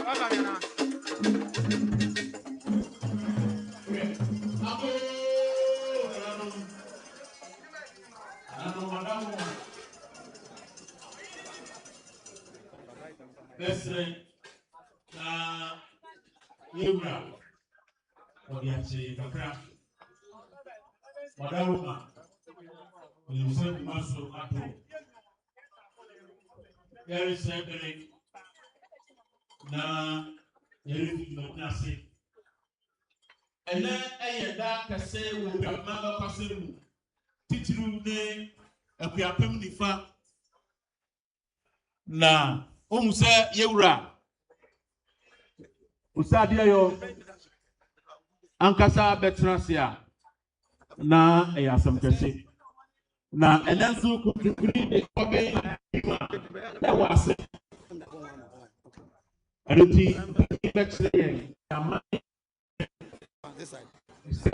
And then I that say we have mother passing teaching day Akuapem Nifa na say Yewura Usadia yo Ankasa Betrasia na Ayasam Kese na and then so could the Kobe that was it. And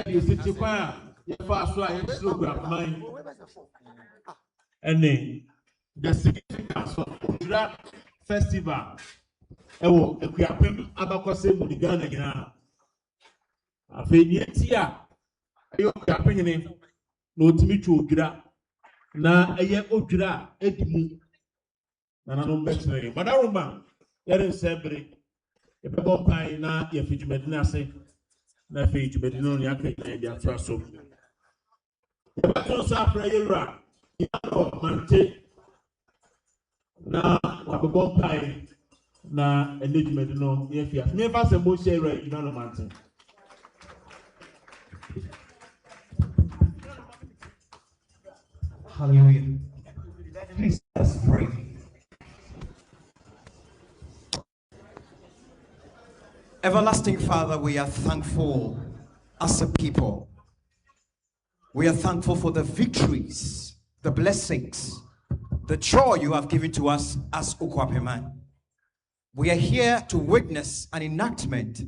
you sit you fast mine. And the significance of Odwira festival. Ewo Akuapem abakose mu Ghana gina. Afeni etia ayo Akuapem ni na otimi twa Odwira na eye Odwira edimu na nanom betre. Madaroma yere sebre ebebo pai na ye fijumedina ase na fijumedina no yakeke dia traso. Ebato sa prayer mante na wabebo pai na enigmedino ye fia. Me fa se mo share you know mante. Hallelujah. Please let's pray. Everlasting Father, we are thankful as a people. We are thankful for the victories, the blessings, the joy you have given to us as Akuapem. We are here to witness an enactment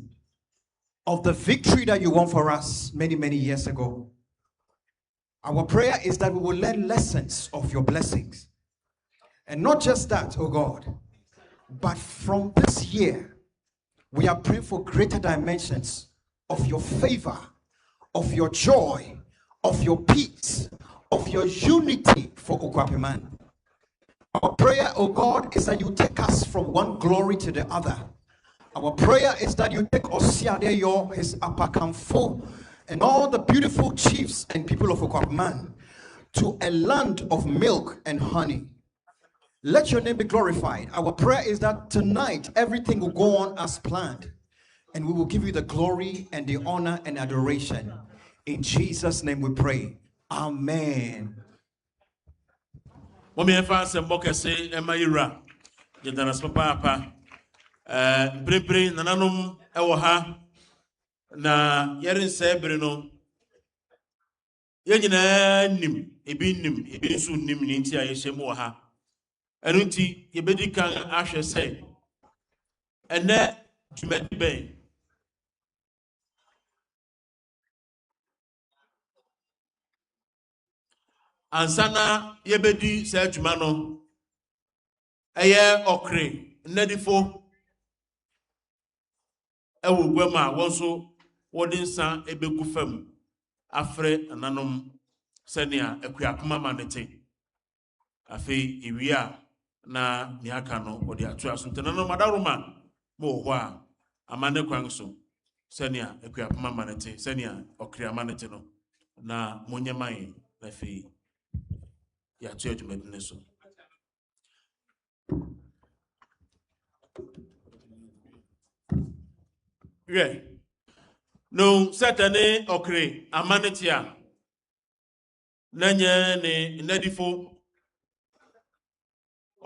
of the victory that you won for us many, many years ago. Our prayer is that we will learn lessons of your blessings. And not just that, oh God, but from this year, we are praying for greater dimensions of your favor, of your joy, of your peace, of your unity for Akuapem. Our prayer, oh God, is that you take us from one glory to the other. Our prayer is that you take Osiadeyo, his Apakamfo, and all the beautiful chiefs and people of Akuapem to a land of milk and honey. Let your name be glorified. Our prayer is that tonight everything will go on as planned, and we will give you the glory and the honor and adoration. In Jesus' name we pray. Amen. Mommy fans and Bokase Emayira, Jadanas Papa, Bribri, Nananum, Ewaha, na Yerin Sebrino, Yajina Nim, Ebin Sun Nim, Nintia Yeshemoha. Enunti yebedi kan ahwe say ene tumedi ben ansana yebedi say adwuma no eye okre nnadifo ewo gwama wonso wodinsa ebegu fam afre ananom senia Akuapem manete afi iwia na niaka no odi atu asunte na no madaroma mo ho a amane kwan so senia Akuapem manete senia okre amanete no na monyeman na fi ya tu adwumadine so no certainly okre amanete a nanye ne nadifo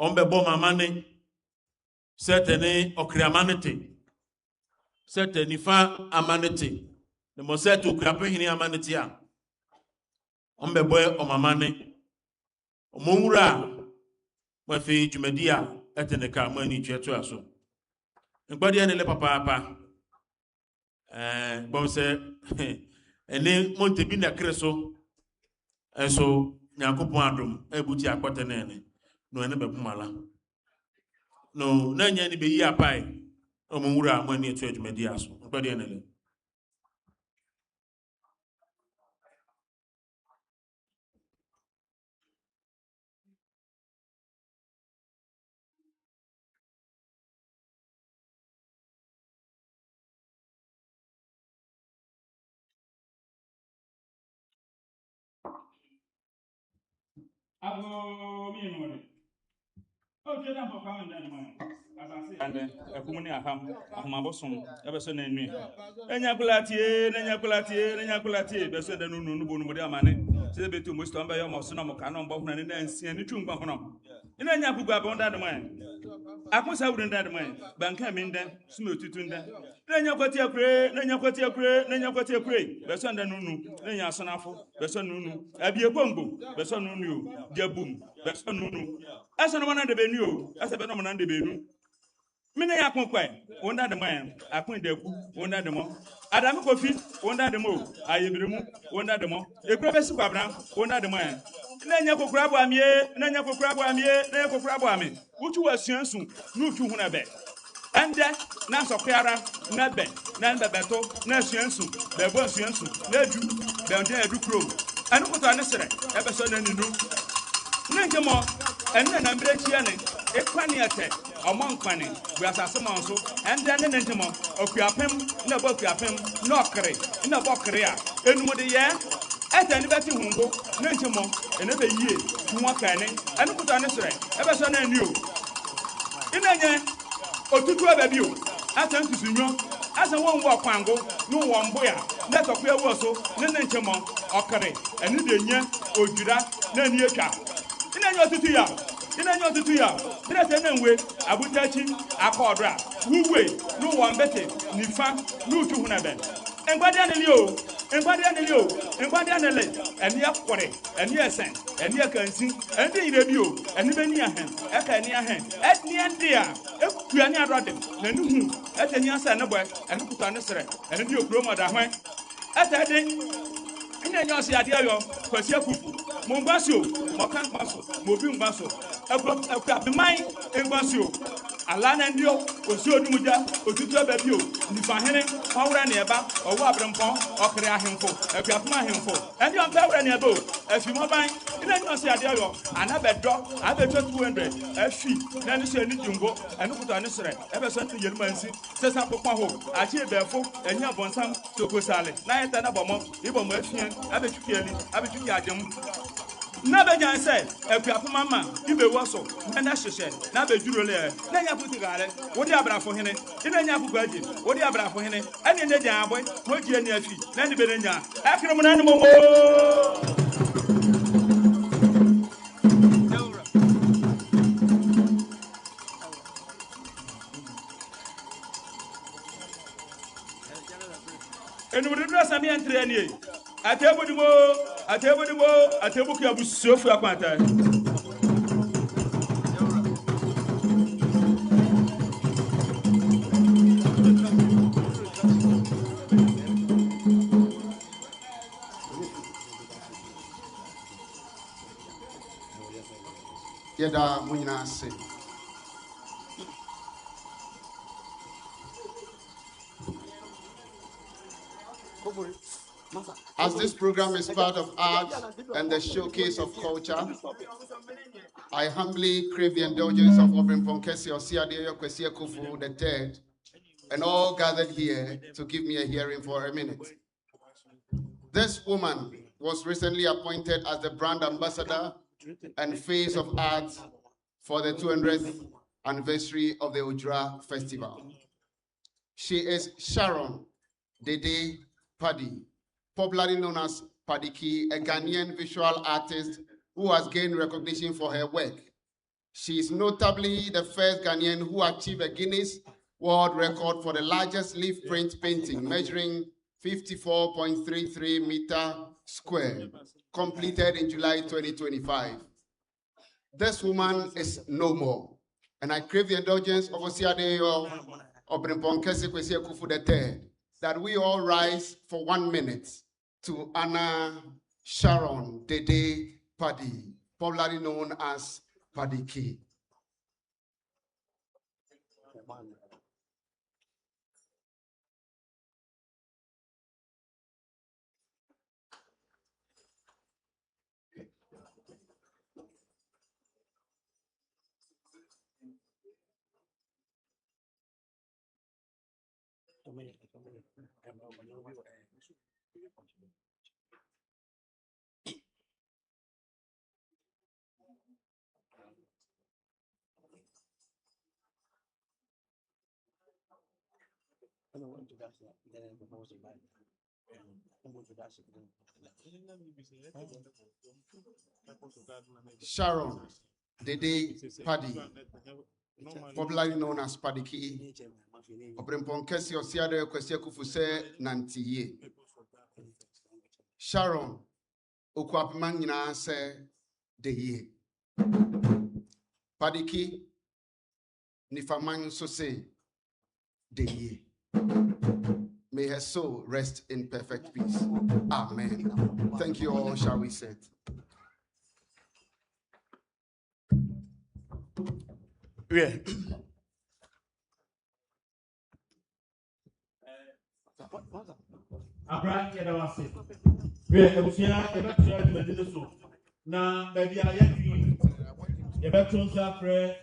Ombebo mamane, certainly okriamanete, certainly Nifa amanete, the mosetu krapehini amanetia. Ombebo o mamane, omura, wafi jumedia, eteneka mani chetu aso. Nkwadi ene le papa, bonse, ene monte bina kreso, enso nyankopon adom, ebuti akote nene. No ene be pumala no na nya ni be yi apai Omura money to Medias, but the enemy. And a community Aham, Everson and me. Enyakulatie, Besson, the Nunu Mane, say between Mustomba, Mosonamo, Canon, Bognan, and Sianitum Bahonum. In Enyakuba, Bonda man. I was out in that man, Bankam in them, smooth to them. Then you got your pray, Besson the Nunu, then Yasanafo, Besson Nunu, Abia Bongo, Besson Nunu, Jabum, Besson Nunu. As an one of the Benu, as a phenomenon de Benu. Mene ya konkwa wonda de man akun de ku wonda de mo adam kofi wonda de mo ayebiremu wonda de mo ekrobesi kwabran wonda de man na nya kokura bo amie na nya kokura bo ame wutu wasuansu nutu hu na be ende na sokara na be na bebeto na suansu be bo suansu na du be onde adu krom anu koto anesere ebe so na ninu Nenjamo, and then I'm breaking a quaniate, a monk quani, we are Sasamonso, and then an Nenjamo, Akuapem, no Bokuapem, no Kere, no Bokaria, and what the year at any better humble, Nenjamo, another year, Mwakane, and put on a stray, ever son and you. In a year, or two of you, as I'm to you. As a one walk wango, no one boya, let a queer wasso, Nenjamo, Okare, and Nidia, Odwira, Nanyaka. In your 2 years, there's an way, Abutachi, Akodra, who way, no one better, Nifa, no 200. And Guardianello, and near Kore, and near Sen, and near Kansi, and the review, and even near him, at near him, at near dear, if you are near Rodden, then who, at the near Sanabay, and put on the thread, and you grow mother when at that day. Ina nyosi adiayo kwasi akufu Mombasio mokan kwaso mobim kwaso Akuapem engwasio alana ndio osi odumuja otutu ababio nifa hene awura ne eba owo abrempon okre ahemfo Akuapem ahemfo endi on awura ne eba o afi moban ina nyosi adiayo anabedo abeto 200 afi na ne se ni jumbo enu kuto ane sere ebe so tu yerumansi sesa pokwa ho achi ebefo enya bonsam tokosale na yeta na bomo ibomo afia abetuki adem na bejan say Akuapem mama ibe woso na hyehye na beduro le na nya puti gare wodi abrafo hene ina nya pugu aji wodi abrafo hene ene ne jan aboy wodi ani afi na ne be nya akrem na ne momo enu de sami entre ani atebudimo ki abusofu akwanta Yeda munyina se. As this program is part of art and the showcase of culture, I humbly crave the indulgence of Obrim Kesi Osiadeyo Kwesi Kufu III and all gathered here to give me a hearing for a minute. This woman was recently appointed as the brand ambassador and face of art for the 200th anniversary of the Odwira Festival. She is Sharon Dede Paddy, popularly known as Padiki, a Ghanaian visual artist who has gained recognition for her work. She is notably the first Ghanaian who achieved a Guinness World Record for the largest leaf print painting, measuring 54.33 meters square, completed in July 2025. This woman is no more, and I crave the indulgence of Osiadeyo Obrim Kesi Kwesi Kufu III, that we all rise for 1 minute to honor Sharon Dede Paddy, popularly known as Paddy Key. Sharon Dede Paddy, popularly known as Paddy Key, Obrempon Kesi Osiade Kwesi Kufu se Nantiye. Sharon Akuapem nyina se de ye. Paddy Key Nifa man so say de ye. May her soul rest in perfect peace. Amen. Thank you all, shall we say. Yeah. Abra yɛda wase. Wɛ abusua yɛbɛto adwumadi no so. Na baabi a yɛfi yɛbɛto nsa frɛ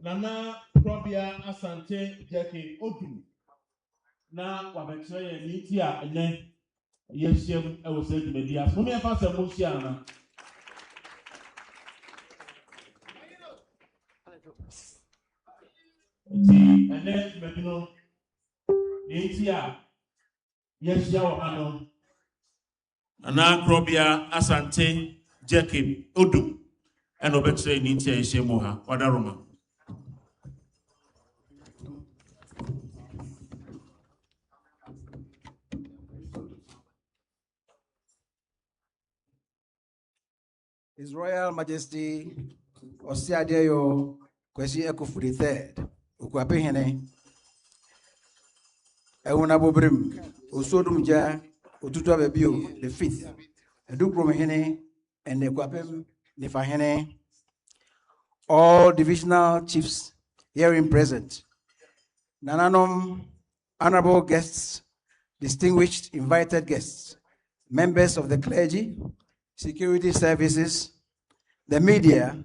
Nana Probia Asante Jackie Odu. Na wabɛkyerɛ yɛn ne ti a ɛnɛ yɛhyiam ɛwɔ sɛ adwumadi ase. Mo yɛfa sɛ mo hyia ana. Nti ɛnɛ adwumadi no ne ti a yɛhyia wɔ ha no. Nana Probia Asante Jackie Odu. And obetray ni ti a yɛhyia mu ha. Wadaroma. His Royal Majesty Osiadeyo Kwesi Ekufu III, Akuapem Hene, Ewuna Bobrim, Osodumja, Otutu Abebio, the 5th, Edukrom Hene, and Akuapem Nifa Hene, all divisional chiefs herein present, Nananom, honorable guests, distinguished invited guests, members of the clergy, security services, the media,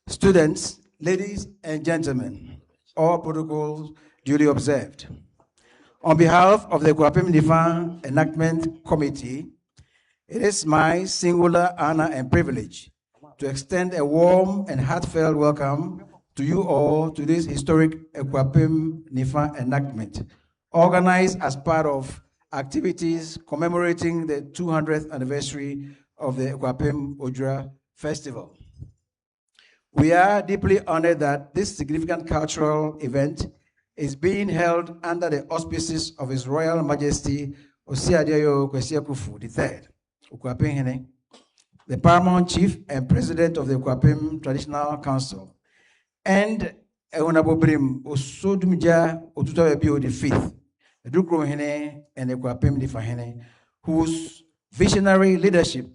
students, ladies and gentlemen, all protocols duly observed. On behalf of the Akuapem Nifa Enactment Committee, it is my singular honor and privilege to extend a warm and heartfelt welcome to you all to this historic Akuapem Nifa Enactment, organized as part of activities commemorating the 200th anniversary of the Akuapem Odwira Festival. We are deeply honored that this significant cultural event is being held under the auspices of His Royal Majesty Osiadeyo Kwesi Ekufu III, Akuapem Hene, the Paramount Chief and President of the Akuapem Traditional Council, and Ewunabobrim Osodumja Otutu Abebio the 5th, Edukrom Hene and Akuapem Nifa Hene, whose visionary leadership,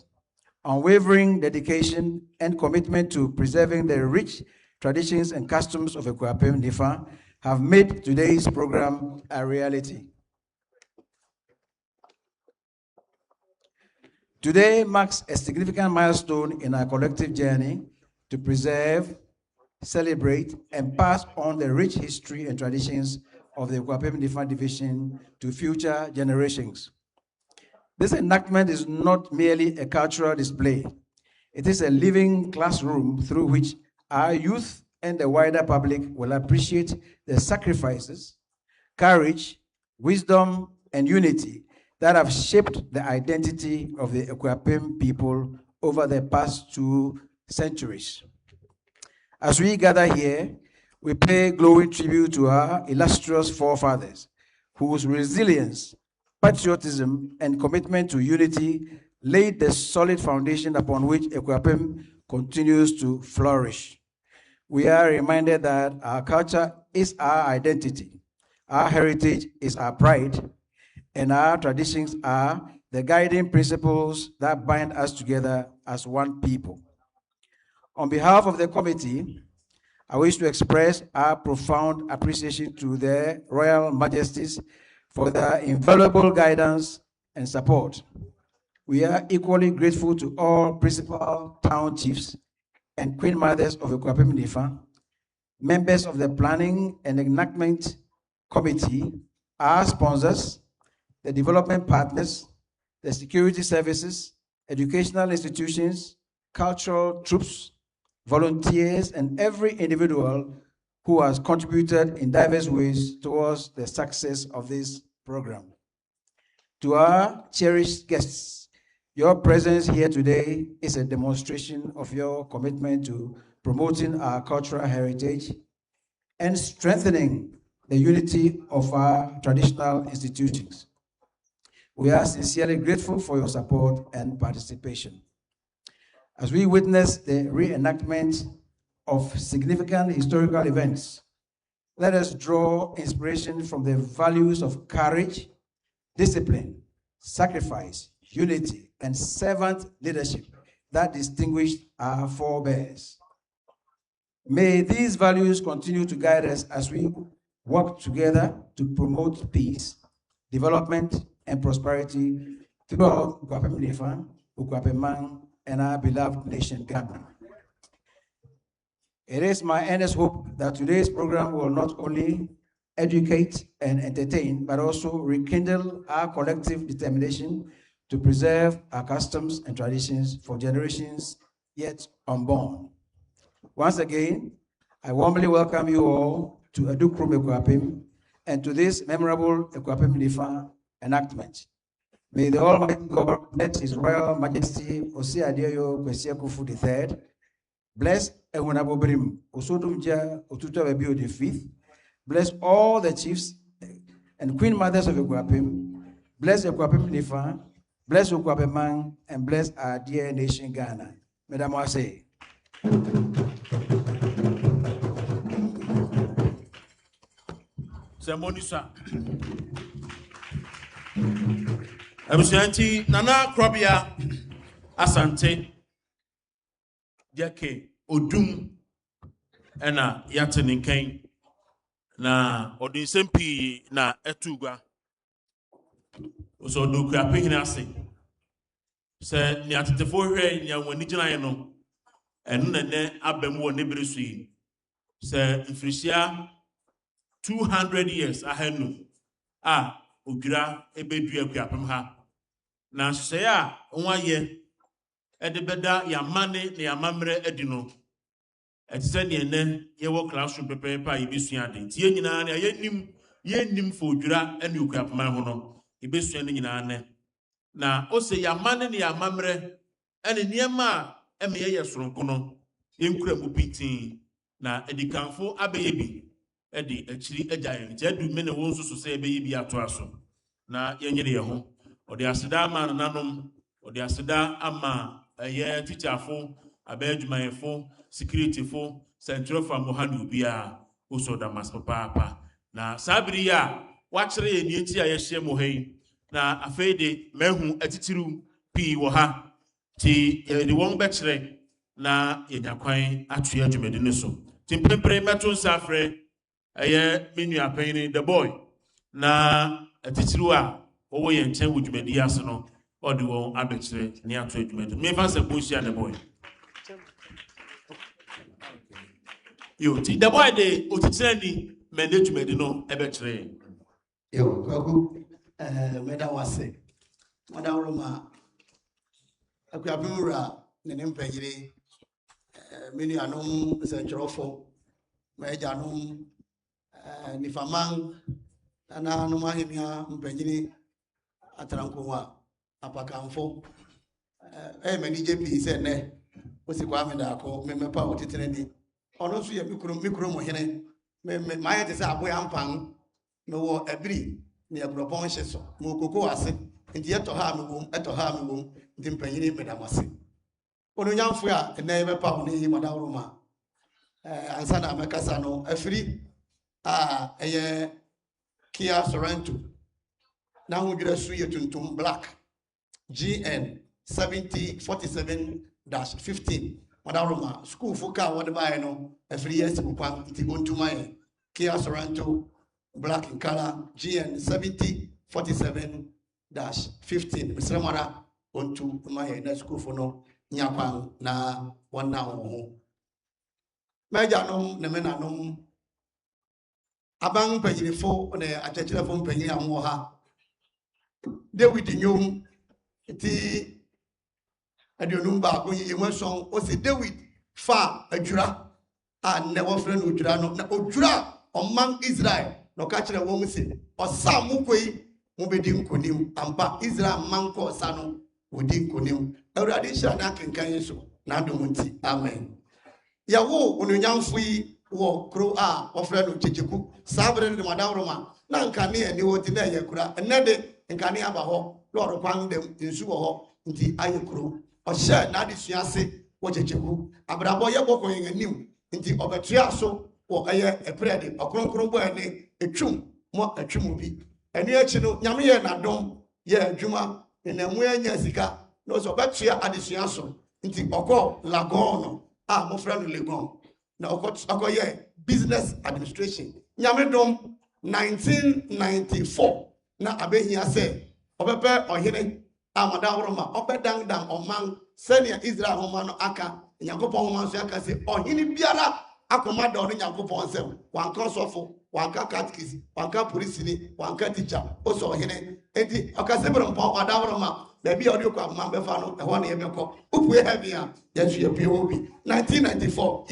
unwavering dedication, and commitment to preserving the rich traditions and customs of Akuapem Nifa have made today's program a reality. Today marks a significant milestone in our collective journey to preserve, celebrate, and pass on the rich history and traditions of the Akuapem Nifa division to future generations. This enactment is not merely a cultural display. It is a living classroom through which our youth and the wider public will appreciate the sacrifices, courage, wisdom, and unity that have shaped the identity of the Akuapem people over the past 2 centuries. As we gather here, we pay glowing tribute to our illustrious forefathers, whose resilience, patriotism, and commitment to unity laid the solid foundation upon which Akuapem continues to flourish. We are reminded that our culture is our identity, our heritage is our pride, and our traditions are the guiding principles that bind us together as one people. On behalf of the committee, I wish to express our profound appreciation to their Royal Majesties for their invaluable guidance and support. We are equally grateful to all principal town chiefs and queen mothers of Akuapem Nifa, members of the Planning and Enactment Committee, our sponsors, the development partners, the security services, educational institutions, cultural troops, volunteers, and every individual who has contributed in diverse ways towards the success of this program. To our cherished guests, your presence here today is a demonstration of your commitment to promoting our cultural heritage and strengthening the unity of our traditional institutions. We are sincerely grateful for your support and participation. As we witness the reenactment of significant historical events, let us draw inspiration from the values of courage, discipline, sacrifice, unity, and servant leadership that distinguished our forebears. May these values continue to guide us as we work together to promote peace, development, and prosperity throughout Akuapem Nifa, Akuapem, and our beloved nation, Ghana. It is my earnest hope that today's program will not only educate and entertain, but also rekindle our collective determination to preserve our customs and traditions for generations yet unborn. Once again, I warmly welcome you all to Akuapem and to this memorable Akuapem Nifa enactment. May the Almighty God bless His Royal Majesty Osi Adeoyo Kwesi Akufu III, bless Ehunabo Brim Osodumja Otutu Abebio the Fifth, bless all the chiefs and queen mothers of Akuapem, bless Akuapem Nifa, bless Akuapem, and bless our dear nation Ghana. Madam Wase. Monisa. Abusanti Nana Krobia Asante Jake Odum Ena Yateninkane na Odinsempi na Etuga so do Akuapem ase se ni atetefo hwe ni awani gina no enu nene abem wo nebresu yi se mfirisia 200 years ahenu Odwira ebedu Akuapem ha na se ya nwaye edebeda ya mane na ya mamre edino etise ne ene ye wo classroom pepepa yebesua de tie nyina na ye nim fo Odwira ene Akuapem ho no yebesua ne nyina ne na ose ya mane na ya mamre ene niema emeye ye soronko no yenkura mu pitin na edikanfo abeyebi edi achiri ajayen jedu mene won so se ebeyebi ato aso na yenyere ye ho odi aseda ama nanom odi aseda ama ye teacherfo abajumayefo security fo central for mohanu bia usoda maspapa na sabiri ya wachire ye nienti a ye hye mohai na afeide mehu atitiru pi wo ha ti ye won bekire na ye nyakwan atu adwumede ne so timpempre meto safre eye menu apeni the boy na atitiru a owo ye nchen wudwumede ase no odi won abekire ne atu adwumede me fa se bosia the boy yo ti the boy de otitire ni management no ebekire yo kwaku meda wase mada roma Akuapem ra ne mpanyire menu anom sentrofo meja anom nifaman ana anom ahemia mpanyire atrankowa apakamfo manije pi se ne osikwa meda akọ memepa otitire ni ono so ye mikro mo hene me maye te se aboya mpan me wo abiri ne abrobon hye so mo koko ase ndi eto ha me wom ndi mpanyire medamase ono nyamfo a ene mepa ho ne mada roma ansa na mekasa no afiri eye Kia Sorrento na ho dwira su ye tuntum black GN 7047-15 mada roma school foka wode bae no afiri yes kwa nti ontuma ye Kia Sorrento black in color GN 7047-15 misramara ontu my na school for no nyakwan na wana ho meja no ne menanom Abang mpanyinifo ne akyerɛkyerɛfo mpanyin a wɔwɔ ha. David Nyom ti aduonum baako yi emu ason osi David fa adwura a ne wɔfrɛ no odwura no na odwura ɔman Israel na ɔka kyerɛ wɔn sɛ ɔsa mo kɔyi mo bɛdi nkonim ampa Israel man kɔ ɔsa no wɔdi nkonim awurade hyɛ na akenkan yi so na adom nti amen. Yawo onunyamfo yi wɔ kuro a wɔfrɛ no Kyekyeku saa bere no madawroma na nkane ani wɔ ti na ɛyɛ kura ɛnɛ de nkane aba hɔ lɔɔre kwan dem nsu wɔ hɔ nti ayɛ kuro ɔhyɛ na adesua ase wɔ Kyekyeku abrabɔ yɛ bɔkɔ yɛn anim nti ɔbɛtoa so wɔ ɛyɛ ɛprɛde ɔkronkron bɔ ɛne etwum mo etwum bi ɛne akyi no nyame yɛ nadom yɛ adwuma na mu anya sika na ɔsɛ ɔbɛtoa adesua so nti ɔkɔ Lagon no a mofrɛ no Legon na ɔkɔyɛ business administration nyame dom 1994 na abɛhia sɛ ɔbɛpɛ ɔhene a madawroma ɔbɛdandan ɔman sɛnea Israel homa no aka nyankopɔn homa nso aka sɛ ɔhene biara akoma da ɔno nyankopɔn nsɛm wanka ɔsɔfo wanka catechist wanka polisini wanka teacher ɔsɛ ɔhene enti ɔkasɛ bere mpɔ madawroma baabi a ɔde kɔ akoma bɛfa no ɛhɔ na yɛbɛkɔ wopue heaven a yɛnso yɛpue hɔ bi 1994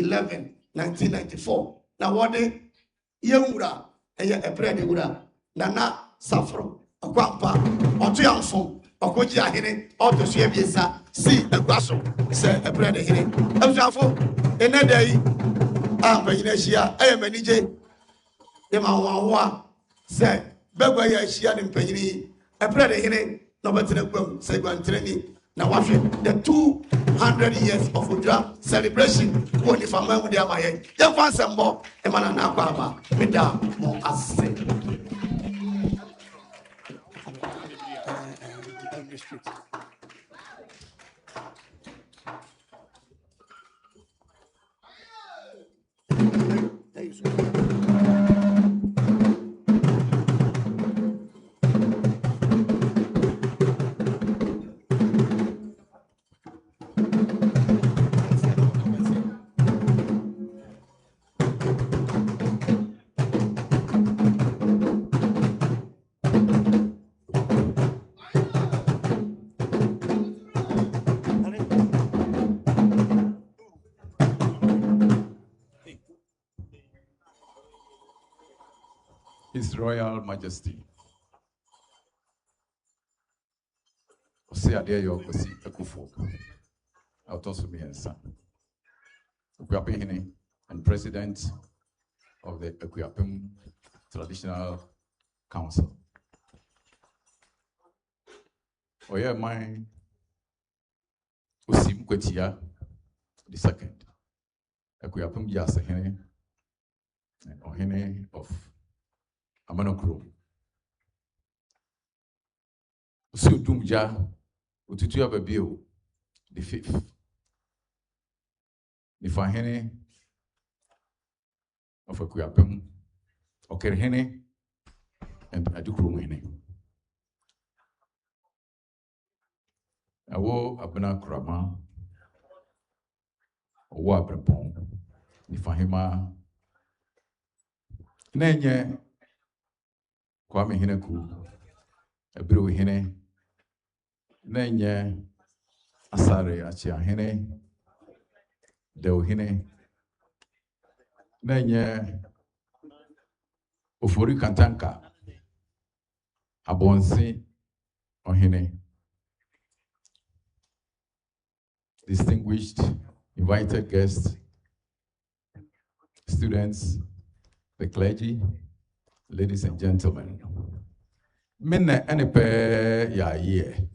1994 na wɔde yɛwura ɛyɛ ɛprɛde wura Nana Safro Akuapem ɔtoyamfo ɔkɔgye ahene ɔtɔ so abiesa si agua so sɛ ɛprɛde hene abusuafo ɛnɛ da yi a mpanyina ahyia ɛyɛ m'anigye yɛma nwanwa sɛ bɛgwa yɛ ahyia ne mpanyini yi ɛprɛde hene na ɔbɛtena kwam sɛ gwantrani na wahwɛ the 200 years of Odwira celebration wɔ Nifa man mu de ama yɛn yɛmfa nsɛmbɔ ɛma na nakɔ aba meda mo ase. His Royal Majesty. Ose ade yo kosi akufo. Autoso miensa. Akuapem hene and President of the Akuapem Traditional Council. Oya mine Osim Kwetia the second. Akuapem Jase hene and Ohene of Amanokro. So Dumja, Ututu Ababio, the fifth. The Fahene of Akuapem, Okerhene, and Adukrumene. Awo Abana Krama, Owa Brepon, the Fahima, Nenye. Kwame Hineku, Ebru Hine, Nenye, Asare Achia Hine, Deo Hine, Nenye, Ufuri Kantanka, Abonsi Ohine, distinguished invited guests, students, the clergy, ladies and gentlemen, Mene enepe ya ye.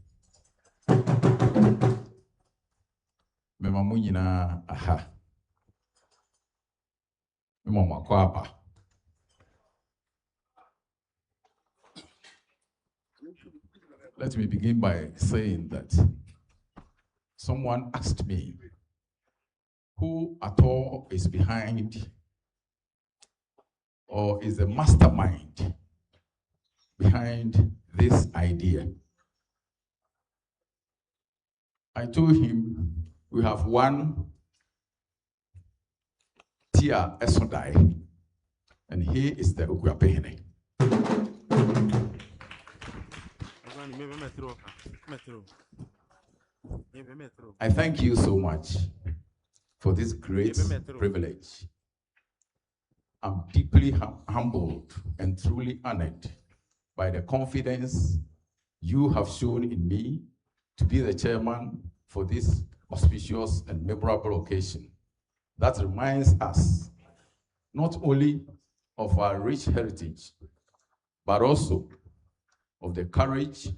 Mema munyina aha. Mema makwapa. Let me begin by saying that someone asked me who at all is behind or is the mastermind behind this idea. I told him we have one Tia Esodai, and he is the Akuapem. I thank you so much for this great privilege. I'm deeply humbled and truly honored by the confidence you have shown in me to be the chairman for this auspicious and memorable occasion that reminds us not only of our rich heritage, but also of the courage,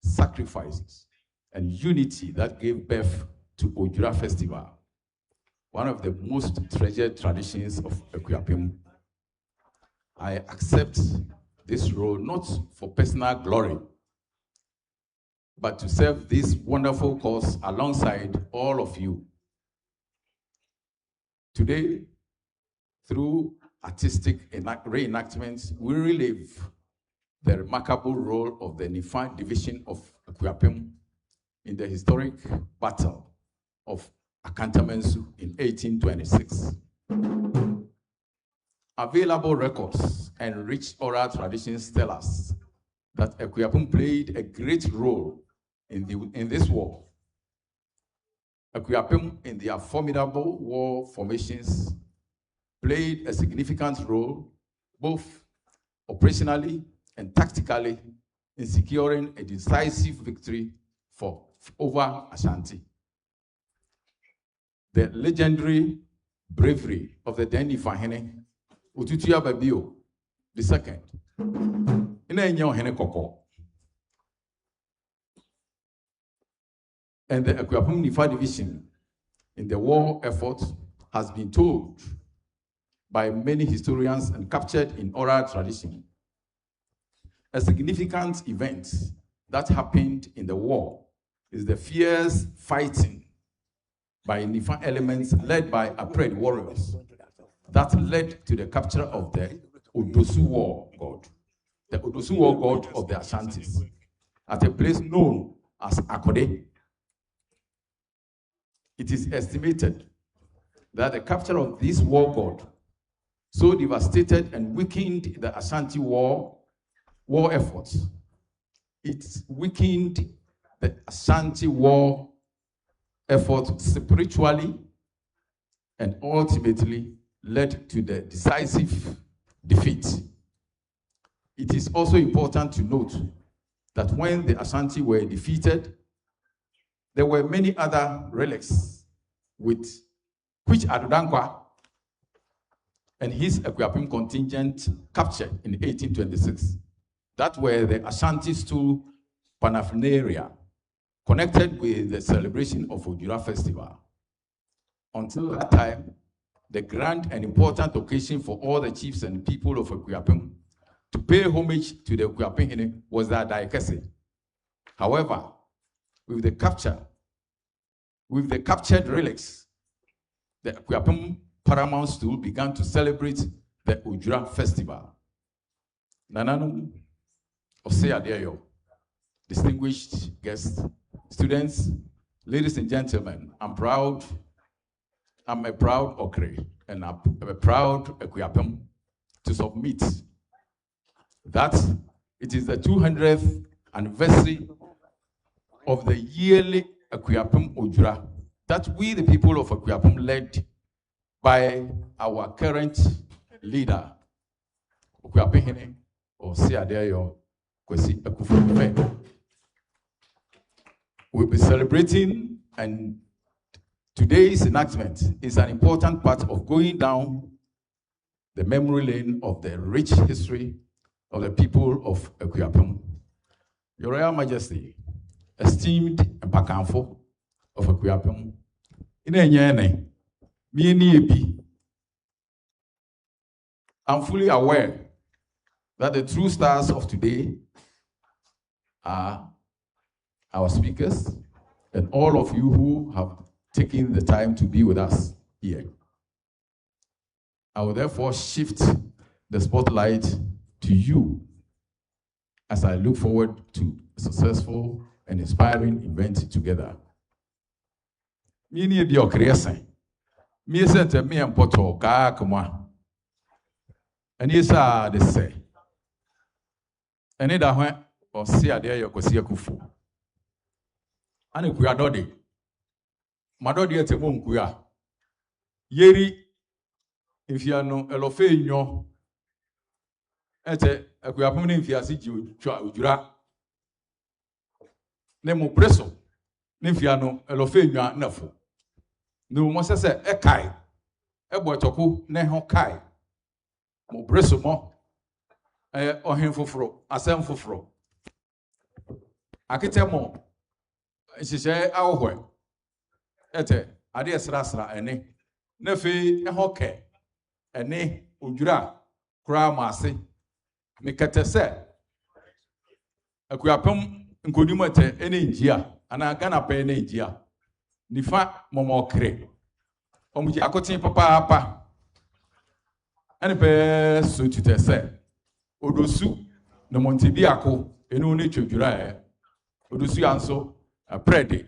sacrifices, and unity that gave birth to Odwira Festival, one of the most treasured traditions of Akuapem. I accept this role not for personal glory, but to serve this wonderful cause alongside all of you. Today, through artistic reenactments, we relive the remarkable role of the Nifa division of Akuapem in the historic battle of Akantamansu in 1826. Available records and rich oral traditions tell us that Akuapem played a great role in this war. Akuapem, in their formidable war formations, played a significant role both operationally and tactically in securing a decisive victory over Ashanti. The legendary bravery of the then Nifa Hene, Ututua Babio II, and the Akuapem Nifa division in the war effort has been told by many historians and captured in oral tradition. A significant event that happened in the war is the fierce fighting by Nifa elements led by Apred warriors that led to the capture of the Odosu war god, the Odosu war god of the Ashantis, at a place known as Akode. It is estimated that the capture of this war god so devastated and weakened the Ashanti war efforts. It weakened the Ashanti war effort spiritually and ultimately led to the decisive defeat. It is also important to note that when the Ashanti were defeated, there were many other relics with which Adudankwa and his Akuapem contingent captured in 1826. That were the Ashanti stool paraphernalia connected with the celebration of Odwira Festival. Until that time, the grand and important occasion for all the chiefs and people of Akuapem to pay homage to the Akuapem Hene was the Adaikese. However, with the captured relics, the Akuapem paramount stool began to celebrate the Odwira Festival. Nananum Oseadeyo, distinguished guests, students, ladies and gentlemen, I'm a proud Okre, and I'm a proud Akuapem to submit that it is the 200th anniversary of the yearly Akuapem Odwira that we, the people of Akuapem, led by our current leader, Akuapem Hene Oseadeyo Kwesi Akufo-Addo. We'll be celebrating, and today's enactment is an important part of going down the memory lane of the rich history of the people of Akuapem. Your Royal Majesty, esteemed Mpakamfo of Akuapem, I'm fully aware that the true stars of today are our speakers and all of you who have taken the time to be with us here. I will therefore shift the spotlight to you as I look forward to a successful and inspiring event together. Me sent me and poto ka kama. And yes, they say. And it went or see a day you could see a kufu. And if we are not it, my daughter at a womb we are. Yeri, if you are no elofe nyo, ete Akuapem if you are see you Odwira. Nemo preso, Nifiano, elofe nyo nafo. No must say a kai, a boy toku, neho kai. Mo breso mo, or him for fro, a sem for fro. I can tell more. She say, our way. Ete, adia srasra, ene, nefi, a hoke, ene, Odwira, cry massy. Me kete se, Akuapem, nkudimate, ene injia, and I gonna pay ene injia. Nifa, momo kre. Omuji akotin papa. Ene pe so tute se. Odosu no Montebiako enu ne Odwira odosu anso prede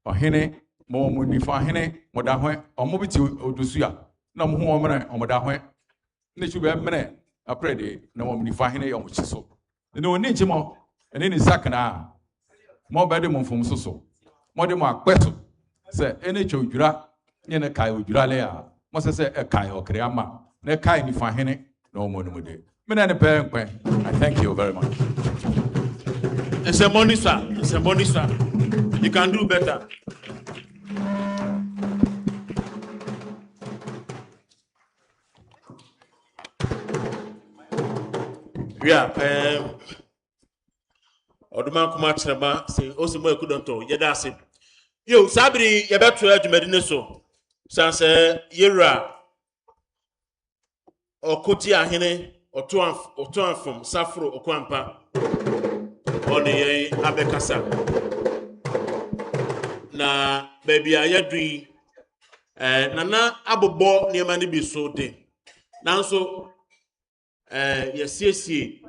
ohene mo Nifa hene moda hwen omobiti odosu a na mo ho omre omoda hwen ne chube mre prede na mo Nifa hene yo mochiso ne oni nchimo ene ni sakana mo bede mo mfom so mo de mo akpeto se ene Odwira ne ne kai Odwira le a mo se e kai okre ama ne kai Nifa hene no mo no mode. I thank you very much. It's a money, sir. It's a money, sir. You can do better. Yeah, Oduma kuma chema say osimo ekudonto yeda say. Yo, sabri ye beto adwumadi so. Sanse yera okoti ahene oto from Safro Okwampa on the Abekasa. Na baby ayadri nana abobo niema ni bi so de. Nanso yesiesie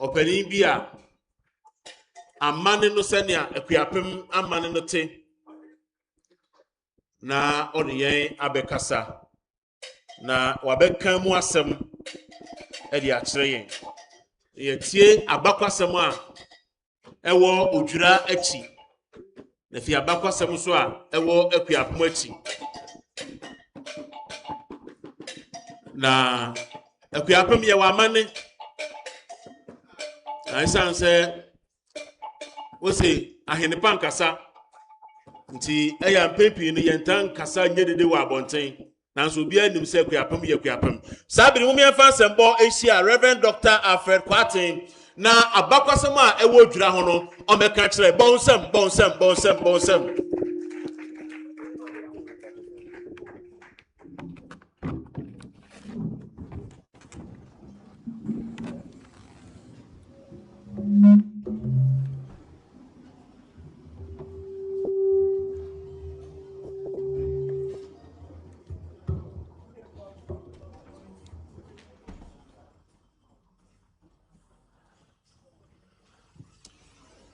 opani bi a amane no senia Akuapem amane no te na on the Abekasa. Na wabeka mu asem edi akire yen yetie abakwasem a ewo Odwira achi na fi abakwasem so a ewo Akuapem achi na Akuapem ye wamane aisan se wo se ahene pankasa nti eya mpempi no yentan kasa nyedede wa abonten. Nanso bia nim se Akuapem ye Akuapem. Sabiri mu mienfa sembo ehia Reverend Dr. Alfred Kwatin na abakwasem a ewo Odwira ho no o meka kire bonsem.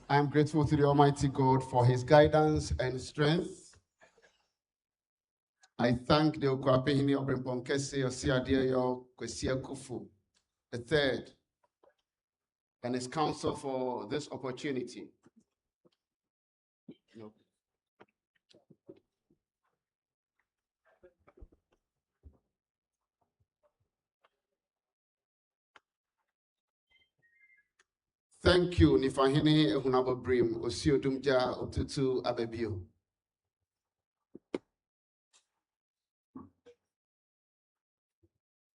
I am grateful to the Almighty God for his guidance and strength. I thank the Akuapem of Mponkese Osiadeyo Kwesia Kufu III and his council for this opportunity. Thank you, Nifahene Ehunabobrim, Osiodumja Otutu Abebio.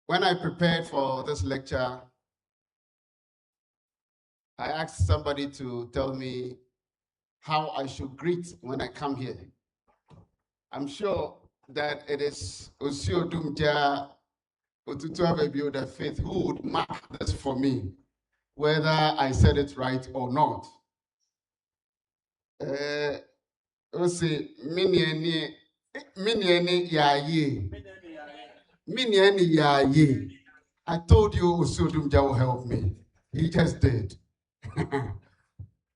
When I prepared for this lecture, I asked somebody to tell me how I should greet when I come here. I'm sure that it is Osiodumja Otutu Abebio, the fifth, who would mark this for me, whether I said it right or not. Minieni yaye. I told you Osiodumja will help me. He just did.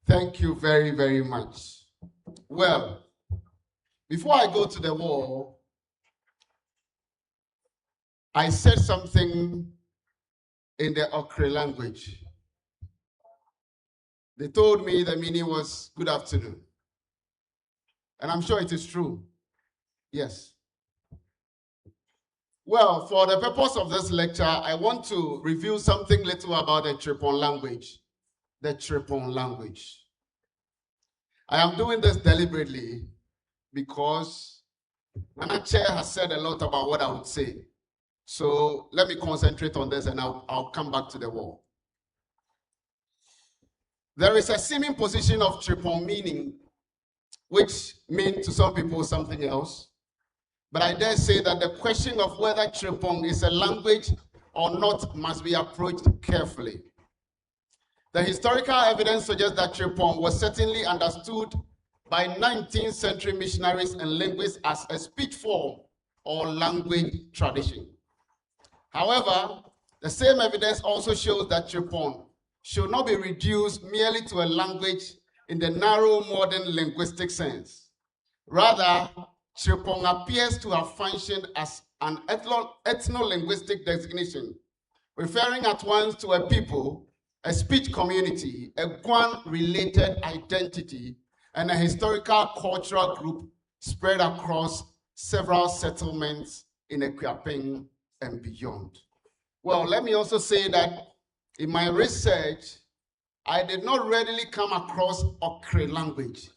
Thank you very, very much. Well, before I go to the wall, I said something in the Okre language. They told me the meaning was good afternoon. And I'm sure it is true. Yes. Well, for the purpose of this lecture, I want to review something little about the Tripon language. The Tripon language. I am doing this deliberately because Nana Chair has said a lot about what I would say. So let me concentrate on this and I'll come back to the wall. There is a seeming position of Tripon meaning, which means to some people something else. But I dare say that the question of whether Tripon is a language or not must be approached carefully. The historical evidence suggests that Tripon was certainly understood by 19th century missionaries and linguists as a speech form or language tradition. However, the same evidence also shows that Tripon should not be reduced merely to a language in the narrow modern linguistic sense. Rather, Tripon appears to have functioned as an ethno-linguistic designation, referring at once to a people, a speech community, a Guan-related identity, and a historical cultural group spread across several settlements in Akuapem and beyond. Well, let me also say that in my research, I did not readily come across Okre language.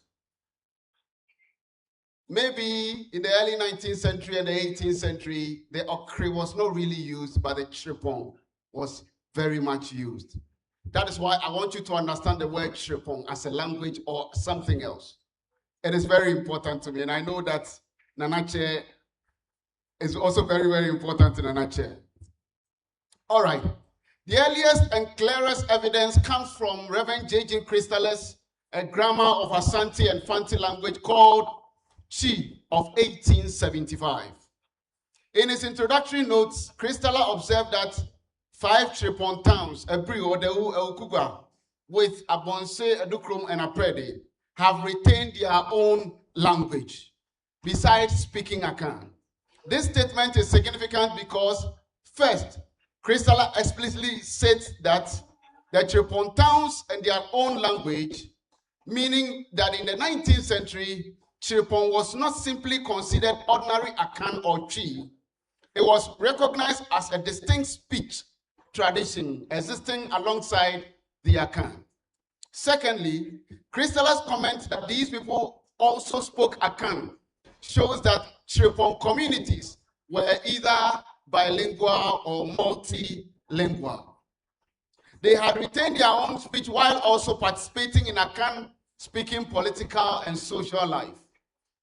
Maybe in the early 19th century and the 18th century, the Okre was not really used, but the Tripon was very much used. That is why I want you to understand the word Tripon as a language or something else. It is very important to me, and I know that Nanache is also very, very important to Nanache. All right. The earliest and clearest evidence comes from Reverend J.J. Crystallis, a grammar of Asante and Fanti language called Chi of 1875. In his introductory notes, Crystalla observed that 5 Tripon towns, Ebrio, Dewu, Eukugwa, with Abonse, Edukrum, and Aprede, have retained their own language, besides speaking Akan. This statement is significant because, first, Crystalla explicitly says that the Tripon towns and their own language, meaning that in the 19th century, Tripon was not simply considered ordinary Akan or Chi. It was recognized as a distinct speech tradition existing alongside the Akan. Secondly, Crystalla's comment that these people also spoke Akan shows that Tripon communities were either bilingual or multilingual. They had retained their own speech while also participating in Akan-speaking political and social life.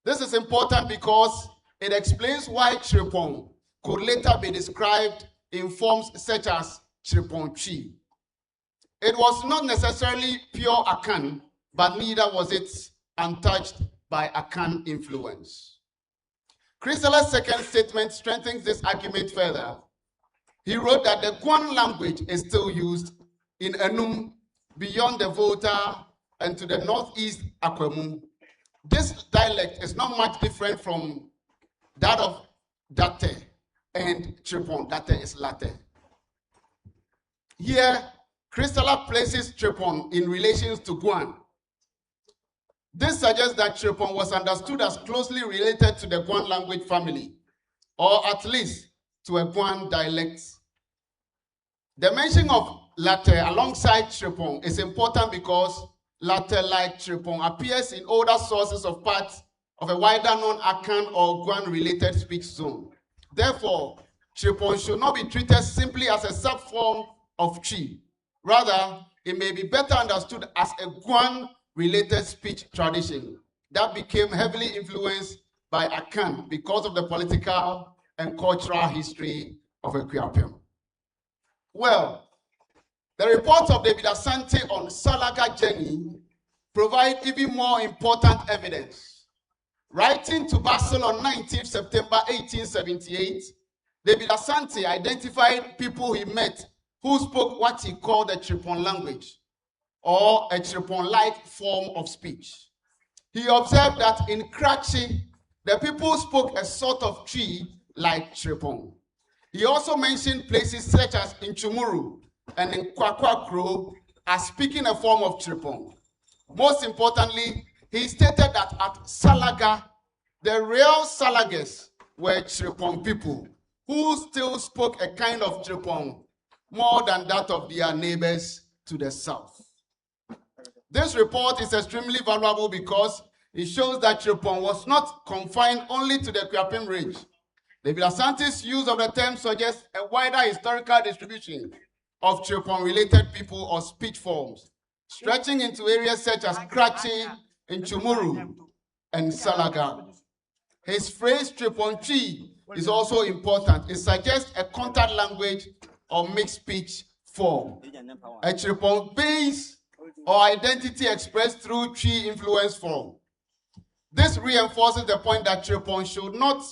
This is important because it explains why Tripon could later be described in forms such as Tripon Chi. It was not necessarily pure Akan, but neither was it untouched by Akan influence. Crystalla's second statement strengthens this argument further. He wrote that the Guan language is still used in Enum, beyond the Volta, and to the northeast Akuapem. This dialect is not much different from that of Date and Tripon. Date is latte. Here, Crystalla places Tripon in relations to Guan. This suggests that Tripon was understood as closely related to the Guan language family, or at least to a Guan dialect. The mention of latte alongside Tripon is important because latte, like Tripon, appears in older sources of parts of a wider non-Akan or Guan-related speech zone. Therefore, Tripon should not be treated simply as a subform of Chi. Rather, it may be better understood as a Guan-related speech tradition that became heavily influenced by Akan because of the political and cultural history of Akuapem. Well, the reports of David Asante on Salaga journey provide even more important evidence. Writing to Basel on 19 September 1878, David Asante identified people he met who spoke what he called the Tripon language, or a Tripon-like form of speech. He observed that in Kratchi, the people spoke a sort of Chi like Tripon. He also mentioned places such as in Chumuru and in Kwakwakro as speaking a form of Tripon. Most importantly, he stated that at Salaga, the real Salagas were Tripon people who still spoke a kind of Tripon more than that of their neighbors to the south. This report is extremely valuable because it shows that Tripon was not confined only to the Akuapem range. David Asante's use of the term suggests a wider historical distribution of Tripon-related people or speech forms, stretching into areas such as Krachi, Nchumuru, and Salaga. His phrase Tripon-Chi is also important. It suggests a contact language or mixed speech form, a Tripon base or identity expressed through Chi influence form. This reinforces the point that Tripon should not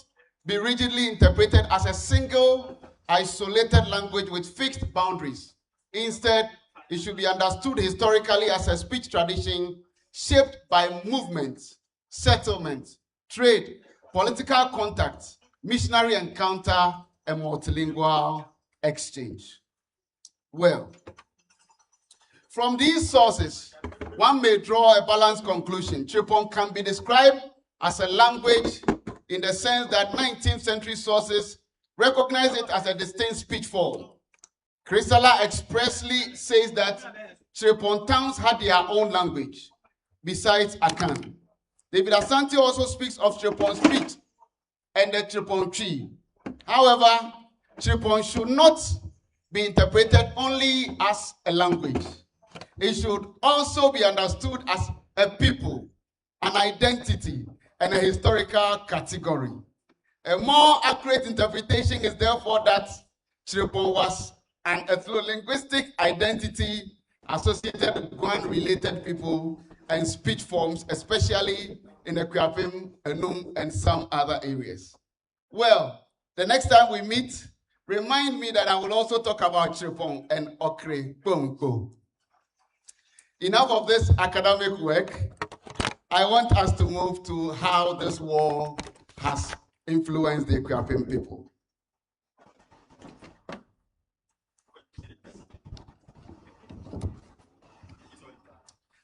be rigidly interpreted as a single, isolated language with fixed boundaries. Instead, it should be understood historically as a speech tradition shaped by movements, settlements, trade, political contacts, missionary encounter, and multilingual exchange. Well, from these sources, one may draw a balanced conclusion. Tripon can be described as a language in the sense that 19th century sources recognize it as a distinct speech form. Chrysler expressly says that Tripon towns had their own language, besides Akan. David Asante also speaks of Tripon speech and the Tripon tree. However, Tripon should not be interpreted only as a language. It should also be understood as a people, an identity, and a historical category. A more accurate interpretation is therefore that Tripon was an ethno-linguistic identity associated with Guan-related people and speech forms, especially in the Akuapem, Enum, and some other areas. Well, the next time we meet, remind me that I will also talk about Tripon and Okre Bongo. Enough of this academic work. I want us to move to how this war has influenced the Akuapem people.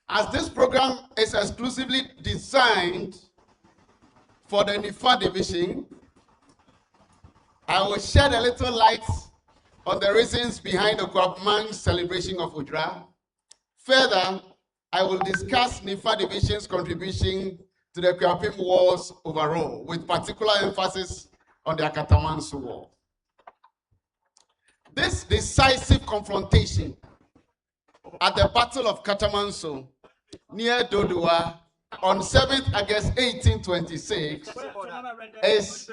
As this program is exclusively designed for the Nifa division, I will shed a little light on the reasons behind the Akuapem's celebration of Odwira. Further, I will discuss Nifa division's contribution to the Akuapem wars overall, with particular emphasis on the Akatamanso war. This decisive confrontation at the Battle of Katamanso near Dodua on 7th August 1826 is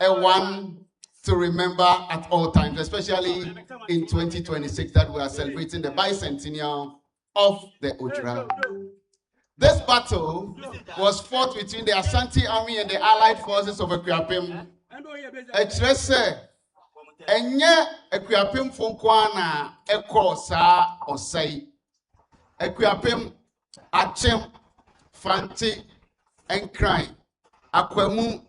a one to remember at all times, especially in 2026 that we are celebrating the bicentennial of the Odwira. This battle was fought between the Asante army and the allied forces of Akuapem. Enye Akuapem fonkwana eko sa osai. Akuapem Achem, Fanti, Enkrai, Akwemu,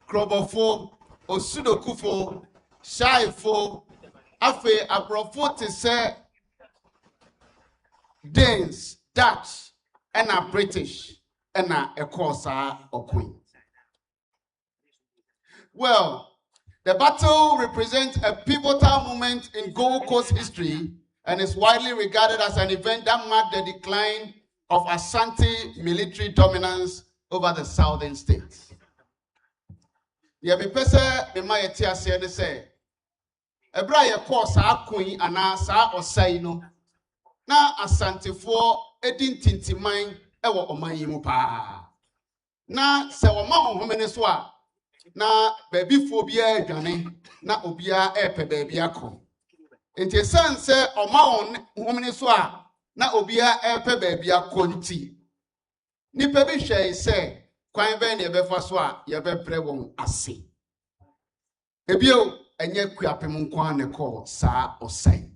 Krobofo, Osudokufo, Shaifo, Afe Abrofo te se Danes, Dutch, and a British, and a Ekosa or Queen. Well, the battle represents a pivotal moment in Gold Coast history and is widely regarded as an event that marked the decline of Asante military dominance over the southern states. Yabipese Mimayeti Asiane say, Ebra ye ko sa Queen ana sa osai no na Asante for edin tintiman ewo oman yi mu pa. Na se wo ma honhomene so a na baby fo bia adwane na obia epe baby akọ. Enti san se oma honhomene so a na obia epe baby akọ nti. Nipa bi hwe se kwan be na ebefa so a ye bebre won ase. Ebio enye Akuapem nko ne ko sa osai.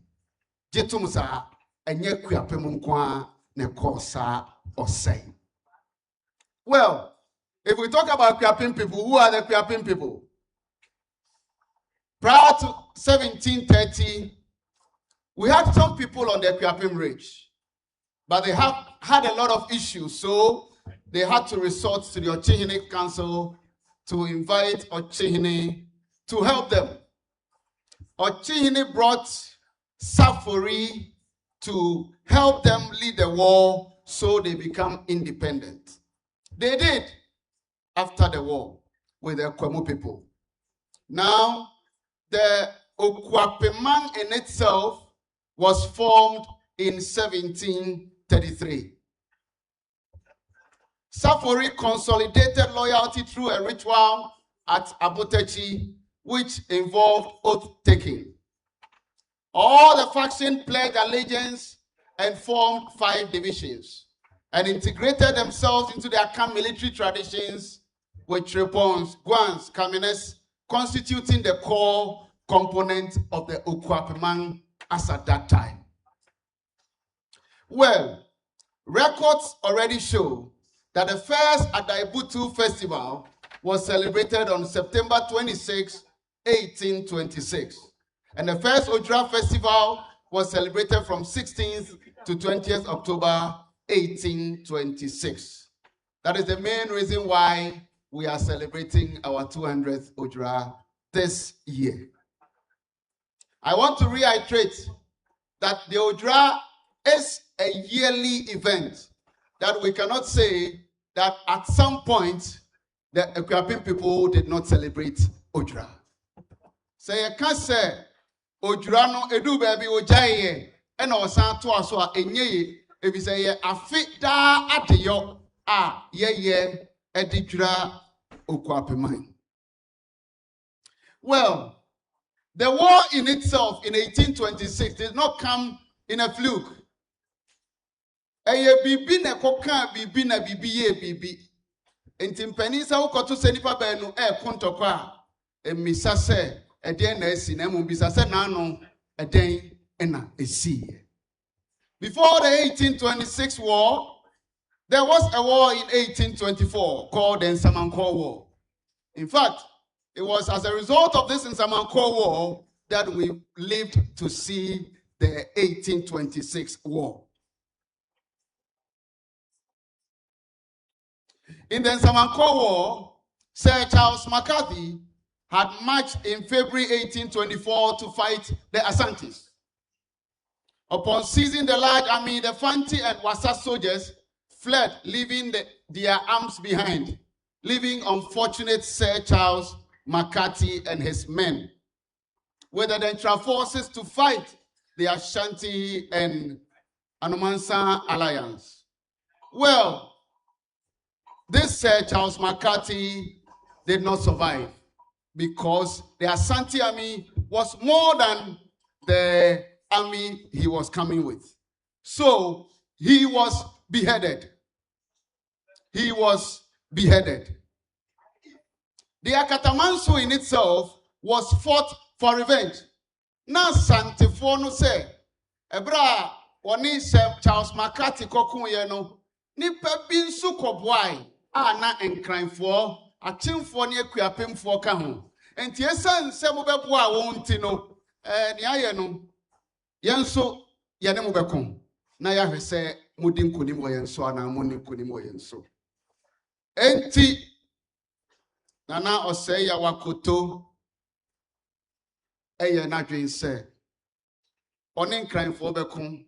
Jetum sa enye Akuapem nko ne ko sa osai. Well, if we talk about Akuapem people, who are the Akuapem people? prior to 1730, we had some people on the Akuapem Ridge, but they have had a lot of issues, so they had to resort to the Ochihene Council to invite Ochihene to help them. Ochihene brought Safori to help them lead the war so they become independent. They did after the war with the Kwemu people. Now, the Akuapem in itself was formed in 1733. Safori consolidated loyalty through a ritual at Abotechi, which involved oath-taking. All the factions pledged allegiance and formed 5 divisions and integrated themselves into their camp military traditions with Trepons, Guans, Kamines, constituting the core component of the Akuapem as at that time. Well, records already show that the first Adaibutu festival was celebrated on September 26, 1826. And the first Odwira festival was celebrated from 16th to 20th October, 1826. That is the main reason why we are celebrating our 200th Odwira this year. I want to reiterate that the Odwira is a yearly event, that we cannot say that at some point the Akuapem people did not celebrate Odwira. Say you can't say Odwira no edu baby ojaye and osan to aso a enye if you say afi da adeyo a ye edidwira Akuapem. Well, the war in itself in 1826 did not come in a fluke. Eye bibi na koka bibi na bibi ye bibi. Enti mpani sa ukoto se nipa benu kontoko a emisa se eden na esi na mu bisa se na ano eden na esi. Before the 1826 war, there was a war in 1824 called the Nsamanko War. In fact, it was as a result of this Nsamanko War that we lived to see the 1826 war. In the Nsamanko War, Sir Charles McCarthy had marched in February 1824 to fight the Asantes. Upon seizing the large army, the Fanti and Wassa soldiers fled, leaving their arms behind, leaving unfortunate Sir Charles McCarthy and his men with the Dentra forces to fight the Ashanti and Anomansa alliance. Well, this Sir Charles McCarthy did not survive because the Ashanti army was more than the army he was coming with. So he was beheaded. He was beheaded. The Akatamanso in itself was fought for revenge. Now Santifono say, Ebra, wani Charles McCarthy kokun no, nipa binsu kobwai, na enkran for, a team for near Akuapem for kaho. And Tiesan Semubebwa won't no, Niayano, Yanso, Yanemubecom. Naya say, Mudim Kunimo Yanso, and Amunim Kunimo Yanso. Enti Nana Oseya Wakoto Eya Nadrin say, Onin crying for Becum,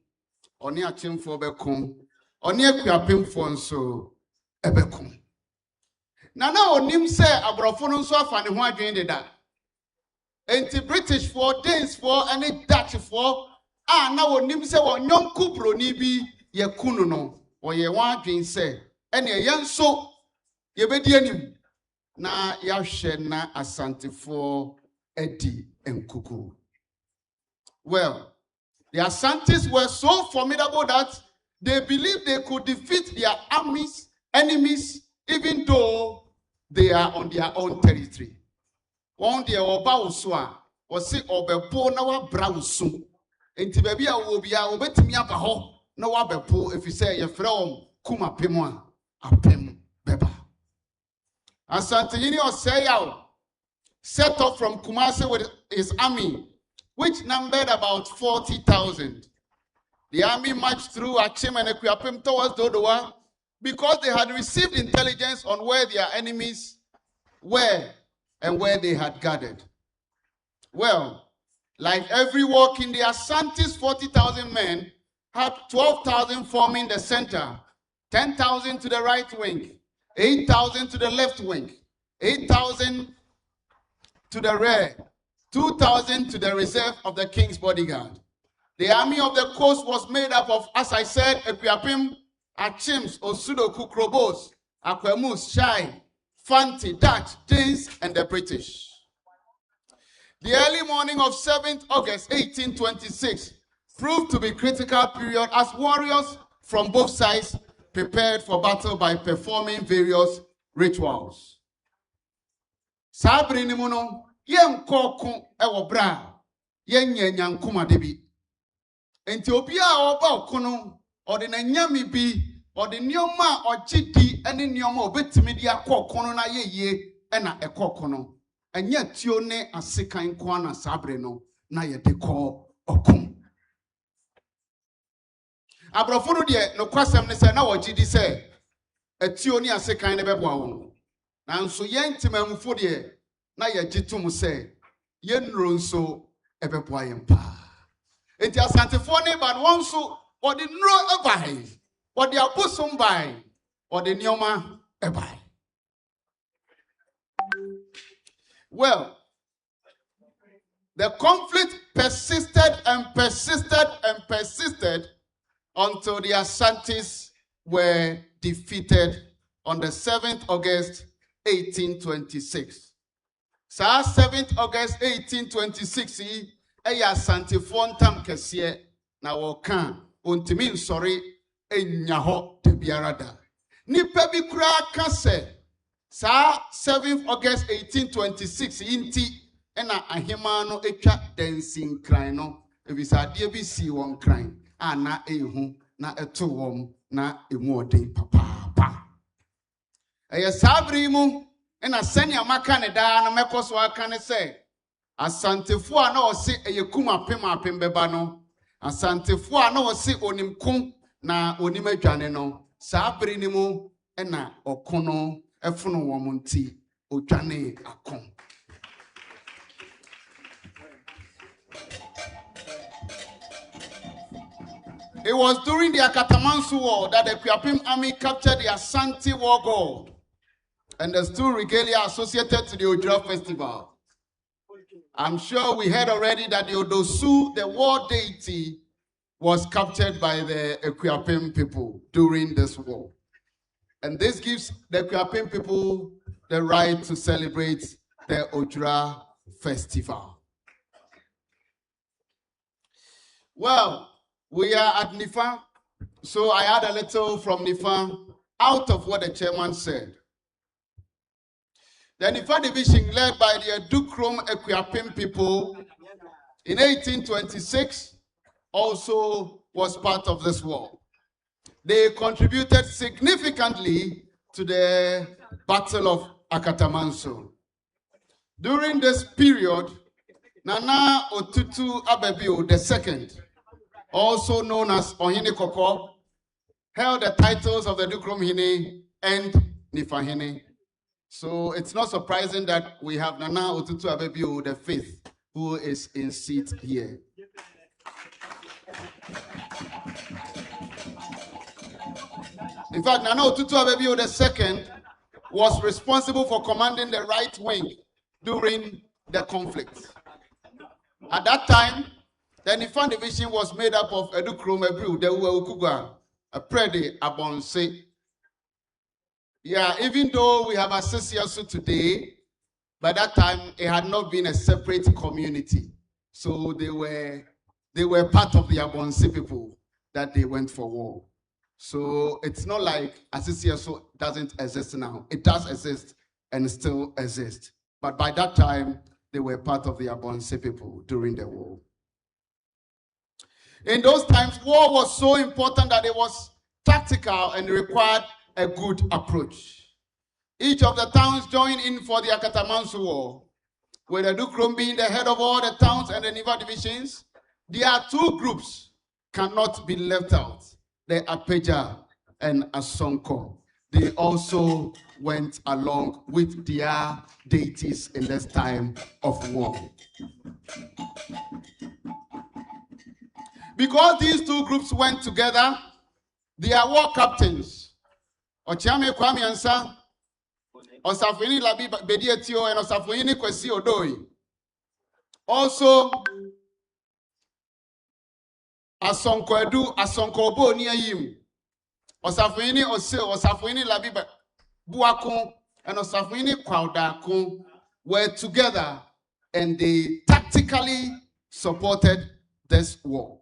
Oni a team for Becum, Oni Akuapem for so Ebecum. Nana Onim say Abrofonum so fani ho adwen da. Enti British for Danes for any Dutch for na Onim say won yonku broni bi ye kunu no oye wan adwen say ene yenso ye bedi anim na yahwe na Asantefo edi enkuku. Well, the Asantes were so formidable that they believed they could defeat their enemies, even though they are on their own territory. One day, Oba Uswa was sick of a poor Nawa Browsum. And Tibia will be our betting up a hole. No other poor if you say you're from Kuma Pemwa, a Pem Beba. And Santini or say out, set off from Kumasi with his army, which numbered about 40,000. The army marched through Achim and Akuapem towards Dodowa because they had received intelligence on where their enemies were and where they had gathered. Well, like every war king, the Asante's 40,000 men had 12,000 forming the center, 10,000 to the right wing, 8,000 to the left wing, 8,000 to the rear, 2,000 to the reserve of the king's bodyguard. The army of the coast was made up of, as I said, Akuapem, Achims, Osudoku, Krobos, Akwemus, Shai, Fanti, Dutch, Danes, and the British. The early morning of 7th August 1826 proved to be a critical period as warriors from both sides prepared for battle by performing various rituals. Sabri nimuno yen koku ewo bra yen nyankuma debi. Enti obi a oba okono ode na nyame bi ode nioma ogidi ene nioma obetimi dia kokono na yeye ena ekokono. Enya tio ne asekan kwa na sabre no na ye de ko okum. Abrofo no de no kwasem ne se na wogidi se etio ne asekan ne beboa wo. Nanso yentimamfo de na ye gitum se yenro nso ebeboa yempa. Enti asantefo ne ba won so ode nro ebai, ode abosum bai, ode nioma ebai. Well, the conflict persisted and persisted and persisted until the Asantes were defeated on the 7th August 1826. So 7th August 1826, Asante Fontam Kessie, na wokan, untimin sorry, enyaho tebiarada. Nipa bi kura kase. Sa 7th August 1826 inti ena ahima no etwa dancing cry no ebisa de bi si won cry ana ehu na eto wom na emu oden papa eye sabri mu ena sani amaka ne da na mekoso aka ne se asantefo a na o se eye kuma apem beba no asantefo a na o se onimkum na onim adwane no sabri ni mu ena okono efuno womunti odwane akon. It was during the Akatamansu War that the Akuapem army captured the Asante war god and the stool regalia associated to the Odwira festival. I'm sure we heard already that the Odosu, the war deity, was captured by the Akuapem people during this war. And this gives the Akuapem people the right to celebrate the Odwira festival. Well, we are at Nifa, so I had a little from Nifa out of what the chairman said. The Nifa division, led by the Dukrom Akuapem people in 1826, also was part of this war. They contributed significantly to the Battle of Akatamanso. During this period, Nana Otutu Abebio II, also known as Ohine Koko, held the titles of the Dukrom Hine and Nifa Hine. So it's not surprising that we have Nana Otutu Abebio V, who is in seat here. In fact, Nana Otutu Abebio II was responsible for commanding the right wing during the conflict. At that time, the Nifa division was made up of Edukrom Ebru, Dewa Ukugwa, Prede, Abonse. Yeah, even though we have Association today, by that time it had not been a separate community. So they were part of the Abonse people that they went for war. So it's not like Association doesn't exist now. It does exist and still exists. But by that time, they were part of the Abonse people during the war. In those times, war was so important that it was tactical and required a good approach. Each of the towns joined in for the Akatamansu War. with the Dukrom being the head of all the towns and the Nifa divisions, there are two groups cannot be left out. The Apeja and Asonko. They also went along with their deities in this time of war. Because these two groups went together, they are war captains. Ochiame Kwame Ansa, Osafini Labi Bedietio, and Osafini Kwesi Odoi. Also, Asonko Edu, Asonko Bo near him. Osafini Ose, Osafini Labi Buakon, and Osafini Kwaudakon were together and they tactically supported this war.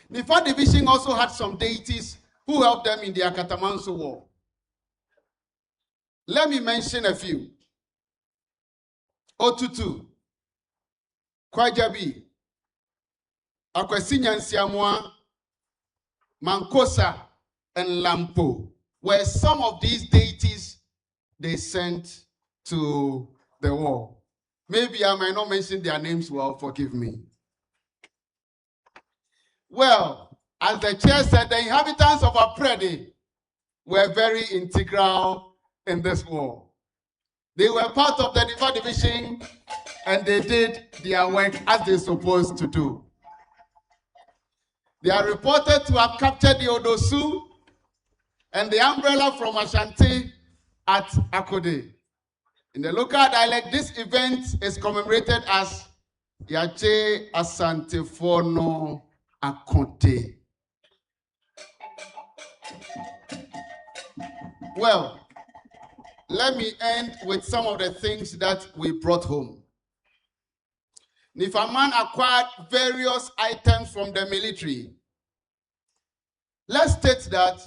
Nifa division also had some deities who helped them in their Katamanso war. Let me mention a few. Otutu, Kwajabi, Akwesinya Mankosa, and Lampo were some of these deities they sent to the war. Maybe I might not mention their names well, forgive me. Well, as the chair said, the inhabitants of Aprede were very integral in this war. They were part of the Nifa division and they did their work as they're supposed to do. They are reported to have captured the Odosu and the umbrella from Ashanti at Akode. In the local dialect, this event is commemorated as Yache Asante Fono Akonte. Well, let me end with some of the things that we brought home. Nifaman acquired various items from the military. Let's state that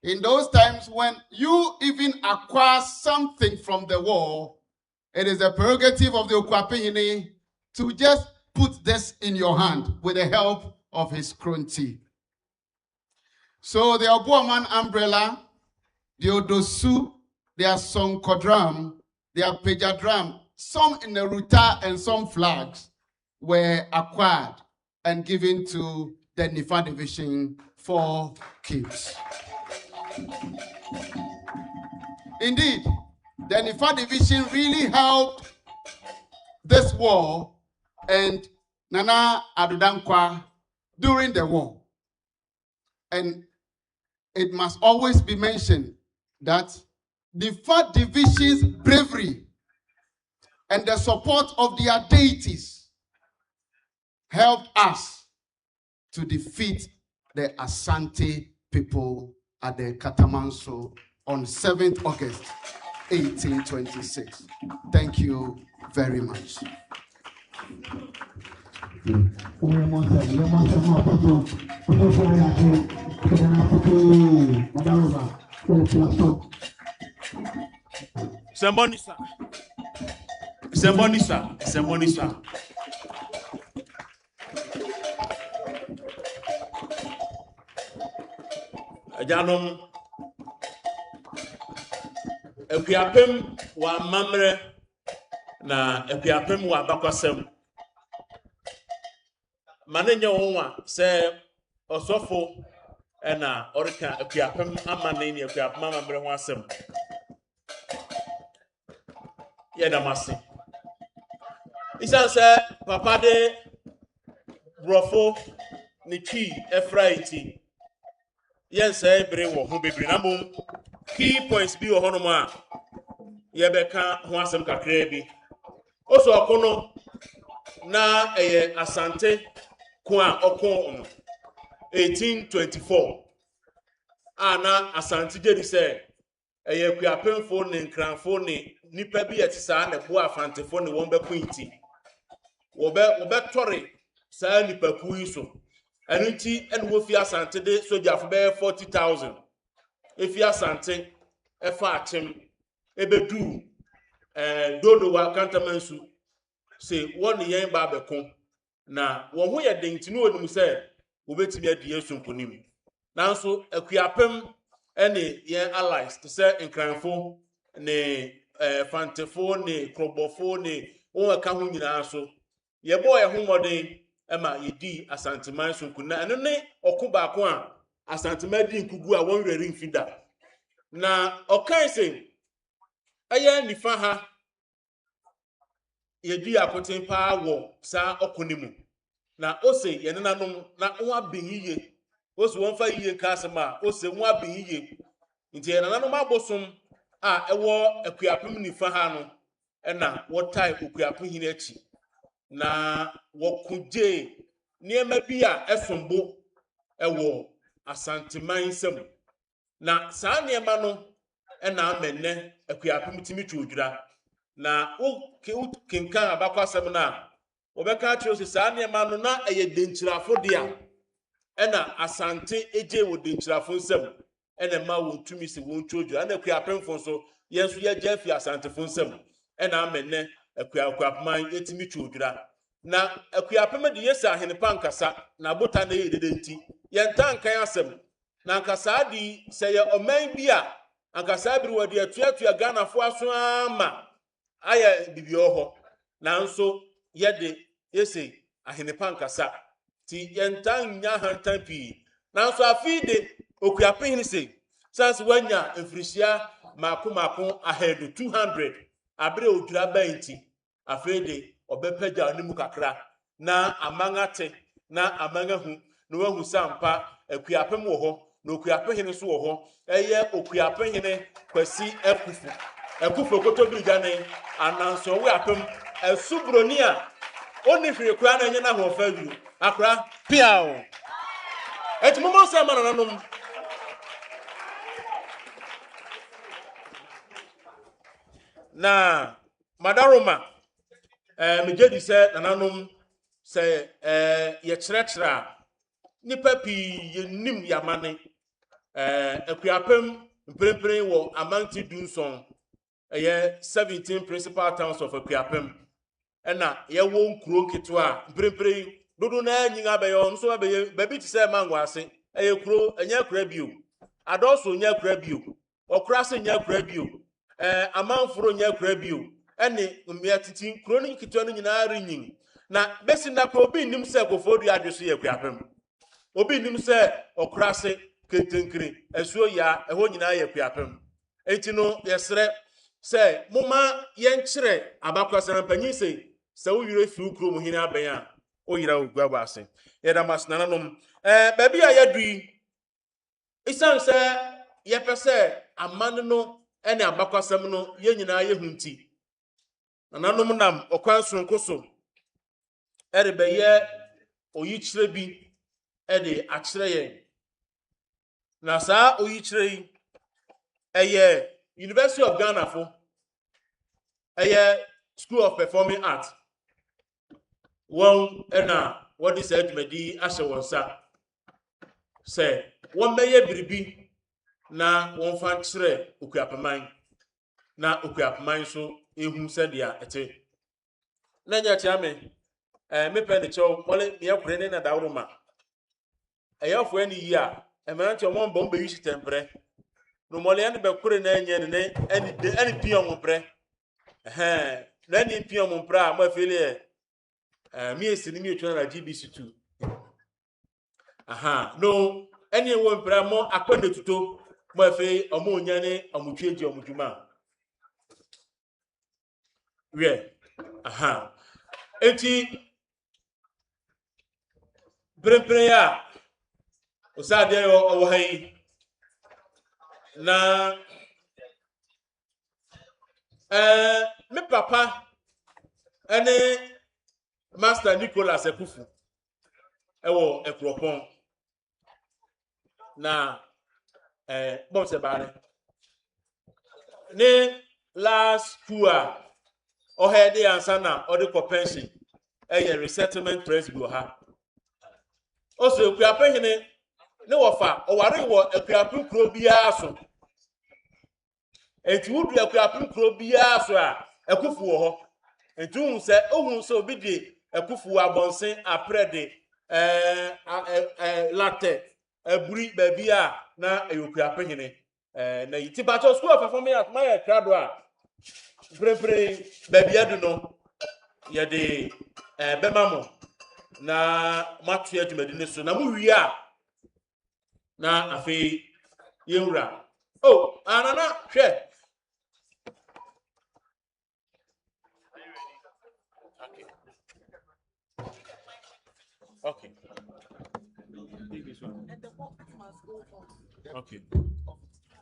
in those times when you even acquire something from the war, it is a prerogative of the Akuapem to just put this in your hand with the help of his kronti. So the Obuaman umbrella, the Odosu, their Sonkodram, their Pejadram, some in the Ruta and some flags were acquired and given to the Nifa division for keeps. Indeed, the Nifa division really helped this war and Nana Adudankwa during the war. And it must always be mentioned that the Nifa division's bravery and the support of their deities helped us to defeat the Asante people at the Katamanso on 7th August, 1826. Thank you very much. Sembonisa. Sembonisa. Sembonisa. Ajanom Akuapem wa mamre na Akuapem wa bakwasem. Manenya wonwa se osofo ena orika Akuapem amane ni Akuapem mamre ho asem. Yedamasi. Isa se papa de brofo ni chi efraiti. Yes, every one who be bring key points be or honoma. Yebeka who has some kakrebi. Also, Okono na Asante Kwa Okon 1824. Ana Asante Jedi say a Akuapem phone and cran phone nipa bi etisa na bo afante phone won be kwinti. Wobe tori sa nipa kuiso. Anuti and Wofi Asante de soldier for 40,000. If you Asante, a fatim, ebedu, dodo wa cantamansu, say 1 year babacon. Na one way a ding to know them say, Ubet me a dear sumponim. Now so Akuapem any year allies to say in Cranfo, ne fantefo ne krobofo ne won ka ho nyina so ye boy ho modern ema yedi asanteman so kuna eno ne okuba ko a asantema di nkugu a won were mfida na okan se aya nifa ha yedi akoten pa wo sa okonimu na ose ye nenanom na nwa benyiye ose won fa yiye kasema ose nwa benyiye nti ye nenanom abosom a ewo akuapem nifa ha no na wotai okuapem hini achi na wokuje niema bi a esombo ewo asanteman sem na saa niema no na amenne akuapem timi twodwira na kinkan abakwasem na obeka atwe ose saa niema no na eye denchirafo dia na asante eje wo denchirafo nsem na ma wontumi se wontwodwira na akuapemfo so yenso ye jafi asantefo nsem na amenne akuapman etimi twodwira na akuapem de yesa ahenepa nkasa na bota na ye dedenti yentankan asem na nkasa di se ye oman bi a nkasa bi wodi atuatua ganafo aso ama aya bibio ho na nso yede yese ahenepa nkasa ti yentan nya hantan pi na nso afide okuapem se sans wanya mfirisia mako ahead 200 abre odwira banti afide obepaja onimu kakra na amangate na amangahu no wahu sampa akuapem wo ho na okuapem so wo ho eye okuapem kwasi ekufu kotobi gane ananso we apem esubroni a oni hwere kura na enye na ho fa duru akra piao etimomo sama nanom na madaroma mejedi se nanom se ye kyerɛkyerɛ nipa pi yenim yamane akuapem mprempren wo amanti dunson 17 principal towns of Akuapem na ye wo nkuro nketo a mprempren dodo na nyinga beyo nso abeye babi ti se mango ase kuro enya kura bio adoso nya kura bio okura se nya kura bio amanforo nya kura bio ene mmea titi nkuro no nketo no nyina renyin na besi na ko obi nim se kofodu adweso ye Akuapem obi nim se okura se kentenkere esuo ya eho nyina ye Akuapem enti no yesre se moma yenkyere abakwasana panyin se wo yire fi ukro mu hini aben a o yira ogwaba ase yeda masnana nom baby a yadui isan se ye pese amane no ene abakwasam no ye nyina ye hunti nananom nam okwan sonkoso erebe ye oyikyere bi ede akyere ye na saa oyikyere yi eye University of Ghana for School of Performing Arts. One what is said medi ashe wonsa. Say one meye biribi na one fan kyerɛ okuapman na okuapman so ehum sɛ dia ete. Na nya tia me me pɛ ne kyɛw mole me akure ne na dawroma. Ɛyɛfo ani yi a ɛmɛnti ɔmo mbɔ mbɛ yi tempere. No molian be kure na enye ne ani pion mpre na ni pion mpra ma fele mi esini mi etwa na GBC2 no ani wo mpra mo akwade tuto ma fe omo onyane omutweji omudwuma we enti brempre ya osade o hai na me papa ene Master Nicholas Ekufu ewo Akuapem na bom se bare ne last tour o head answer na o de pension resettlement presidio ha o so Akuapem hene ne wofa o ware wo Akuapem kro bia so enti wudu Akuapem kro bia so a Ekufu wo ho enti ohun se obi de Ekufu abonsen aprede latte eburi babia na Akuapem hene na yiti ba School of Performing Arts my krado a Pre baby adu no ye de bema mo na matu adwumadi ne so na mu wi a na afi yewura oh anana hwe okay take this one and the box must go on okay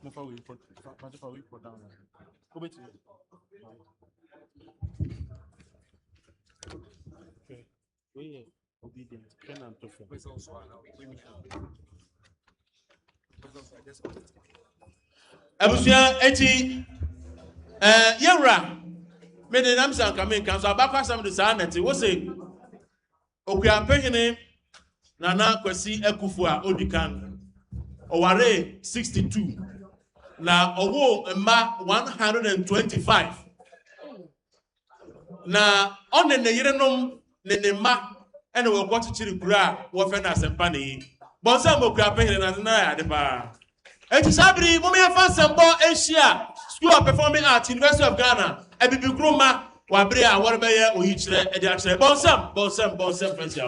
move away for down go back to okay we obedient can and to abusia eti yewura me de nam san kamen kan so abakwa sam de sa nete wo se Akuapem Nana Kwesi Ekufu a odikan oware 62 na owo mma 125 na onene yerenom ne mma ene wo kwachiri kura a wo fe na asempa ne yi bonsa Akuapem na ya de ba eti sabri mo me fa sembo Asia School of Performing Arts University of Ghana ebibi kroma wa bre a wore be ye oyi kire e de akire bonsam fancy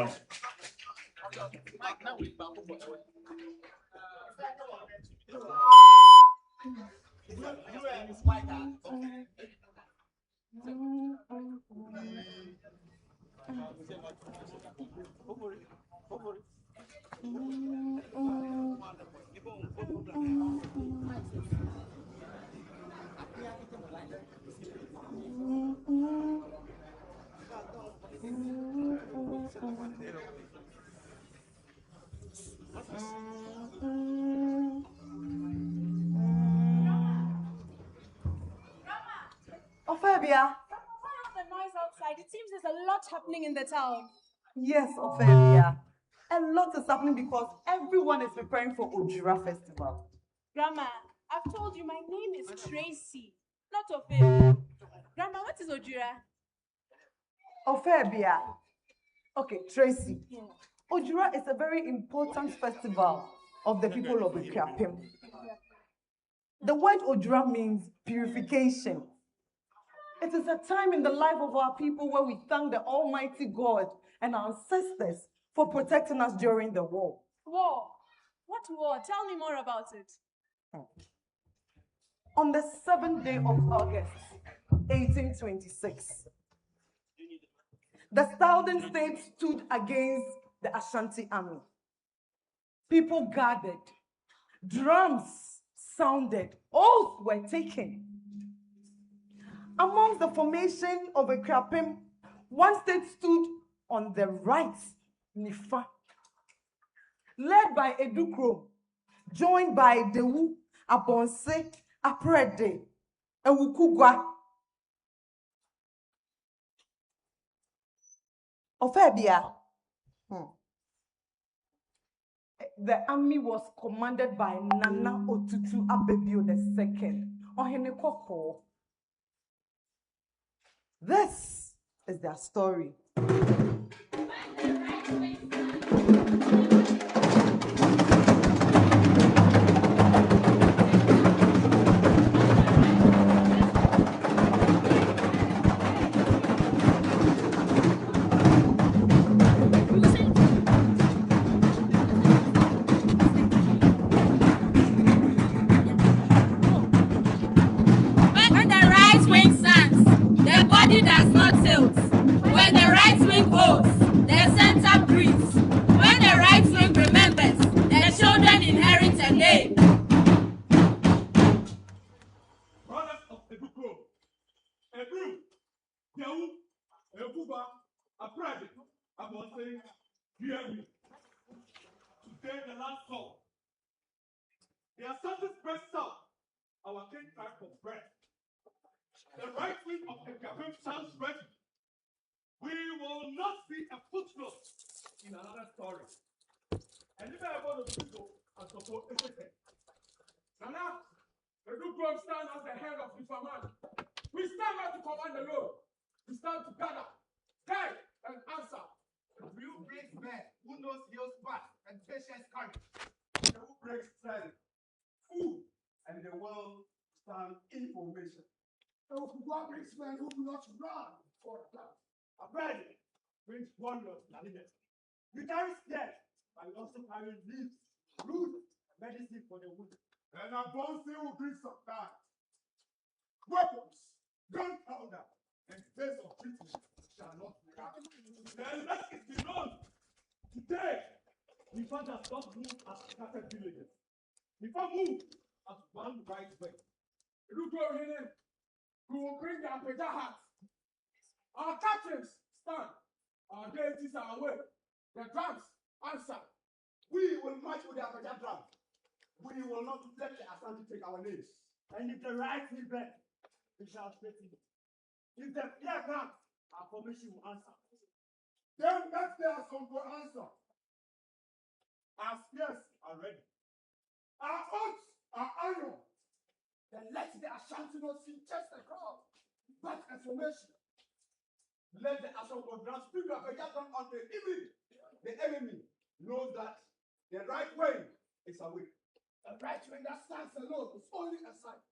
Ophelia. The noise outside. It seems there's a lot happening in the town. Yes, Ophelia. A lot is happening because everyone is preparing for Odwira festival. Grandma, I've told you my name is Tracy, not Ophelia. Grandma, what is Odwira? Ophelia. Okay, Tracy. Yeah. Odwira is a very important festival of the people of Akuapem. The word Odwira means purification. It is a time in the life of our people where we thank the Almighty God and our ancestors for protecting us during the war. War? What war? Tell me more about it. On the 7th day of August, 1826, the Southern states stood against the Ashanti army. People gathered, drums sounded, oaths were taken. Amongst the formation of Akuapem, one state stood on the right, Nifa, led by Edukro, joined by Dewu, Abonse, Aprede, Ewukugwa. Ophelia. The army was commanded by Nana Otutu Abebio II, Ohene Koko. This is their story. Does not tilt. When the right wing votes, the center breathes. When the right wing remembers, the children inherit a name. Brothers of Edukro, Ebru, Dewu, Ekuba, Aprede, Abonse, hear me. Today the last call. The Ashanti press south, our king cry for bread. The right wing of Akuapem sounds ready. We will not see a footnote in another story. And if I want to do and support everything. Nana, the new group stand as the head of Nifa man. We stand not to command the Lord. We stand to gather, guide, and answer. Real brave man who knows heels back and patience courage. Who breaks silence, food, and the world stand information. What brings men who do not run for a cloud? A bird brings wonders and happiness. You carry death, but you also carry leaves, roots, medicine for the wounded. And a bouncy will bring some time. Weapons, gunpowder, and days of treatment shall not be happened. Then let it be known today. Nifa does not move as scattered villages. Nifa move as one right way. Look over here. We will bring the Apeja heart. Our captains stand. Our deities are away. The drums answer. We will march with the Apeja drum. We will not let the Asante take our names. And if the right will bend, we shall straighten it. If the fear comes, our formation will answer. Then let the Asante answer. Our spears are ready. Our oaths are iron. Then let the Ashanti not see just a crowd, but a formation. Let the Ashanti speak up a gathering on the enemy. The enemy knows that the right way is away. A right way that stands alone is only a sign.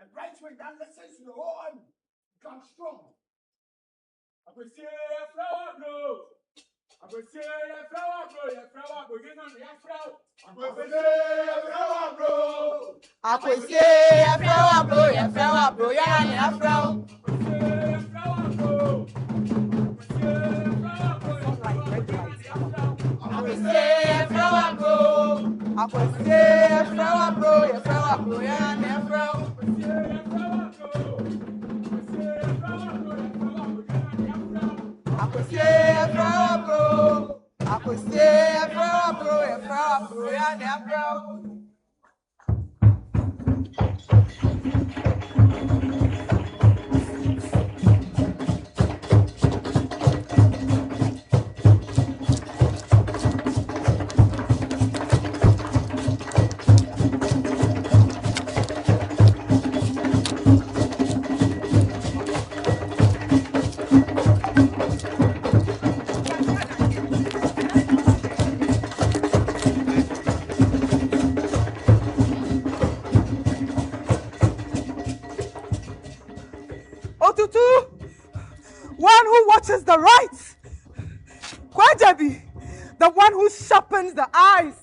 A right way that listens to the whole army becomes strong. I will say a flower blow. I will say a flower blow. A flower blow. You know the flower. I will say a flower blow. I could say a flower blow, a flower blow, yeah, a flower. I could say a flower blow. I could say a flower blow, a flower blow, yeah, a flower. I could say a flower blow. I could say a flower blow, a flower blow, yeah, a flower. Otutu, one who watches the right. Kwajabi, the one who sharpens the eyes.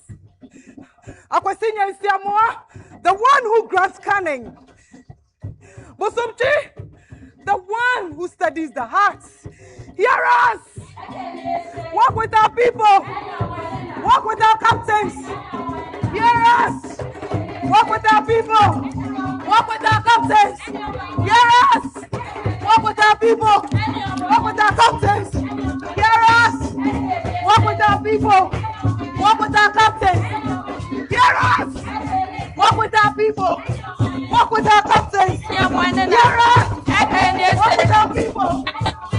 Akwasinya Isiamoa, the one who grants cunning. Bosomchi, the one who studies the hearts. Hear us! Walk with our people. Walk with our captains. Hear us! Walk with our people. Walk with our captains. Hear us! Walk with our people. Walk with our captains. Hear us! Walk with our people. Walk with our captains. Hear us! Walk with our people. Walk with our captains. Hear us! Walk with our people.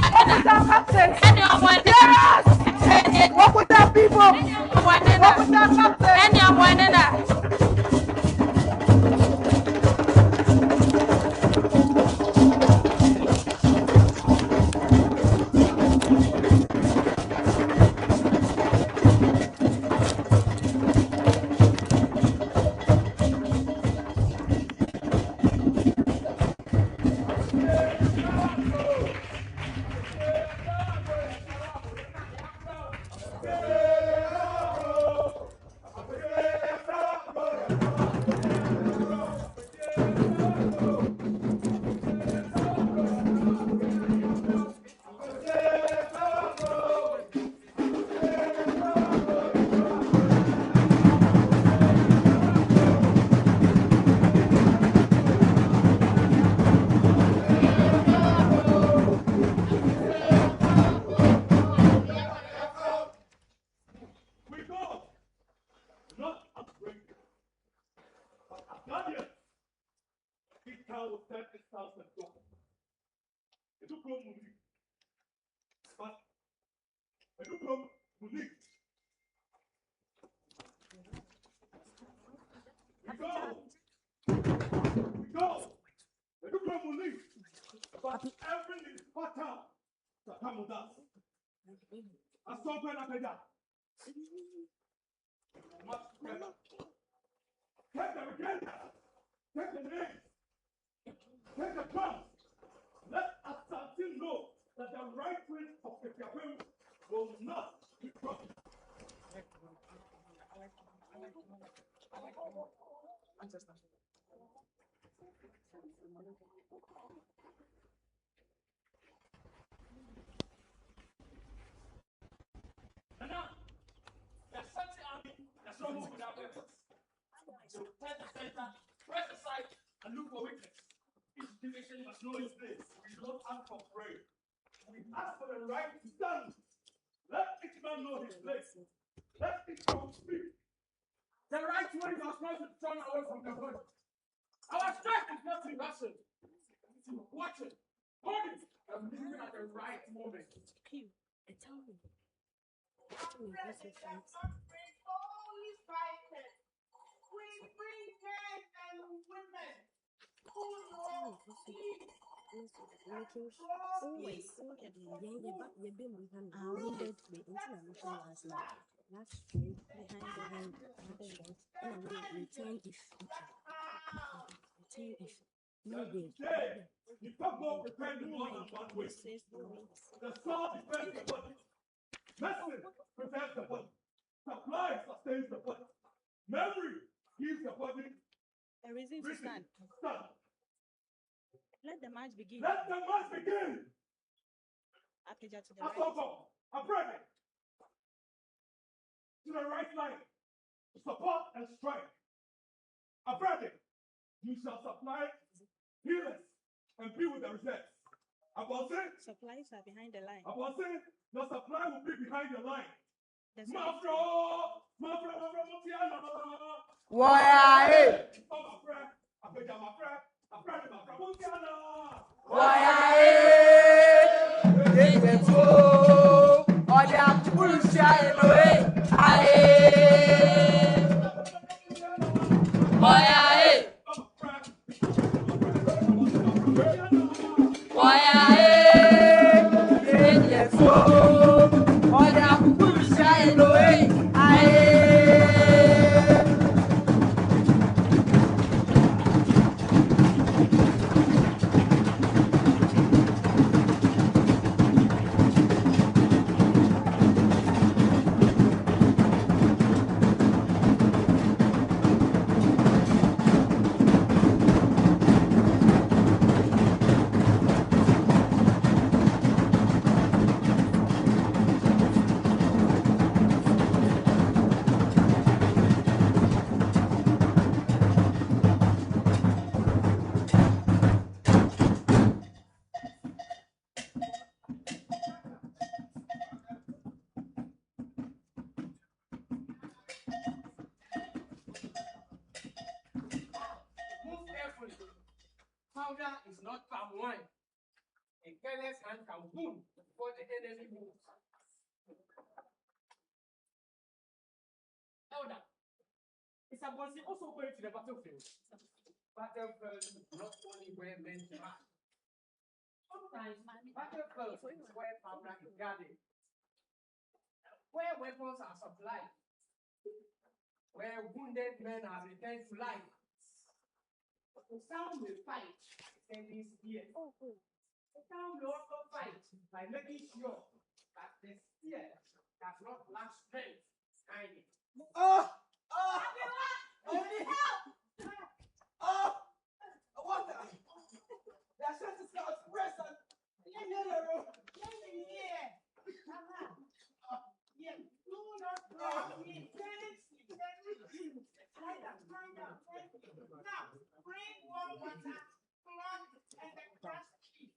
Walk with our captains. Hear us! Walk with our people. Walk with our captains. But every important to come with us. I saw when I made that. Much together. Take the agenda. Take the names. Take the drums. Akuapem will not be broken. And now, the Asante army has not moved without weapons. So turn the center, press aside, and look for weakness. Each division must know its place. We do not ask for prayer. We ask for the right to stand. Let each man know his place. Let each man speak. The right way must not be thrown away from the body. Our strength is not in rushing. It's in watching, holding, and moving at the right moment. Tell me. Holy fighters. We bring men and women who know peace. Today, you talk more prepared than more than one way. The sword defends the body. Medicine prepares the body. Supply sustains the body. Memory gives the body A reason to stand. stand. Let the match begin. Let the match begin. Apeja to the right. Asoko, Abrege. To the right line. Support and strike. Abrege. You shall supply healers and be with the reserves. Abose. Supplies are behind the line. Abose, the supply will be behind the line. There's Mafro, Motiana. Why? Powder is not palm wine. A careless hand can wound before the enemy moves. Elder, is Abonsi also going to the battlefield? Battlefield is not only where men die. Sometimes battlefield is where powder is guarded, where weapons are supplied, where wounded men are returned to life. The sound will fight, sending spear. The sound will also fight by making sure that the spear does not lack strength behind it. Everyone! I need help! Water! The ascent is now present. Let me hear. Yes, do not break me. Lie down. Thank you. Now, bring warm water, cloth, and the crushed cheese.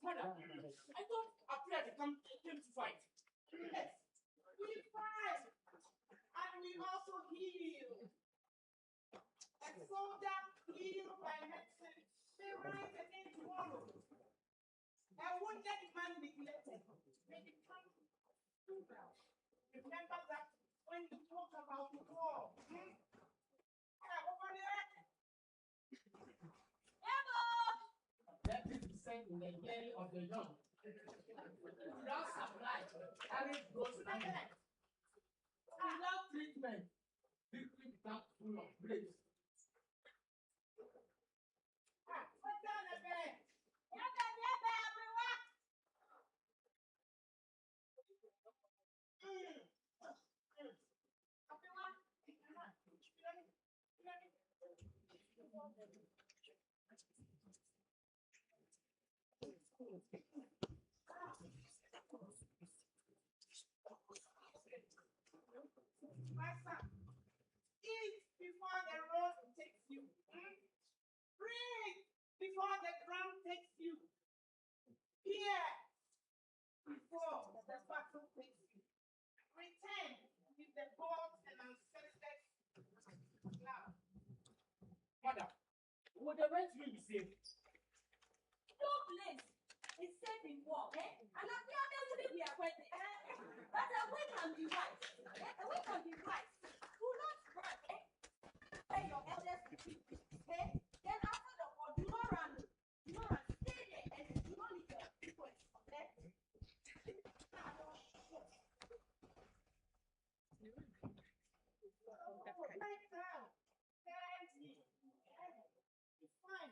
Mother, I thought Akuapem came to fight. Yes, we fight, and we also heal. A soldier healed by medicine may rise again tomorrow. A wounded man neglected may become well. Remember that when you talk about war. Over there. Let this be said in the hearing of the young. Without supply, carry grows ahead. Without treatment, victory becomes full of grace. What's down the bed? Eat before the road takes you. Breathe before the ground takes you. Hear before the battle takes you. Return with the gods and ancestors. Now, Mother, would the right will be safe? No place is safe in war, eh? And Akuapem wouldn't be appointed. But a way can be right. A way can be right. Do not run, eh? Where your elders eh? Then after the war, do not run. Do not run. Stay there and do not leave your people left. it's fine.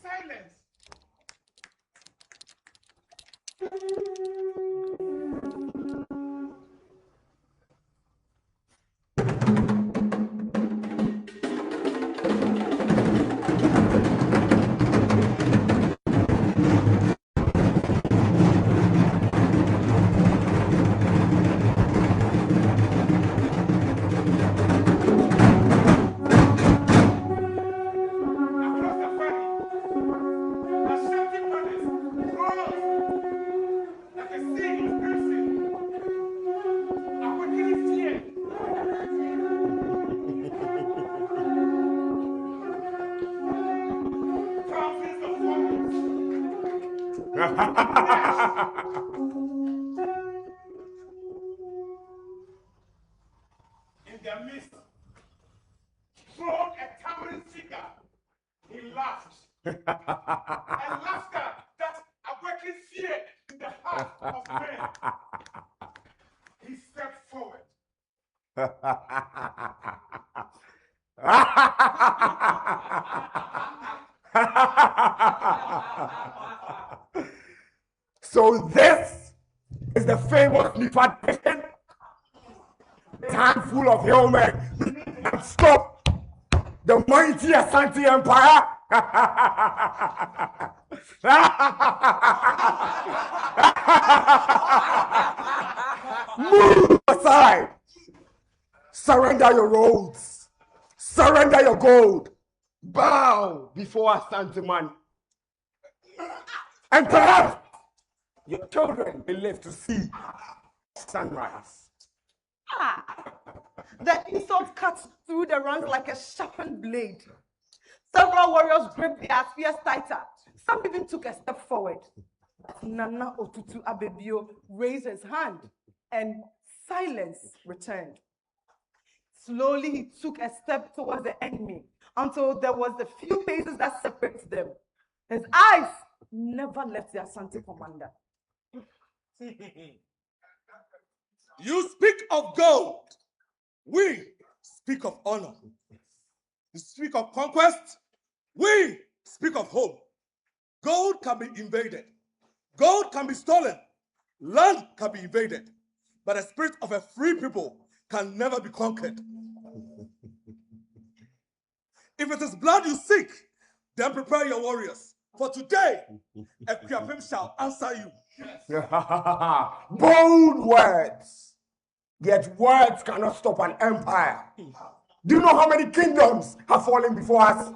Silence. In their midst, thrown a towering figure. He laughed. A laughter that awakened fear in the heart of men. He stepped forward. So this is the famous Nifa nation. A handful of hillmen and stop the mighty Asante Empire. Move aside. Surrender your roads. Surrender your gold. Bow before Asante man. And perhaps your children will live to see sunrise. The insult cuts through the ranks like a sharpened blade. Several warriors gripped their spears tighter. Some even took a step forward. Nana Otutu Abebio raised his hand and silence returned. Slowly he took a step towards the enemy until there was the few paces that separated them. His eyes never left the Asante commander. You speak of gold. We speak of honor. You speak of conquest. We speak of hope. Gold can be invaded. Gold can be stolen. Land can be invaded. But the spirit of a free people can never be conquered. If it is blood you seek, then prepare your warriors. For today, Akuapem shall answer you. Bold words. Yet words cannot stop an empire. Do you know how many kingdoms have fallen before us?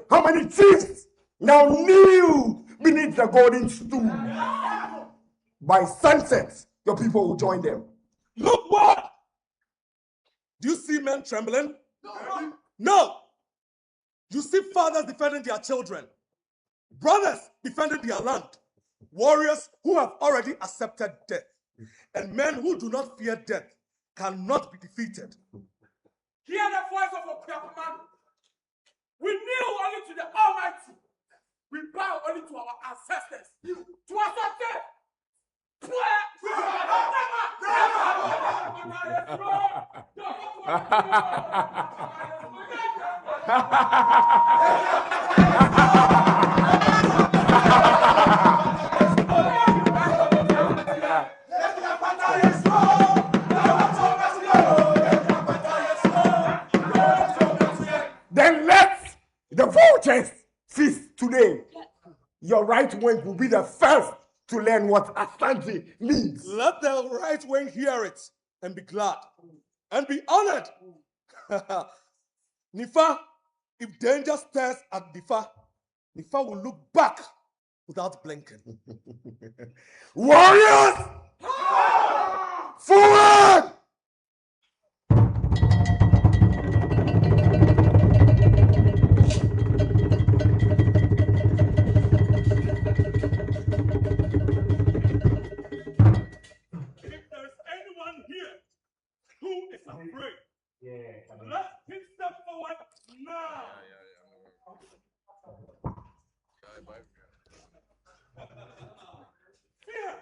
How many chiefs now kneel beneath the golden stool? By sunset, your people will join them. Look what? Do you see men trembling? No. You see fathers defending their children, brothers defending their land, warriors who have already accepted death, and men who do not fear death cannot be defeated. Hear the voice of Akuapem. We kneel only to the Almighty. We bow only to our ancestors. To Asante. Then let the vultures feast today. Your right wing will be the first to learn what Asante means. Let the right wing hear it and be glad and be honored. Nifa, if danger stares at Nifa, Nifa will look back without blinking. Warriors! Forward! Let him step forward now. Fear.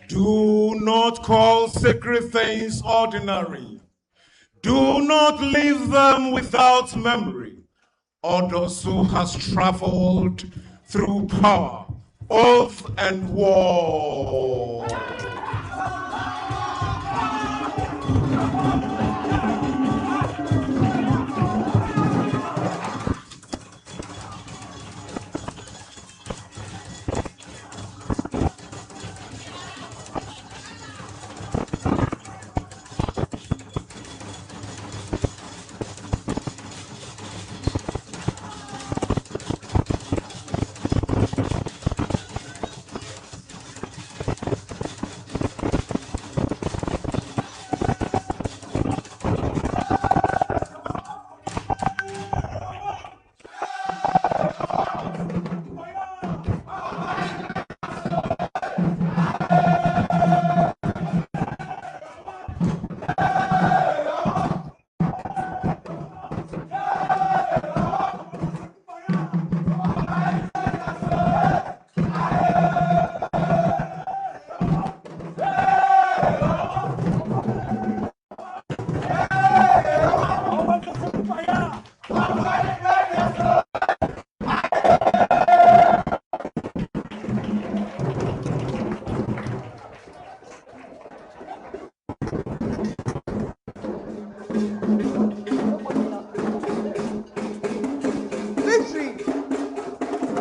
Do not call sacred things ordinary. Do not leave them without memory. Odosu has traveled through power, oath, and war.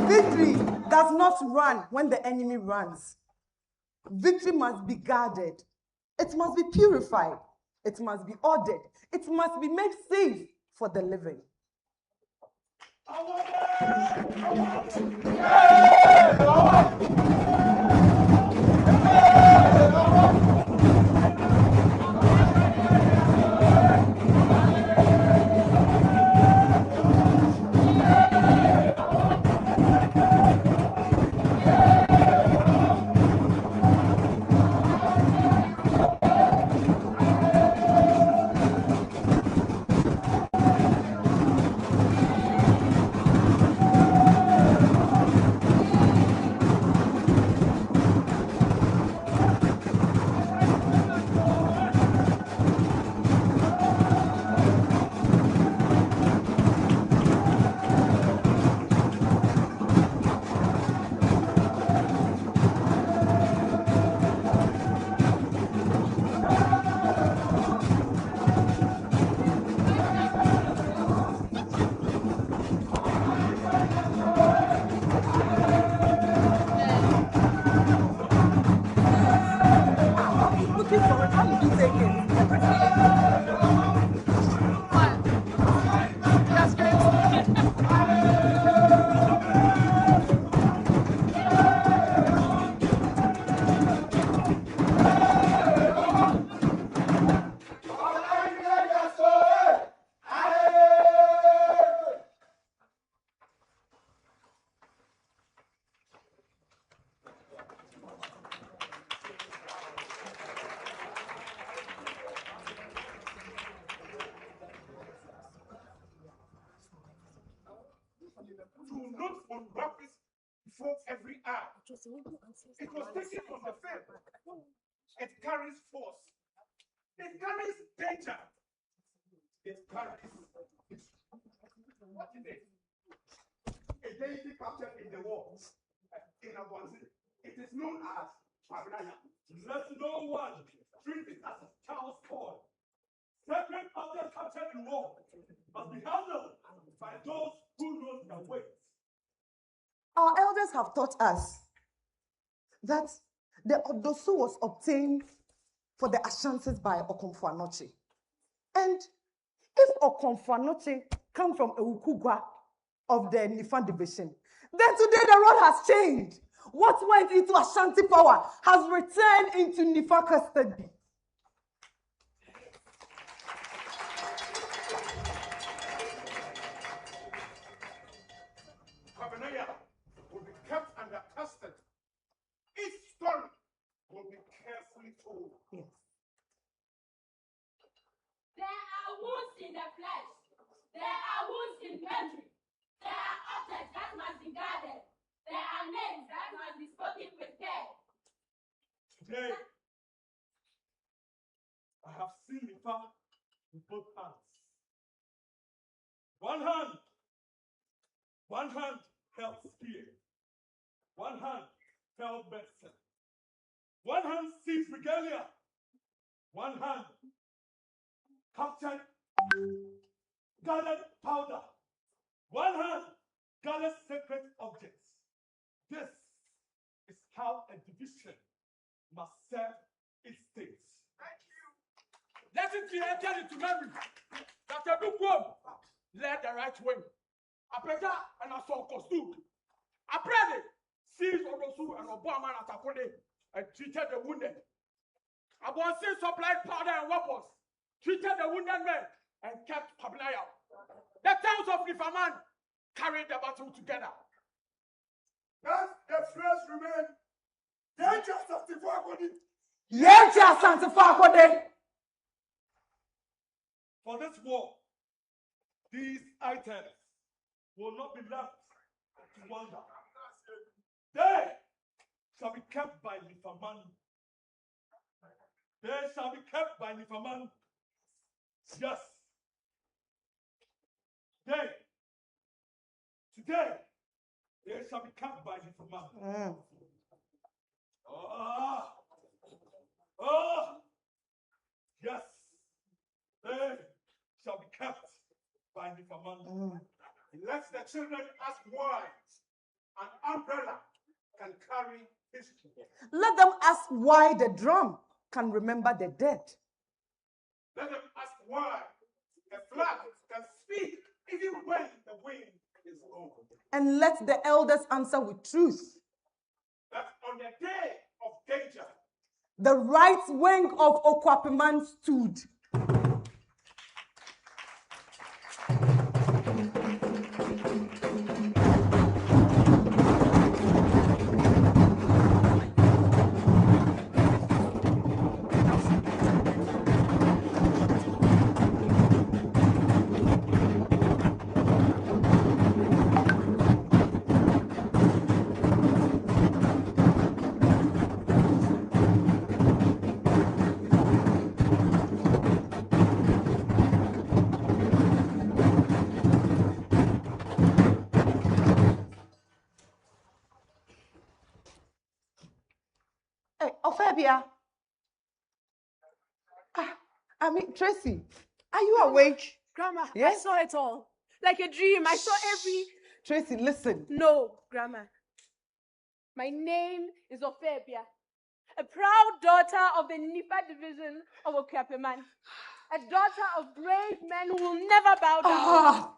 Victory does not run when the enemy runs. Victory must be guarded. It must be purified. It must be ordered. It must be made safe for the living. Do not unwrap it before every eye. It was taken from the field. It carries force. It carries danger. It carries. What is it? A deity captured in the war. In Abuanzi. It is known as Parinaya. Let no one treat it as a child's toy. Sacred objects captured in war must be handled by those who know their ways. Our elders have taught us that the Odosu was obtained for the Ashantis by Okomfuanoche. And if Okomfuanoche come from Ewukugwa of the Nifa division, then today the road has changed. What went into Ashanti power has returned into Nifa custody. Kabanaya will be kept under custody. Each story will be carefully told. Yes. There are wounds in the flesh. There are wounds in memory. There are objects that must be guarded. There are are names that must be spoken with care. Today, I have seen Nifa with both hands. One hand held spear. One hand held medicine. One hand seized regalia. One hand captured gathered powder. One hand gathered sacred objects. This is how a division must serve its states. Let it be entered into memory that a good one led the right wing. A preacher and a song costume. A president seized Odosu and Obama at Akode and treated the wounded. A Bonsi supplied powder and weapons, treated the wounded men, and kept Pablaya. The towns of Nifaman carried the battle together. Thus the phrase remained. For this war, these items will not be left to wander. They shall be kept by Nifaman. They shall be kept by Nifaman. Yes. Today, they shall be kept by Nifaman. Yes. They shall be kept by Nifaman. Let the children ask why an umbrella can carry history. Let them ask why the drum can remember the dead. Let them ask why the flag can speak even when the wind is over. And let the elders answer with truth. That on the day of danger, the right wing of Akuapem stood. Ophelia. Tracy, are you awake? Grandma, Yes? I saw it all. Like a dream. I saw every... Tracy, listen. No, Grandma. My name is Ophelia, a proud daughter of the Nifa division of Akuapem, a daughter of brave men who will never bow down.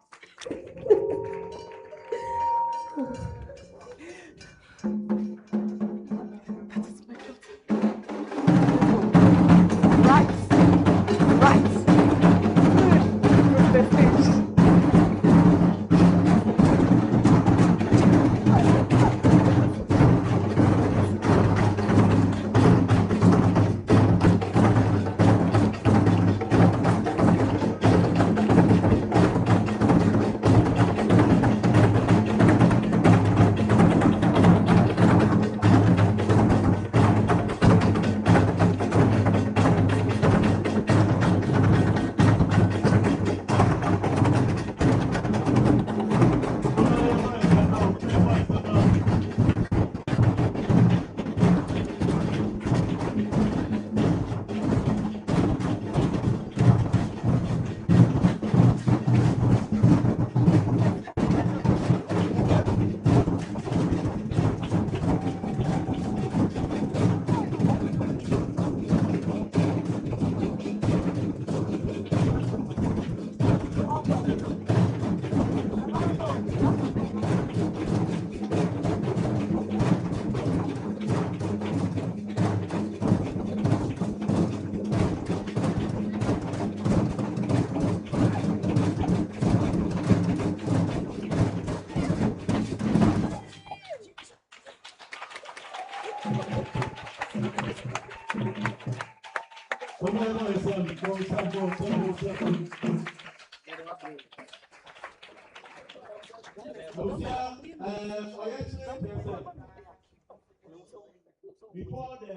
Before the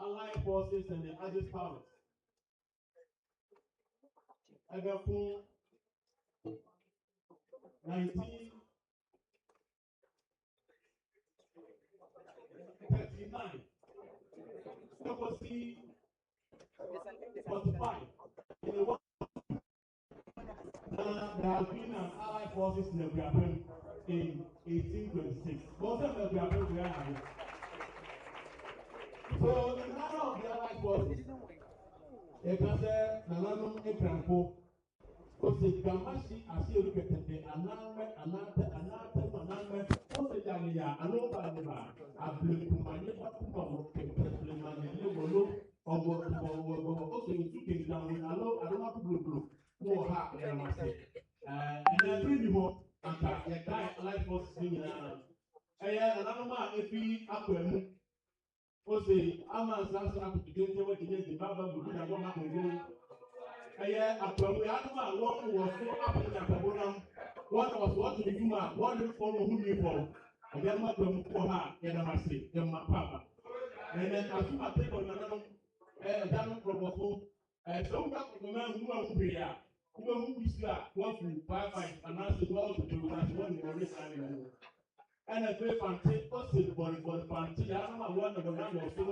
Allied forces and the Axis powers, Agapu 1939, Sokosi 45. There has been an Allied forces in the Akuapem in 1826. Most of the Akuapem were here. So in honor of the Allied forces, a cancer, Nananum, a crampo, was the Gamashi as you look at the announcement, also Jamia, and over and over. I've been to my neighbor, also in two things down with allow, I don't have to blue. No, ha, and I say, and then really more, and a guy like was singing. Another man, if he up to Ose ama nsanso akutuke nse wati nye zibaba budu na goma kungulu. Akwamu ya anuma wọ́n wọ̀ so apẹ̀ ní àtàbọ̀ náà wọ́n wọ̀ so wọ́n tó di duma wọ́n lè fọ́ ọ́n ní ìfọ̀ ọ̀gá ẹ̀ma akwamu kọ́ ha yẹn nama se yẹn ma paapa. Ẹ̀nẹ̀ asuma tẹ́kọ̀ nana no ẹ̀dá no kọ̀ọ̀kọ̀ so sọ wọ́n bá kọ̀ọ̀kọ̀ náà wọ́n wọ́n pè ya wọ́n wọ́n wí sí a wọ́n fún 5 anaasẹ wọ́n tó tó náà wọ́n ní wọ́n lè sáré wọn. Ẹ̀nẹ̀ fẹ́ fante ọ̀sẹ̀ bọ̀lì fante yà á numa wọ́n nàbọ̀ náà lọ so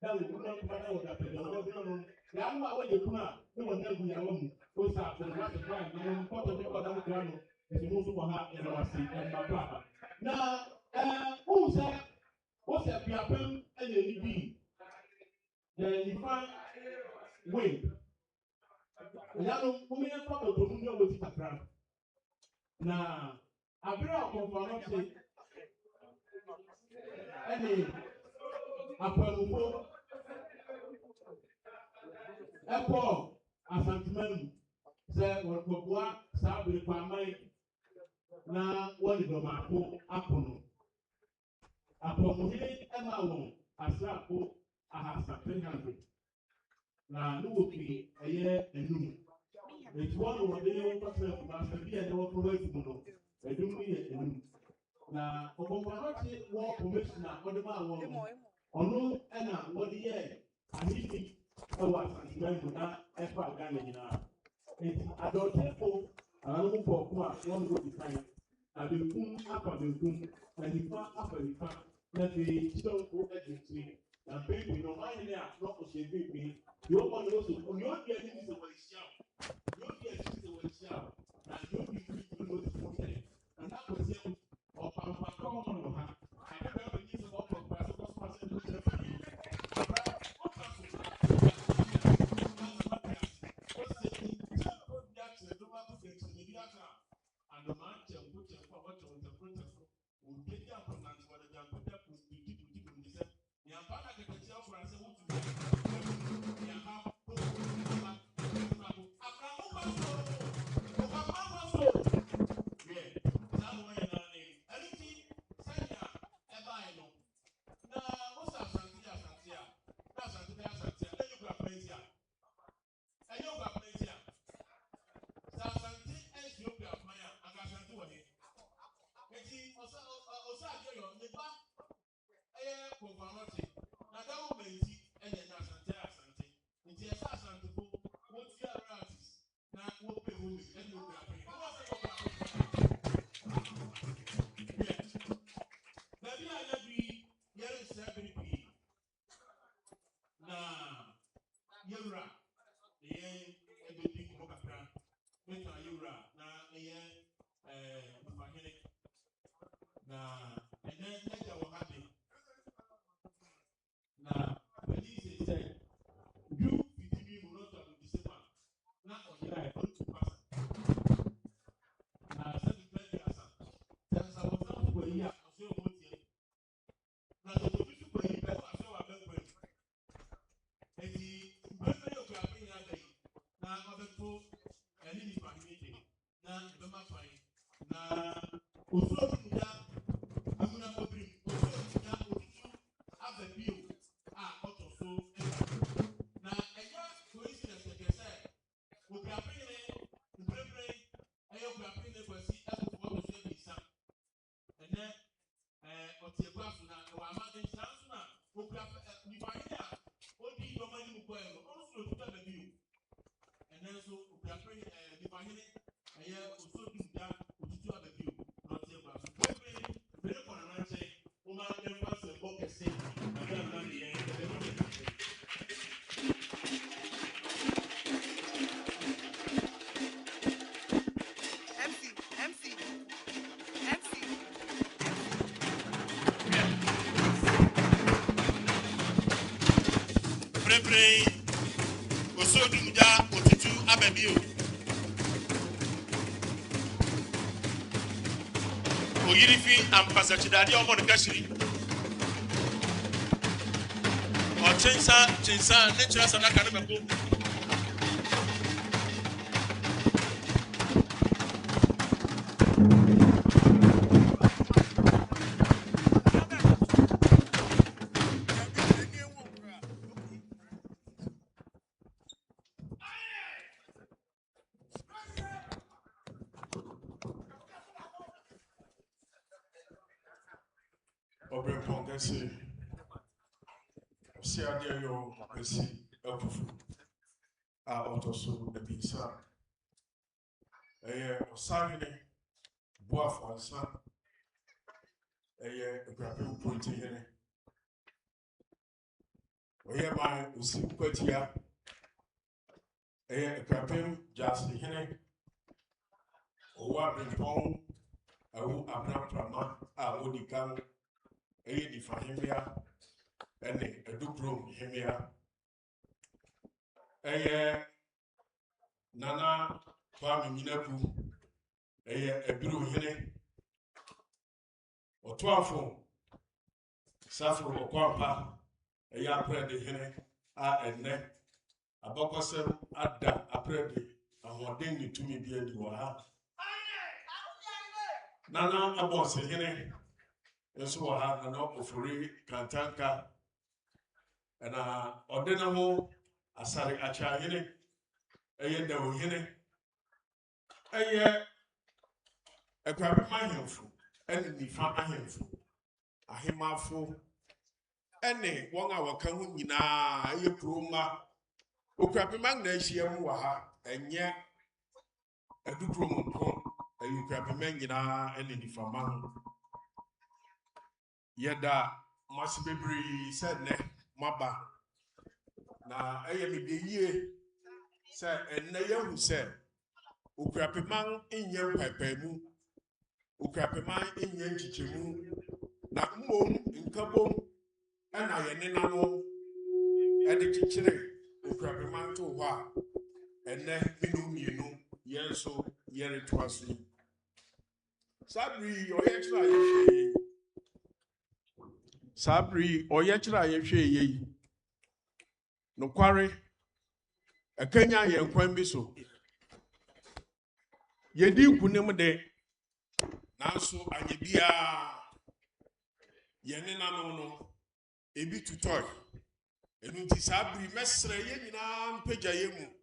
that we do not matter what happened. The animal when you come out, you will never be alone. What's up? The last time, you know, part of the other ground is the most of her and our seat and my papa. Now, who's that? What's that? We have been and you be. Then you find wait. Now, women are probably to know what is a crime. Now, I bring up confirmation. Any Akuapem Echo asantimanu sɛ wɔkɔboa saa bere kwaman na wɔde dɔmako akono apɔmuhene ɛma wɔn asraafo 300 na ne wɔfiri ɛyɛ enum eti wɔn wɔde ne wɔn kɔtena kumase bi a ne wɔn kɔrɔ esi mu no edum no yɛ enum na ɔkɔnkɔnɔkye wɔ commissioner wɔde ma wɔn ɔno ɛna wɔde yɛ ahidi. Asantimanu na ɛfa Ghana nyinaa. Eti adɔtɛfo ananom bɔɔko a wɔn wɔ design na benkum afa benkum na nifa afa nifa na afei kyerɛwfo ɛdi akyire na mpɛmpɛ no ɔman yɛn a na ɔhyɛ mpɛmpɛ deɛ ɔbɔ no wɔsɔ onye odi anim sɛ wɔahyia o deɛ odi akyire sɛ wɔahyia o na deɛ odi firi firi no ti fo sɛ na n'akɔsia ɔpampa kɔn ho no ha abɛbɛ bɛ nyi sɛ ɔpɔ kura sɛ kɔsɔ asɛ no kyerɛ firi. And the man can put your power to the protest. Will take your pronouns for the Jamputa to the Yampana get a job for us free. Osodumja otutu abebio. Oyirifi ampasachidadi omon kashiri. O chinsa natural sanaka na meko. Open Pongasi, Siadia, your Messi, Elpufu, also the pizza. A Sarine, Boaf and Son, a grappling point here. Where my Usipatia, a grappling just the henny, or what repong, a woo Abram Prama, a woody gun, a Nifa and a dupro hemia. Nana Kwame Minaku, a blue hene, or 12 Safro or Quampa, a ya bread hene, and ne, a bocosem adda a predi, and what ding to me be a duha. Nana a boss a hene, and so I had an offer for Kantanka, and ordinamo, a sari acha hene, a yet hene, a year. A crab my handful, and Nifa my handful. A himaful, any 1 hour come in a proma. O crab magnesium waha, and yet a duprom pon, a you crab mangina and in Nifa man. Yeda must be said ne, maba. Na I am the year, sir, and Naya who said, O crab man in your pipemu. Ukuapema enye nchichemu na mmom nkabom na yenena no ede chichire ukuapema nto ho a ene minu mienu yenso yere twaso sabri oyechira yehwe yi no kware akanya yenkwan bi so yedi kunim de nanso anyebia yenena no ebi tutoy enu nti sabri mesre ye nyina mpagya yemu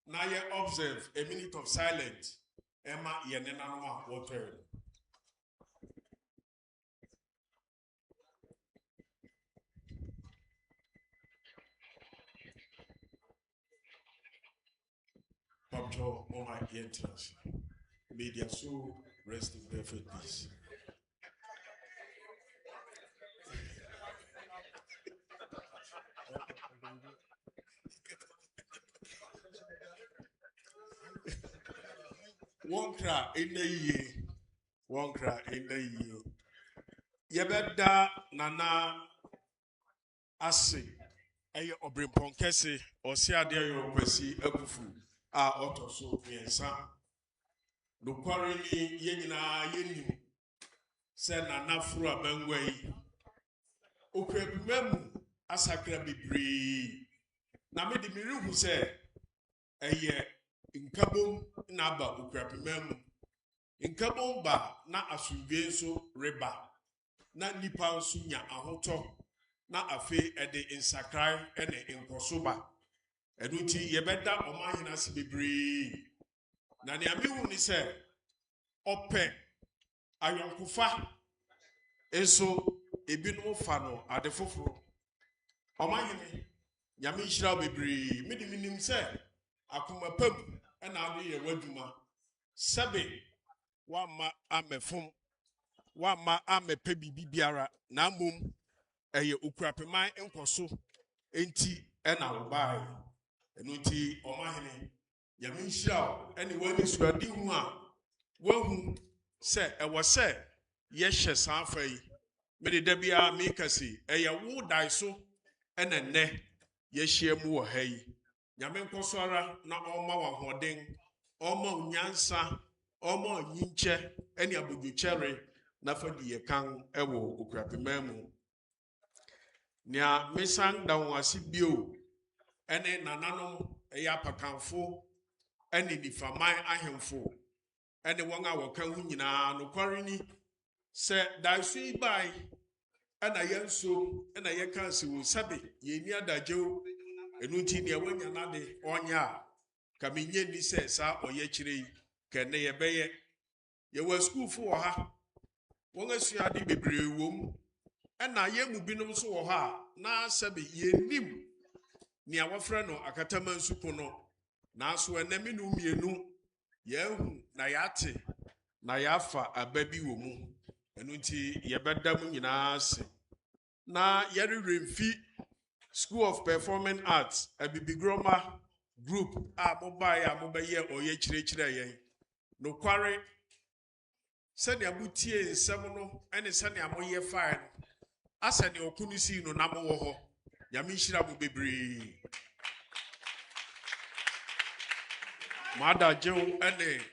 na ye observe a minute of silence ema yenena no a water Pablo on my entrance media so rest in perfect peace. One cry in the year. One cry in the year. Yebeda nana ase. Eye obrimpon kese osi ade yo kwesi abufu a otoso miensa. No kware ni yenyina yenim. Se nana furu abangwa yi. Okwebumemu asakra bebre. Na me de mirihu se eye nkabom na aba okwapemam nkabom ba na asumdwe nso reba na nipa nso nya ahoto na afe ede insakrai ene nkosoba eduti yebeda omahina se bebre na ne amehu ni se ope ayonkofa eso ebinu fa no adefoforo omahine nyame hira bebre medi minim se Akuapem and I'll be a weduma. Sabe, one ma amefum, one ma ame pebi biara, namum, a Ukuapema and Koso, enti, and I'll buy. And uti, or my honey, Yamin shall, anyone is ready one. Well, whom said, I was said, yes, Sanfay, Medi Debia Mikasi, a ya wood die so, and a ne. yɛhyia mu wɔ ha yi nyame nkɔso ara na ɔma w'ahoɔden ɔma onyansa ɔma onyinkyɛ ɛne abodwokyɛre na fa di yɛ kan ɛwɔ Akuapem mu nea mesan da wɔn ase bio ɛne nananom ɛyɛ apakanfo ɛne nifaman ahemfo ɛne wɔn a wɔka ho nyinaa nokware ni sɛ daeso yi bae ɛna yɛnso ɛna yɛka nsi wo sɛbe yɛni adagyew ɛno nti nea wanya nade ɔnyɛ a ka menye nni sɛ saa ɔyɛ kyerɛ yi kɛne yɛbɛyɛ yɛwɔ asukuufo wɔ ha wɔn asuade bebree wɔ mu ɛna yɛn mu binom nso wɔ hɔ a na sɛbe yɛnim nea wɔfrɛ no akatama nsuko no nanso ɛnɛme no mmienu yɛahu na yɛate na yɛafa aba bi wɔ mu ɛno nti yɛbɛda mu nyinaa ase na yɛreremfi School of Performing Arts Abibigroma group a mobaeɛ a mobɛyɛ ɔyɛ kyerɛkyerɛ yɛn nokware sɛnea motie nsɛm no ɛne sɛnea moyɛ fae no asɛnea ɔko no sii no na mowɔ hɔ nyame nhyira mo bebree maadagyew ɛne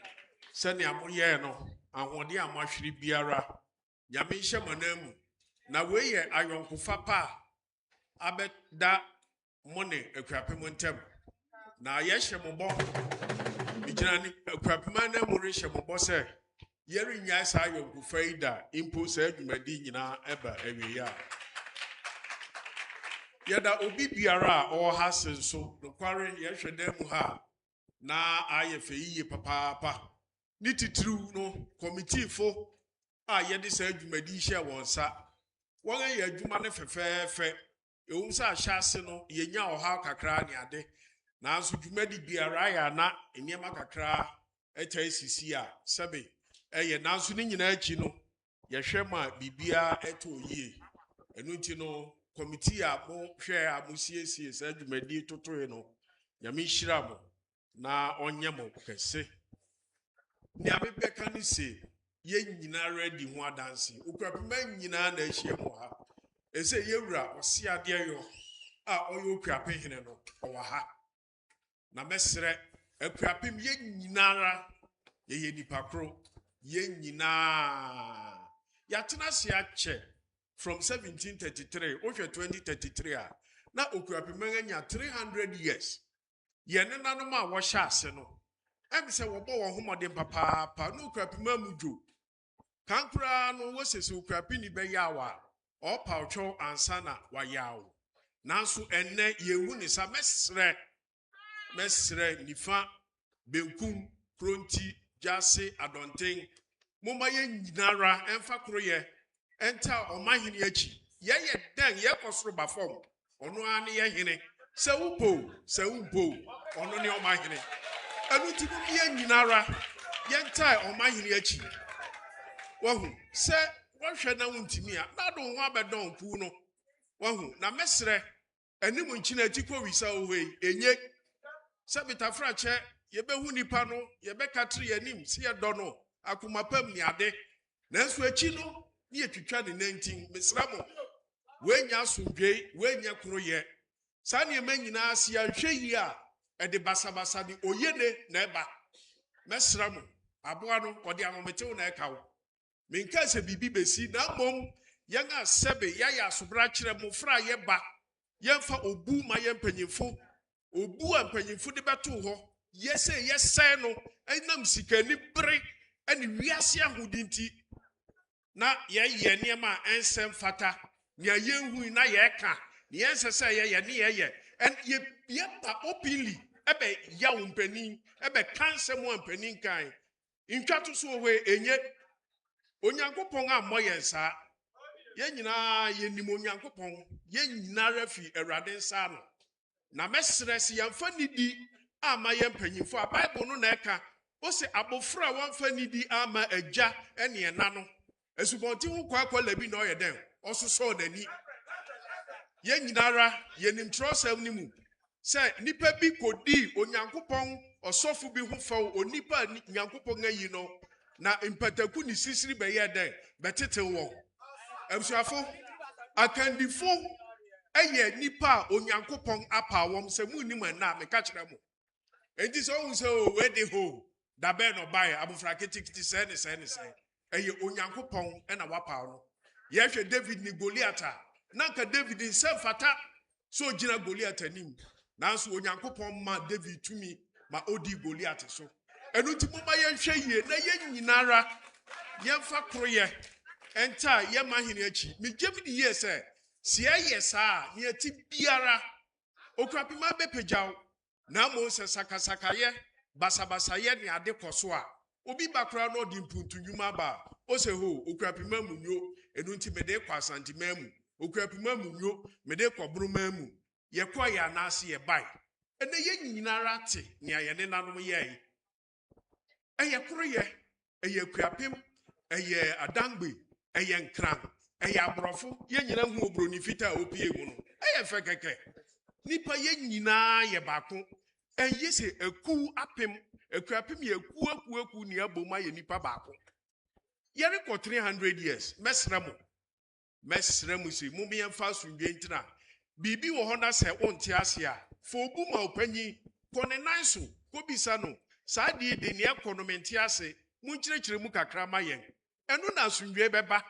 sɛnea moyɛɛ no ahoɔden a moahwere biara nyame nhyɛ mo anan mu na wei yɛ ayɔnkofa pa a abɛda mo ne Akuapem ntam na yɛhyɛ mo bɔ megyina ne Akuapem anan mu rehyɛ mo bɔ sɛ yɛrennya saa ayɔnkofa yi da mpo saa adwumadi nyinaa ɛba awie a yɛda obi biara a ɔwɔ ha se nso nokware yɛhwɛ dan mu ha na ayɛ fɛ yiye papaapa ne titiriw no kɔmitiifo a yɛde saa adwumadi hyɛ wɔn nsa wɔn ayɛ adwuma no fɛfɛɛfɛ ɛwom sɛ ahyɛ ase no yɛnya ɔhaw kakra ne ade nanso dwumadi biara ayɛ ana nneɛma kakra ɛtaa sisi a sɛbe ɛyɛ nanso ne nyinaa akyi no yɛhwɛ ma biribiara ɛtɔ yie ɛno nti no committee a mo hwɛ a mo siesie saa dwumadi totoe no nyame nhyira mo na ɔnyɛ mo kɛse nea mebɛka ne se yɛn nyinaa redi ho adanse Akuapem nyinaa na ahyia mu ha ɛsɛ yɛwura ɔse adeɛ yɔ a ɔyɛ Akuapem hene no ɔwɔ ha na mɛsrɛ Akuapem yɛn nyinara yɛyɛ nipa koro yɛn nyinaa yɛatena se akyɛ from 1733 wohwɛ 2033 a na Akuapem anya 300 years yɛne nanom a wɔhyɛ ase no ɛm sɛ wɔbɔ wɔn homɔden papaapa na Akuapem amudwo kankura no wɔsese Akuapem ni bɛyɛ a ɔpawtwɛw ansa na wayaw nanso ɛnnɛ yɛhu ne sa mɛsrɛ nifa benkum kronti jase adɔnten momma yɛn nyinara ɛmfa koro yɛ ɛnta ɔmahene akyi yɛyɛ dɛn yɛkɔ soro ba fam ɔno ara ne yɛhene sɛ wompo ɔno ne ɔmahene ɛno nti mo yɛn nyinara yɛnta ɔmahene akyi wahu sɛ wɔhwɛ na wontimi a na do ho abɛdɔn puu no wahu na mɛsrɛ anim nkyina akyi kɔ wisa wo hei enye sɛ bitafrakyɛ yɛbɛhu nipa no yɛbɛka tere anim si yɛdɔ no Akuapem ne ade nanso akyi no ne yɛtwitwa ne nantin mesrɛ mo woanya asomdwei woanya koroyɛ saa nneɛma nyinaa si anhwɛ yi a ɛde basabasa de oyene na ɛba mɛsrɛ mo aboa no ɔde ahometew na ɛka wo menka sɛ biribi bɛsi na mmom yɛn a sɛbe yɛayɛ asobra kyerɛ mmofra a yɛba yɛmfa obu ma yɛn mpanyimfo obu a mpanyimfo de bɛto hɔ yɛsɛe no ɛnam sikani bere ɛne wiase ahodi nti na yɛyɛ nneɛma a ɛnsɛm fata nea yɛnhui na yɛka ne yɛnsɛ sɛ yɛyɛ ne yɛyɛ ɛn yɛba openly ɛbɛ yawo mpanin ɛbɛ kansɛm a mpanin kan ntwa to so wɔ enye onyankopɔn a mmɔ yɛn saa yɛn nyinaa yɛnim onyankopɔn yɛn nyinaa fi Awurade nsa no na mɛsrɛ si yɛmfa nidi ama yɛn mpanyimfo a Bible no na ɛka o se abofra wɔmfa nidi ama agya ɛne ɛna no asubɔnten ho kwakwa labi na ɔyɛ dɛn ɔsosɔ n'ani yɛn nyinara yɛnim Kyerɛwsɛm no mu sɛ nipa bi kodi onyankopɔn ɔsɔfo bi ho fɛw onipa nyankopɔn ayi no na mpataku ne sisiri bɛyɛ dɛn bɛtete wɔn abusuafo akandifo Eye nipa onyankopon apa wom se mu nim na me ka kire mo. Enti so hu se o we de ho da be no bai abufra ketikiti se ne se. Eye onyankopon na wapa no. Ye hwe David ni Goliath na nka David nse fata so gina Goliath anim. Nanso onyankopon ma David tumi ma odi Goliath so. Enu ti mo ma ye hwe yie na ye nyinara ye fa kroye enta ye ma hene achi. Me David ye se si aye sa ne ati biara Akuapem be pejaw na mo se sakasaka ye basabasa ye ne ade koso a obi bakra no di mpuntu nnwuma ba o se ho Akuapem amunyo enu nti me de kwa asantima mu Akuapem amunyo me de kwobro mamu ye kwa ya na ase ye bai ene ye nyinara te ne aye ne nanom ye yi eye kroye eye Akuapem eye adangbe eye nkran eye abrofo ye nyina hu obroni fita opie mu no eye fe keke nipa ye nyina ye bako eye se eku apem Akuapem ye eku ni aboma ye nipa bako ye record 300 years mesremu si mu me mfa sundwe ntina bibi wo hona se onte ase a fo obu ma opanyi kone nanso ko bisa no saa de ne economy ase mu nkyerɛkyerɛ mu kakra ma yen enu na sundwe beba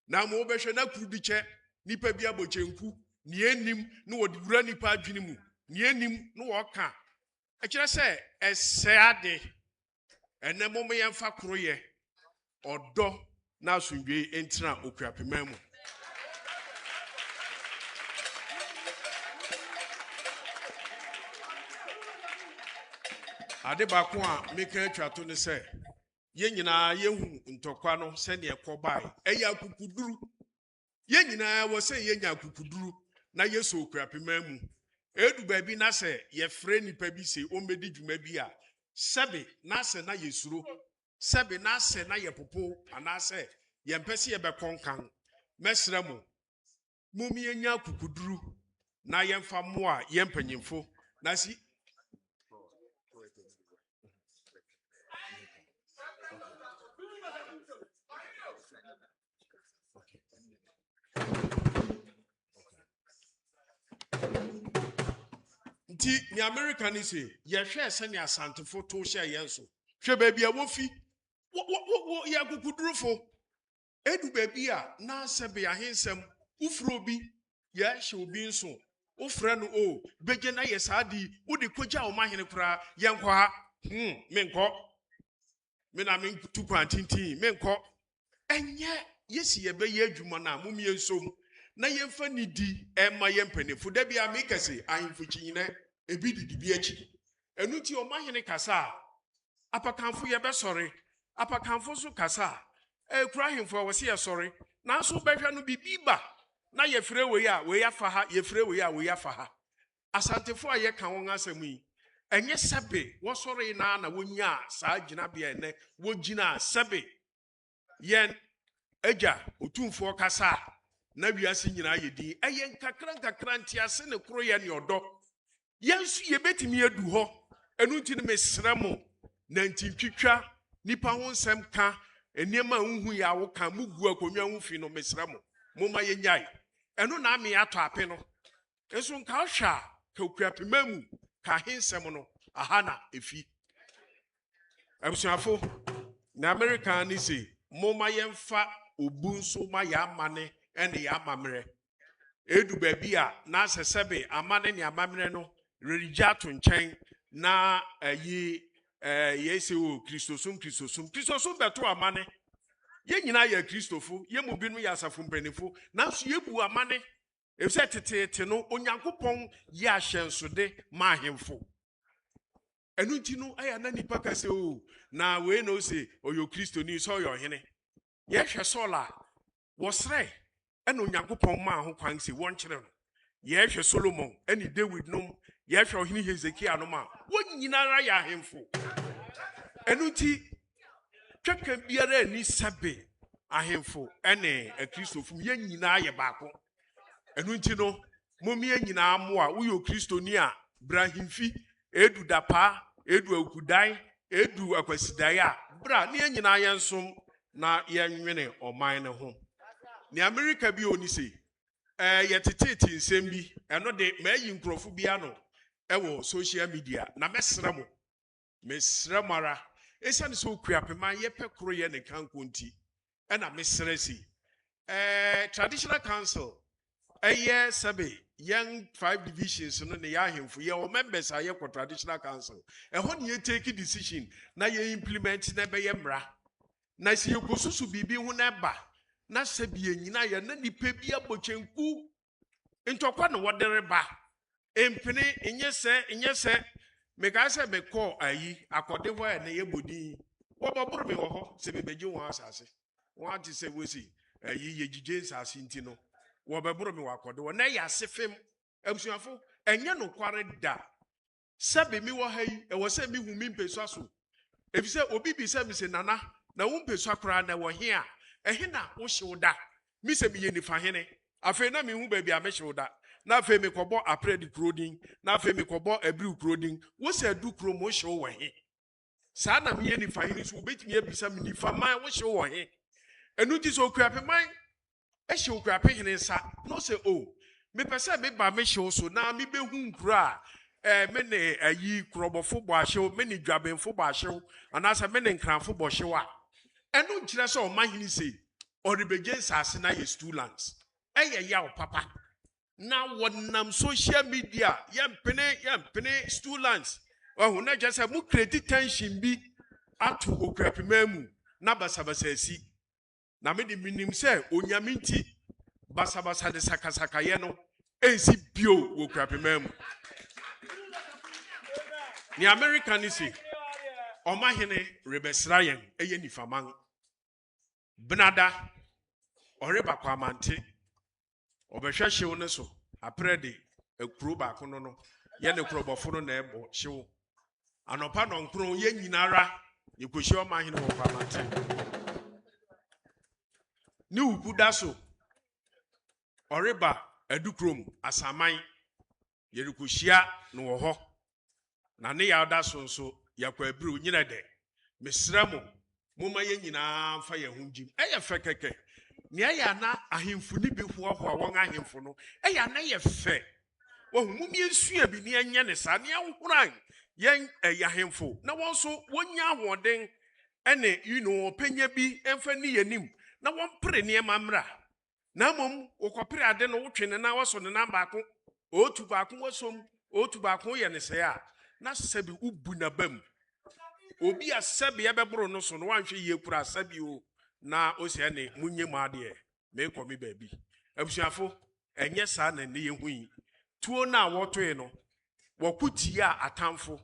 na mo behwe na kurudi che nipa bi abochenku ni enim na wodi wura nipa adwene mu ni enim na woka ekyerɛ sɛ ɛsɛ ade ene mo me yemfa kroye odo na sundwe entina Akuapem mu ade bako a meka atwato ne se ye nyina yehu ntokwa no se ne ekobai eya kukuduru ye nyina wo se ye nya kukuduru na yeso Akuapem mu edu ba bi na se ye frɛ nipa bi se o medi dwuma bi a sebe na se na yesuro sebe na se na ye popo ana se ye mpese ye bekonkan mesrɛ mo mumi ye nya kukuduru na ye mfa mo a ye mpanyimfo na si nti ni America ni se ye hwe se ni asantefo to hye yenso hwe ba bia wo fi wo ya kukudurufo edu ba bia na sebe ahensem ufro bi ye hye obi nso ufre no o beje na ye saadi wo de koja o mahene kura ye nkɔ ha menkɔ me na me tu kwantintin menkɔ enye yesi ye be ye adwuma na mum ye nsom na yemfa ni di ema yempanefo da bia me kase ahemfo kyine ebi didi bi achi enu ti o mahene kasa apakanfo ye be sori apakanfo so kasa ekura ahemfo wo se ye sori na so behwa no bibi ba na ye frɛ we ya we ya fa ha ye frɛ we ya we ya fa ha asantefo a ye ka won asɛm yi enye sebe wo sori na wonya saa gina bia ne wo gina sebe yen eja otumfo kasa na wiase nyina yedi eye nkakra ntiase ne kro ye ne odo yensu ye betimi edu ho enu nti ne mesremo na ntintwitwa nipa ho nsem ka eniema hunhu ya wo ka mugu akonwa ho fi no mesremo moma ye nyai enu na ame ato ape no enso nka hwa ka Akuapem mu ka hensem no aha na efi abusuafo na America ni se moma ye mfa obunso ma ya amane ene ya amamre edu ba bia na sesebe amane ne amamre no relija to nchen na yesi o Kristosum beto amane ye nyina ya Kristofo ye mu binu ya asafo mpanifo na so ye bu amane efse tetete no onyankopon ye ahyensode ma ahemfo enu nti no aya na nipa kase o na we no se oyo Kristoni so yo hene ye hwe sola wosre ena onyankopon ma ho kwan se won kyere no ye hwe Solomon eni David nom ye hwe ohini Hezekiah nom a wonyinara ya ahemfo enu nti tweka biara ni sabe ahemfo ene Kristofo ye nyina ye baako enu nti no momie nyina amo a wo Kristoni a brahimfi edu dapa edu akudai edu akwasidai a bra ne nyina yensom na yenwene oman ne ho ni America bi oni se yɛtetete nsɛm bi ɛno de mayi nkurɔfo bi ano ɛwɔ social media na mɛsrɛ mo ara ɛsiane sɛ okuapema yɛpɛ koro yɛ ne kanko nti ɛna mesrɛ si traditional council ɛyɛ sɛbe young 5 divisions no ne yɛ ahemfo yɛwɔ members a yɛkɔ traditional council ɛhɔ ne yɛtake decision na yɛ implement na ɛbɛyɛ mmara na sɛ yɛkɔsusu biribi ho na ɛba na sɛ bi yɛnyina yɛ na nipa bi abɔkyɛnku ntɔkwa na wɔde reba empene nyɛ sɛ meka sɛ mekɔ ayi akɔde hɔ a na yɛbɔdin wɔbɔboro me wɔ hɔ sɛ mebɛgye wɔn asase wɔn ate sɛ wɔsi ayi yɛgyigye nsase nti no wɔbɛboro me wɔ akɔde hɔ na yɛ ase fem abusuafo ɛnyɛ nokware da sɛbe mi wɔ ha yi ɛwɔ sɛ mi hu mi mpesua so efisɛ obi bi sɛ mi sɛ nana na wo mpesua koraa na wɔ he a ɛhe na wo hyew da mi sɛ mi yɛ nifa hene afei na mi hu baabi a me hyew da na afei mi kɔbɔ aprɛdi kuro din na afei mi kɔbɔ abiriw kuro din wo sɛ adu kuro mo hyew wɔ he saa na mi yɛ nifa hene so obetumi abisa mi nifa man wo hyew wɔ he ɛnu ti sɛ okuapɛ man ɛhyɛ okuapɛ hene nsa na ɔsɛ o mepɛ sɛ meba me hyew so na mi bɛhu nkuro a me ne ayi kurɔbɔfo bɔ ahyew me ne dwabenfo bɔ ahyew anaasɛ me ne nkranfo bɔ hyew a ɛno nkyerɛ sɛ ɔma hene se ɔrebɛgye nsase na yɛ students ɛyɛ yaw papa na wɔnam social media yɛmpene students ɔho na kyerɛ sɛ mo create tension bi ato okuapema mu na basabasa asi na me de minim sɛ onyame nti basabasa de sakasakayɛ no ɛnsi bio wɔ okuapema mu ni America ni si ɔma hene rebɛsra yɛn ɛyɛ nifaman benada ɔreba kɔ amante ɔbɛhwɛ hyew ne so aprɛ de akuro baako no yɛ ne kurɔbɔfo no na ɛbɔ hyew anɔpa nɔnkoro yɛ nyinara yɛkɔhyia ɔma hene wɔ kɔ amante ne wuku da so ɔreba adukurom asaman yɛrekɔhyia no wɔ hɔ na ne yawda so nso yakɔ abiriw nyina de mesrɛ mo moma yɛ nyinaa mfa yɛ ho gyim ɛyɛ fɛ kɛkɛ ne ɛyɛ na ahemfo ni bi hoahoa wɔn ahemfo no ɛyɛ na yɛ fɛ wɔn mum yɛnsua bi ne ɛnyɛ ne saa ne ɛhoran yɛn ɛyɛ ahemfo na wɔn so wɔnya ahoɔden ɛne ɔpɛnya bi ɛmfa ne yɛnim na wɔn pere nneɛma mmra na mmom wɔkɔpere ade no wotwe ne na wɔsɔ ne nan baako otu baako wɔsɔm otu baako yɛ ne sɛ a na sɛbi ubu na bam obi a sɛbi ɛbɛboro no so no wanhwɛ yie kura sɛbi o na osia ne munye mu adeɛ me kɔ me baabi abusuafo ɛnyɛ saa na ne yɛhu yi tuo na wɔtoe no wɔkuti a atamfo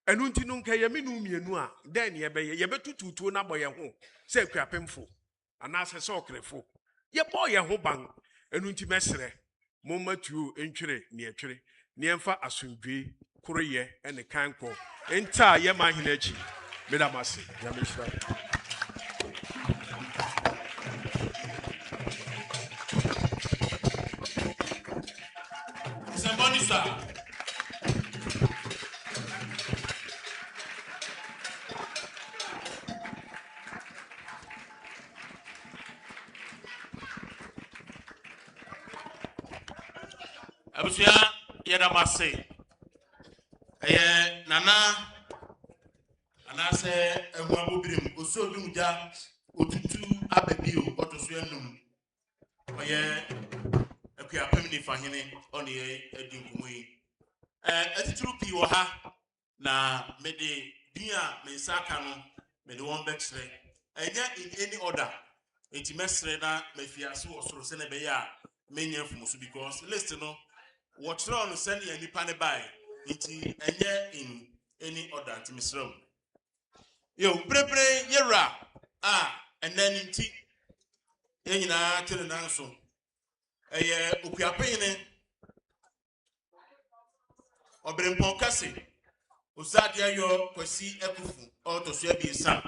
ɛnu nti no nka yɛ me no mienu a dɛn ne yɛbɛyɛ yɛbɛtutu tuo na bɔ yɛn ho sɛ akuapemfo anaasɛ sɛ ɔkrefo yɛbɔ yɛn ho ban ɛnu nti mɛsrɛ momma tuo ntwere ne ɛtwere ne yɛmfa asomdwe koroyɛ ɛne kanko nta yɛ ma hene akyi medamase yameshira somebody sir abusia yɛdamase nana anase ehua birim oso dumja otutu ababio otoso enum oye akuapem ni fahene oni edinkumu yi etituru pi wo ha na mede bia mensaka no mede won bexre enya in any order enti mesre na mafiase osoro se na be ya menya fumusu because list no what on send ya nipa ne bai iti enye in any order to misrom yo prebre yera and then inti yenyina tele nanso eye okuapem ne obrempon kase osade ayo kwasi ekufu otoso abiesa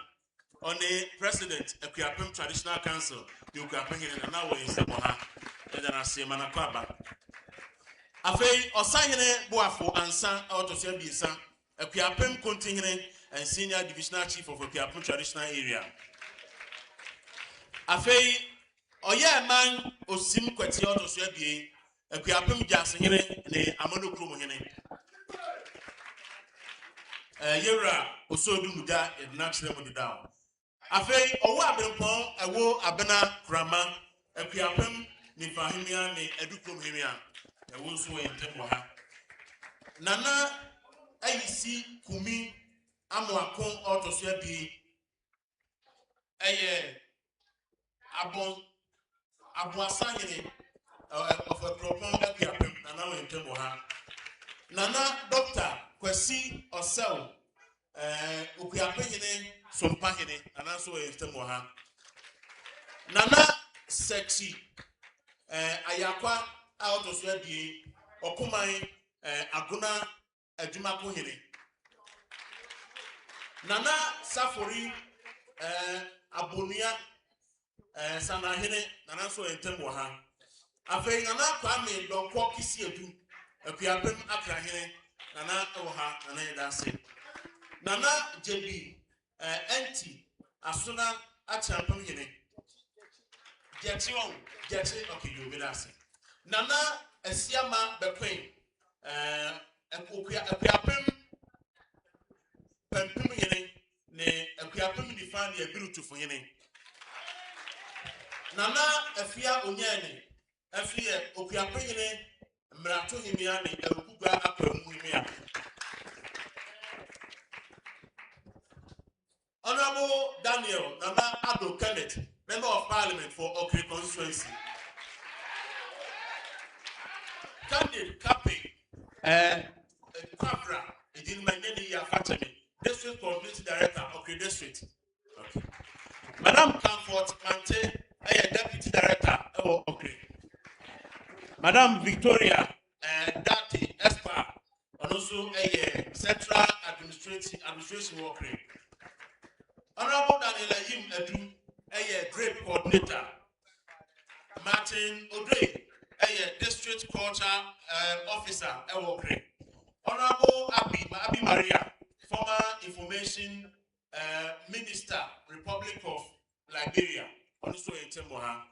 oni president akuapem traditional council the okuapem ne na wo nsemo ha edana se manakọ aba afei osahene boafo ansa otoso abiesa akuapem kontinhene and senior divisional chief of Akuapem traditional area afei oye man osim kwati otoso abie Akuapem Jase hene ne Amano Krom hene Yera osodu muda Enactment mo down afei owo abenpon ewo abena krama Akuapem Nifa hemia ne Edukrom hemia ewo so entemo ha nana ayisi kumi amoakon otoso abie Abuasa hene of a program Akuapem nana we entemo ha nana doctor Kwesi Osel Akuapem hene sompa hene nana so we entemo ha nana sexy ayakwa out of swedi okumai aguna adwumako hene nana safori abonia sana hene nana so entemo ha afei nana kwame donko kisi edu Akuapem akra hene nana ewo ha nana yedase nana jebi enti asuna achampem hene Jeti okay you will ask. Nana Esiama Bequin Akuapem Pempim Yene ne Akuapem Nifa ne Abiru to Fuyene Nana Efia Onyane Efia Akuapem Yene Mrato Himia ne Akuga Apemu Himia Honorable Daniel Nana Ado Kenneth, Member of Parliament for Okri constituency. Candid Capping, Quabra, it didn't mind any year Fatami, District Community Director, Okri District. Okay. Madam Comfort Mante, Deputy Director, Okri. Madam Victoria, Dati Espa, and also a Central Administration Okri. Honorable Daniel Yim Edu, a grape coordinator. Martin Odwira, a district culture officer, Ewokre. Honorable Abi Maria, former information minister, Republic of Liberia, also in Temoha.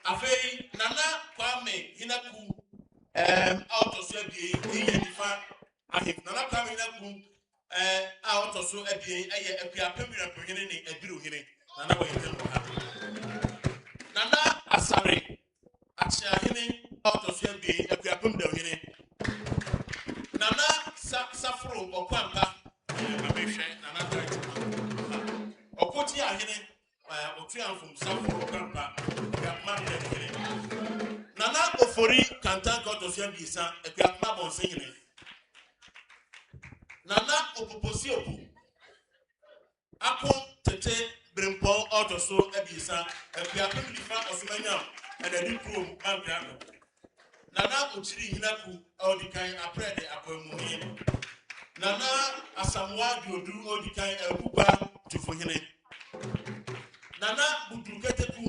Afei Nana Kwame Hinaku, out of Sebi, Nifa, Nana Kwame Hinaku. Out of so a Akuapem representing a Biru Hine, Nana Nana Asare, Achahine, out of Sebi, Akuapem de Hine, Nana Safro or Pampa, Nana Okotia Hine, or Triumph from Safro or Pampa, Nana Ofori Cantan got of Sebi, Akuapam singing. Nana Opoposiopu Akon Tete Brimpon Autoso Ebisa Akuapem Nifa Osmanyam and a new room Mangrano Nana Uchiri Hinaku Odikai Aprede Apoemuni Nana Asamoah Diodu Odikai Elbuba to Fuhine Nana Buduketeku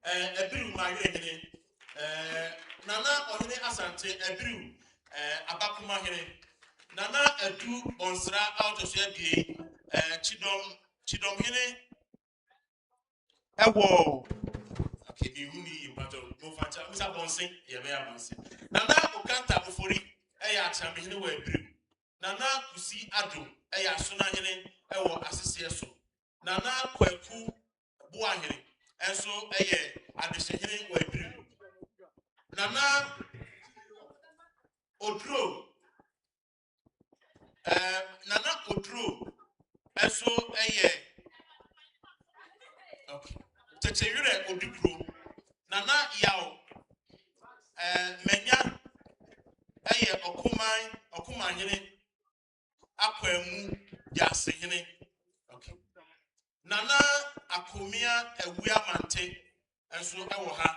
Ebiru Magene Nana Ohine Asante Ebiru Abakuma Hene Nana Edu Bonsra out of Sebi, Chidom Hene, Ewo, okay, you need but no factor, Mr. Bonsi, Yamea Bonsi. Nana Okanta Ofori, Aya Chamihine were brew. Nana Kusi Adu, Aya Suna Hene, Ewo Assessio. Nana Kweku Buahene, and so Aya at the Shahine were brew. Nana Odro. Nana Odro, and so a year. Okay. Teteyure Odipro, Nana Yao, Menya, a year Okuma Hene, Aquemu, Jase Hene. Okay. Nana Akumia, a Wea Mante, and so Ewoha.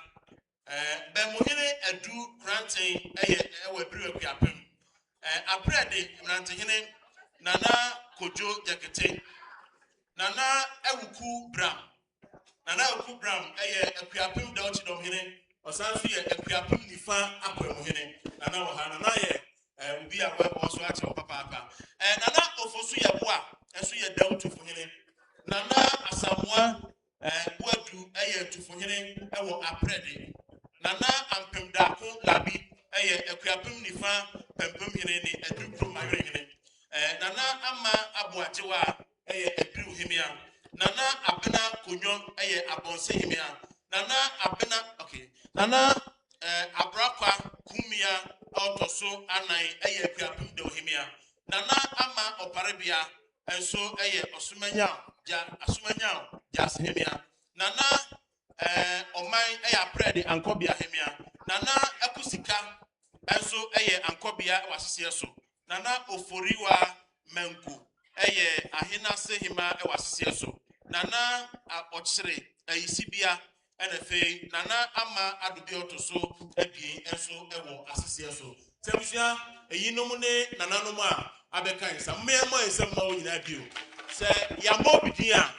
Bemuhene, a do granting a year, Akuapem. Aprede Mrantehene Nana Kojo Jakete Nana Ewuku Bram Nana Ewuku Bram Akuapem Dauchidom Hene Osansu Akuapem Nifa Akwemu Hene Nana Wahana Ubi a web also at your papa Nana Ofosu Yabua and so ye down to Hene Nana Asamoah Wadu to for him, I will aprede. Nana and Pemdako Labi, Akuapem Nifa, Pempum Hine, a Duke from my ring. Nana Ama Abuajiwa, a Drew Himia. Nana Abena Kunyon, a Abonse Himia. Nana Abena, okay. Nana Abrakwa Kumia, Autoso, Anai, a Akuapem do Himia. Nana Ama Oparabia, and so Osumanya, Asumanya, Jas Himia. Nana Omai Apredi and Kobia Hemia. Nana Akusika, and so Ankobia was so. Nana Oforiwa Menku, Ahina Sehima was so. Nana Ochre, Sibia, and a fay, Nana Ama Adubio so, Epi, and so Ewo, Associaso. Temusia, a Yinomune, Nananoma, Abekai, some mere more is some more in a view. Say, Yamobidia,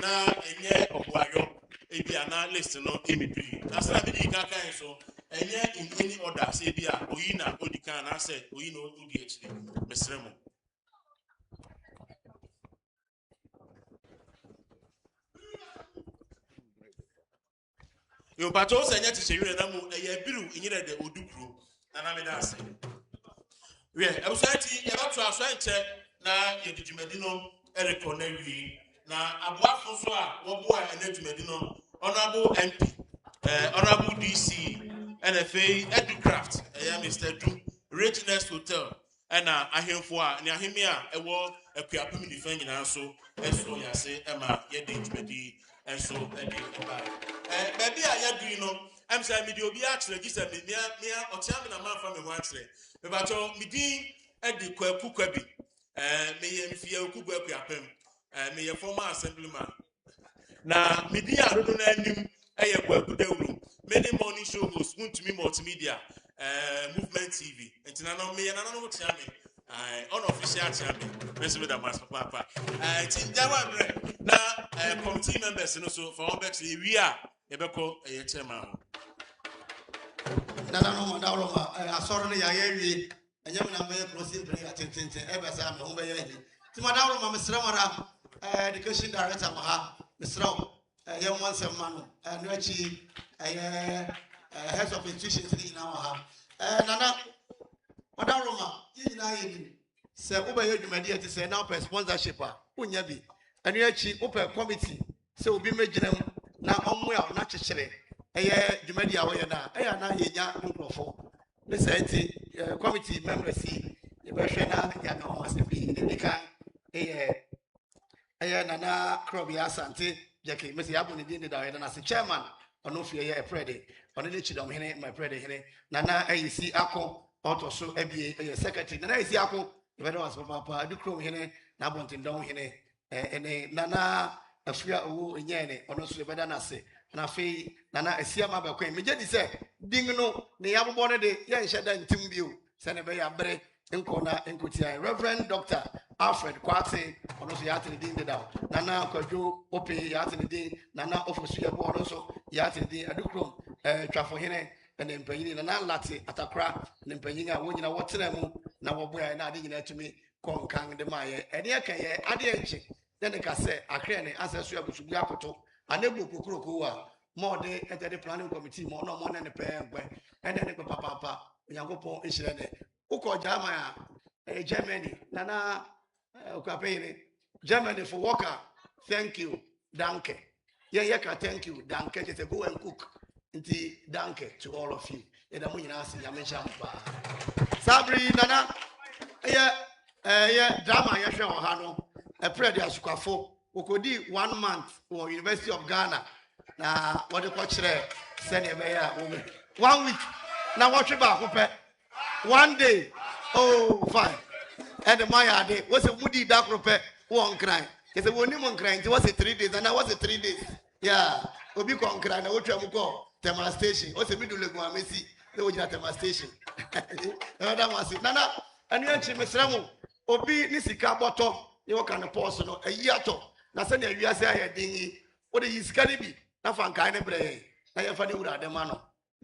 na enye Obuayo. Ebiana list no immediately. That's not the Kaka so. And yet in any order, say, Bia, Oina, Odikan, I said, Oino, UDHD, Miss Remo. Your patos and yet to say, you know, a bill in the Udukru, and I mean, I say, we are society about to our center now, you Medino, Eric Corneli, now, Abua François, Wabua, and Ed Medino, Honorable MP. Honorable DC, NFA, Educraft, Mr. Du, Richness Hotel, and I hear for Nahimia, a war, a Akuapem defending also, and so I say, Emma, Yedi, and so, maybe I do, you know, I'm saying, Medio actually, this is me, or Chairman a man from the one say, but me, Eddie Kukwebi, me and Fia Kukwapem, me a former assemblyman. Na media I don't know many morning shows to me multimedia movement TV and I me and I know what unofficial champion messing with the master papa na committee members so for we are ebeko chairman no madawlo asoro ya yewi enyam na me closing prayer tentente ebesa me ho be ye ti madawlo ma mesra mara education director ma ha mesra yam one sem manu no achi heads of institutions in our ha nana madawlo ma yina yini se oba ye dwumadi ati se now per sponsorship a unya bi anu achi opa committee se obi meginem na omo ya na chechere dwumadi a wo ye na na yenya nkrofo ne se enti committee members si e be hwe na ya na o ase bi ne kan nana krobia asante jeke mesi yabo ne din da na se chairman ono fie ye prede ono le chidom hene my prede hene nana ayisi akọ auto so ebie secretary nana ayisi akọ be do aso papa du krom hene na bontin don hene ene nana afia owo enye ne ono so be da na se na fe nana asia ma ba kwen meje di se ding no ne yabobo ne de ye nhye da ntim bio se ne be ya bre nkona nkotia Reverend Dr. Alfred Kwate ono so yate din de da nana kwadwo ope yate din nana ofosu ye bo ono so yate din adukrom twafo hene ene mpanyini nana late atakra ne mpanyini a wonyina wotena mu na woboya na ade nyina tumi konkan de maye ene aka ye ade enche ne ka se akre ne asesu abusubu akoto anegbo kokroko wa mo de etede planning committee mo no mo ne pe engbe ene ne papa Yankopon ehire ne uko jama ya Germany nana Akuapem Germany for worker thank you danke yeka thank you danke just go and cook nti danke to all of you eda mo nyina ase ya mencha mpa sabri nana drama ya hwe ho ha no prede asukwafo okodi 1 month for University of Ghana na what the coach send e be ya 1 week na what ba ko pe 1 day oh fine and the Maya day was a woody dark rope one cry. It's a one woman crying. It was a 3 days, and I was a 3 days. Yeah, Obi con cry. I would travel go Tema station. What's a middle leg one? Messi, they would at Tema station. Another was it. Nana, and you actually Miss Ramo Obi Nisika bottom. You can pause a year to. Nasani, you say a dingy. What is Caribi? Nothing kind of brain. I have funny with the man.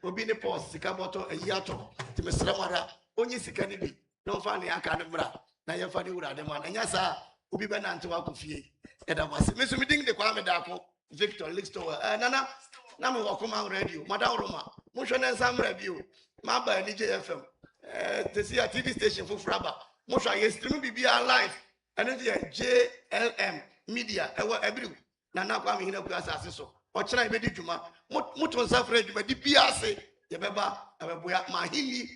Obi ne pause Sika bottom a year to Miss Ramara. Only Sikanibi. No funny, I can't bra. Na ye fani wura de man anya sa obi be nante wa kofie e da wase me so mi ding de kwa me da ko Victor Lixtower. Nana, Namu Wakuma Radio, Madame Roma, Motion and Sam Review, Maba and DJFM, to see a TV station for Fraba, Mosha, yes, to be alive, and then JLM Media, every Nana Kwame in a class assessor, or China Bedijuma, Muton Safred, but the PRC, Yabeba, Mahindi,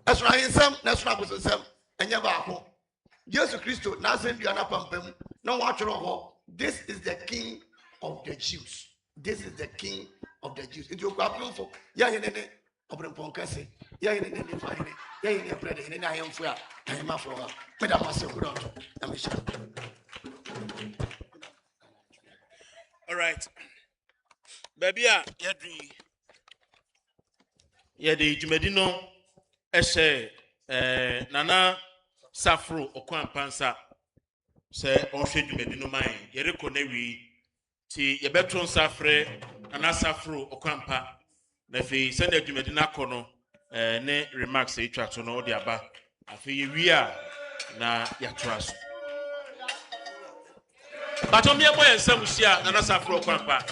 as Ryan Sam, Nasrabus and Sam, and Yabaho. Jesus Christ, Nasen Dianapampem, no watcher of this is the King of the Jews. This is the King of the Jews. Into a for Yahin Obram Poncassi, Yahin and Nifa, Yahin bread, and I am for I am after her. Madame Master, I'm sure. All right. Baby, Yadi Jumedino, Eshe, Nana Safro, Okuampansa, say, Oshe Jumedino mine, Yeriko Nevi, Ti Yabetron Safre, Nana Safro, Okuampa, Nefi, send a Jumedina Kono, ne remarks, a track on all the Abba. I feel we are na Yatras. But on your boy and some share, Nana Safro, Okuampa.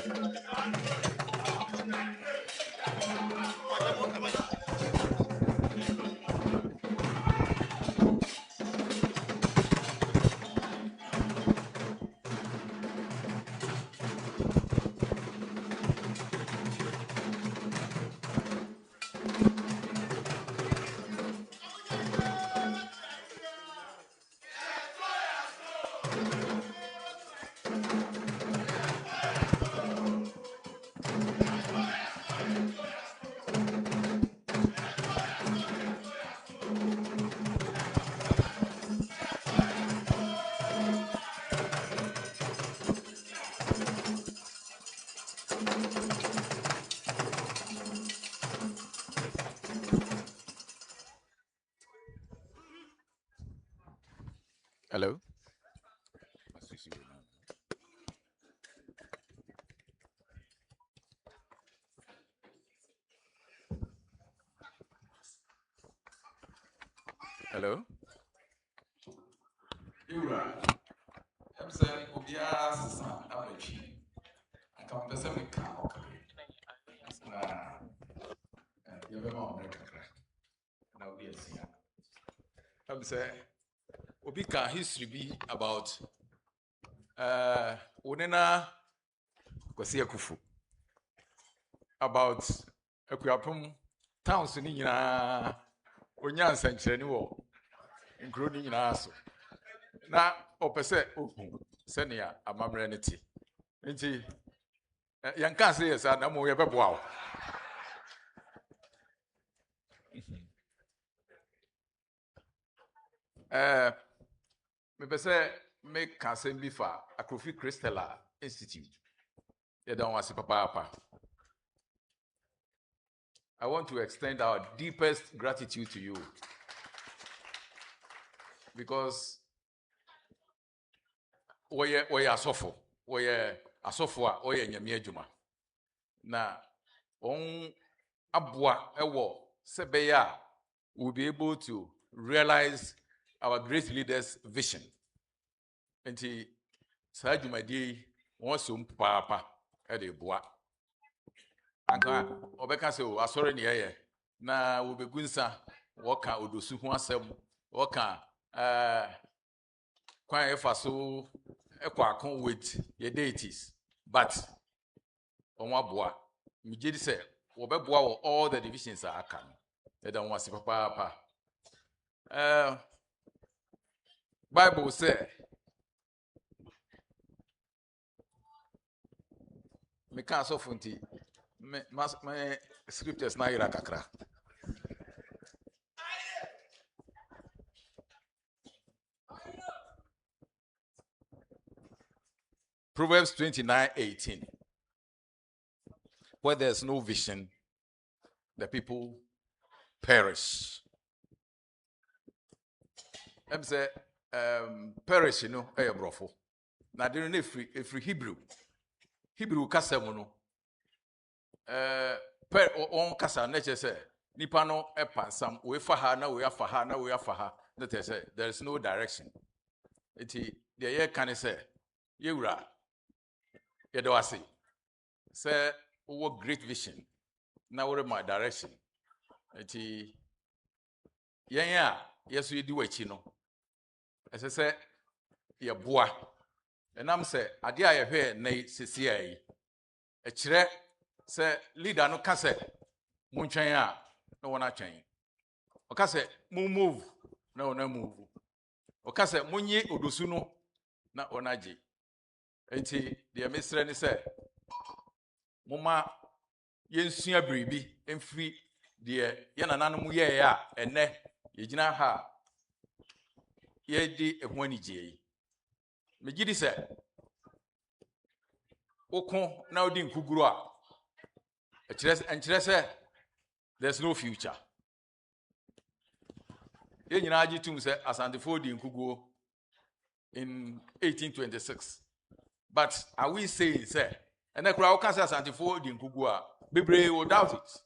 Hello. Hello. Ura. I'm saying, Obia, son, I'm a chief. I come to say, you're a mom, now be a singer. I'm saying, Obika history be about Unena Kwasia Kufu. About Akuapem towns in Nina, Onyan Sanctuary, including in Aso. Now, opposite Senia, a mamrenity. Inti, young can't say yes, and I'm more ever wow. Me say make cancel Nifa Akufi Crystalla Institute. You don't want to see Papa. I want to extend our deepest gratitude to you because we are suffer. We are suffer. We are nyamie juma. Na on abwa ewo sebeya will be able to realize our great leaders' vision. And he said, "You my dear, want some papa at the bois." Anka obeka se o asore ne ye na wo begunsa wo ka odosu ho asem wo ka kwan efa so ekwa akon with your deities, but onwa boa mi gidi se wo be boa wo all the divisions are aka no dan wase papa Bible say me can so funti my scriptures na ira kakra. Proverbs 29:18. Where there's no vision, the people perish. I'm say perish, you know, brofo. Now during if Hebrew kasemo no on kasa nature say nipa no epansam we fa ha na we afa ha na we afa ha that say there is no direction. The year can say yewura You do say, say, what great vision. Now we're my direction. Eti, yeah, yes, we do it, you know. As I say, you boy. And I'm say, Adia, you hear, nay, CCA. A chere, say, leader no can say, Munchaya, no one a chain. Okay, say, move, no move. Okay, say, Munye Udusuno, na onaji. Eti, the Mr. say, Mama, yensua bribi, emfri, the Yananamu ya, and ne, Yejina ha, ye di a one jay. Megidi said, Oko now din Kugura. And Chile there's no future. Yen Yaji Tum said, as Antifodi in Kugu in 1826. But are we saying, sir, and the crowd can say as Antifodi in Kugua, Bibre will doubt it.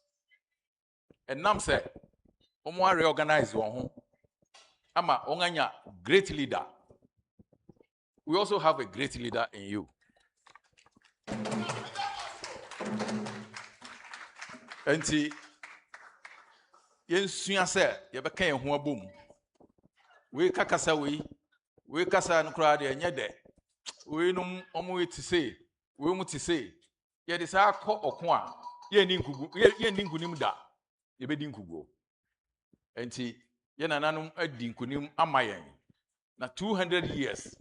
And Nam said, Omwa reorganize one home. Ama Onganya, great leader. We also have a great leader in you. Enti yen sua se ye beka yen ho abom we kakasa we kasa no kra de enye de we num omo we ti say we mu ti say ye de sa akọ okon a ye ni nkugu ye ni nkunim da ye be di nkugu enti ye nananum adi nkunim amayen na 200 years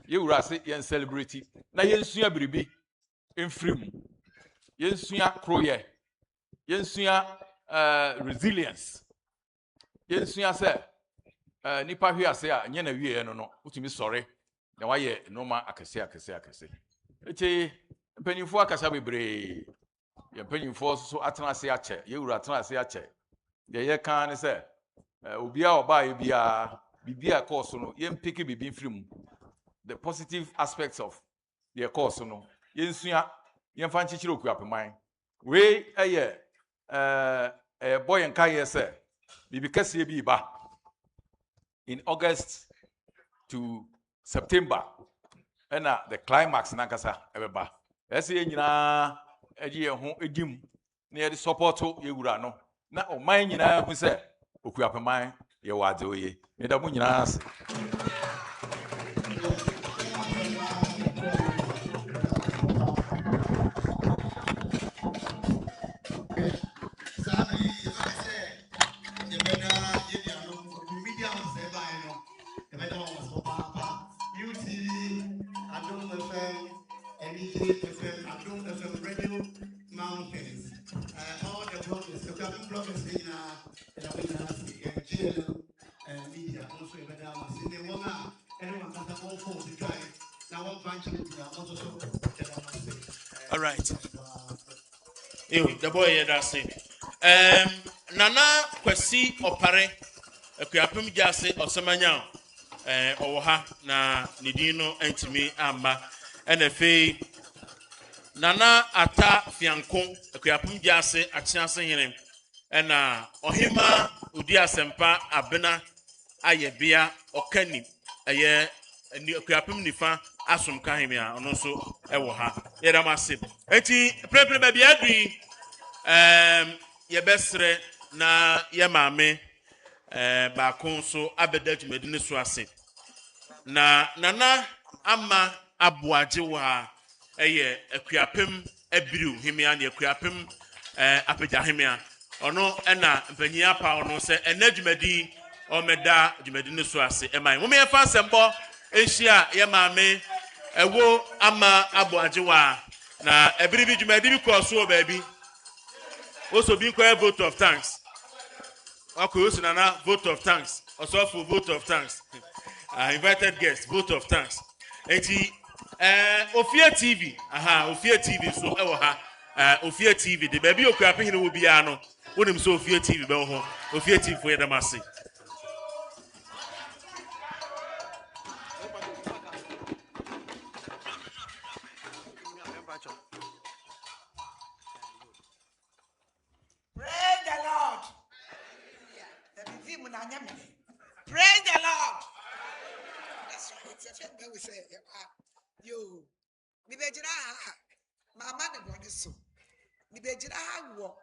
ye wura se yen celebrate na yen sua biribi emfrim yen sua kroye yen sua resilience yensua se nipa hwe ase a nye na wie no utumi sore na waye noma akese eti mpanyimfo akasa bebre ye mpanyimfo so atena ase ache ye wura atena ase ache ye kan ne se obi a oba ye bibia course no ye mpeke bibi mfirim the positive aspects of the course no yensua ye mfa nchichire okuapeman we eye boy and kai say bibi kase bi ba in August to September and the climax nankasa ebeba ese nyina eji ho edim na ye support ye wura no na o man nyina hu se okuapeman ye wade oye me da mu nyina ase All right. The boy that's it. Nana Kwesi Opare, Akuapem Jase Osamanya, Oha na Nidino Entimi Amba, NFA Nana Ata Fianco, Akuapem Jase Achiase Hinem, and Ohima Udia Sempa Abena Ayebia Okeni, Aye, and Akuapem Nifa Asum Kahimia, and also Ewoha, Yedamasip. Eti, Preple Baby Adri. Ye besre na ye mame ba konso abedat medine so ase na nana ama aboaje wa eye akuapem abiru himia na akuapem apagya himia ono na mpanyia pa ono se enadwumadi o meda dwumadi so ase eman mo me fa sembo ehia ye mame ewo ama aboaje wa na ebiri bi dwumadi bi koso o baabi also being called vote of thanks. Okay, Nana, vote of thanks. Also for vote of thanks. Invited guests, vote of thanks. Eti, Ofia TV. Ofia TV. So, Ofia TV. The baby of Krapping will be ano. When him so Ofia TV, Ofia TV for the massy. Praise the Lord. Praise the Lord. That's right. We say, yo, we be jira. Mama ne body so. Ni bejira hawo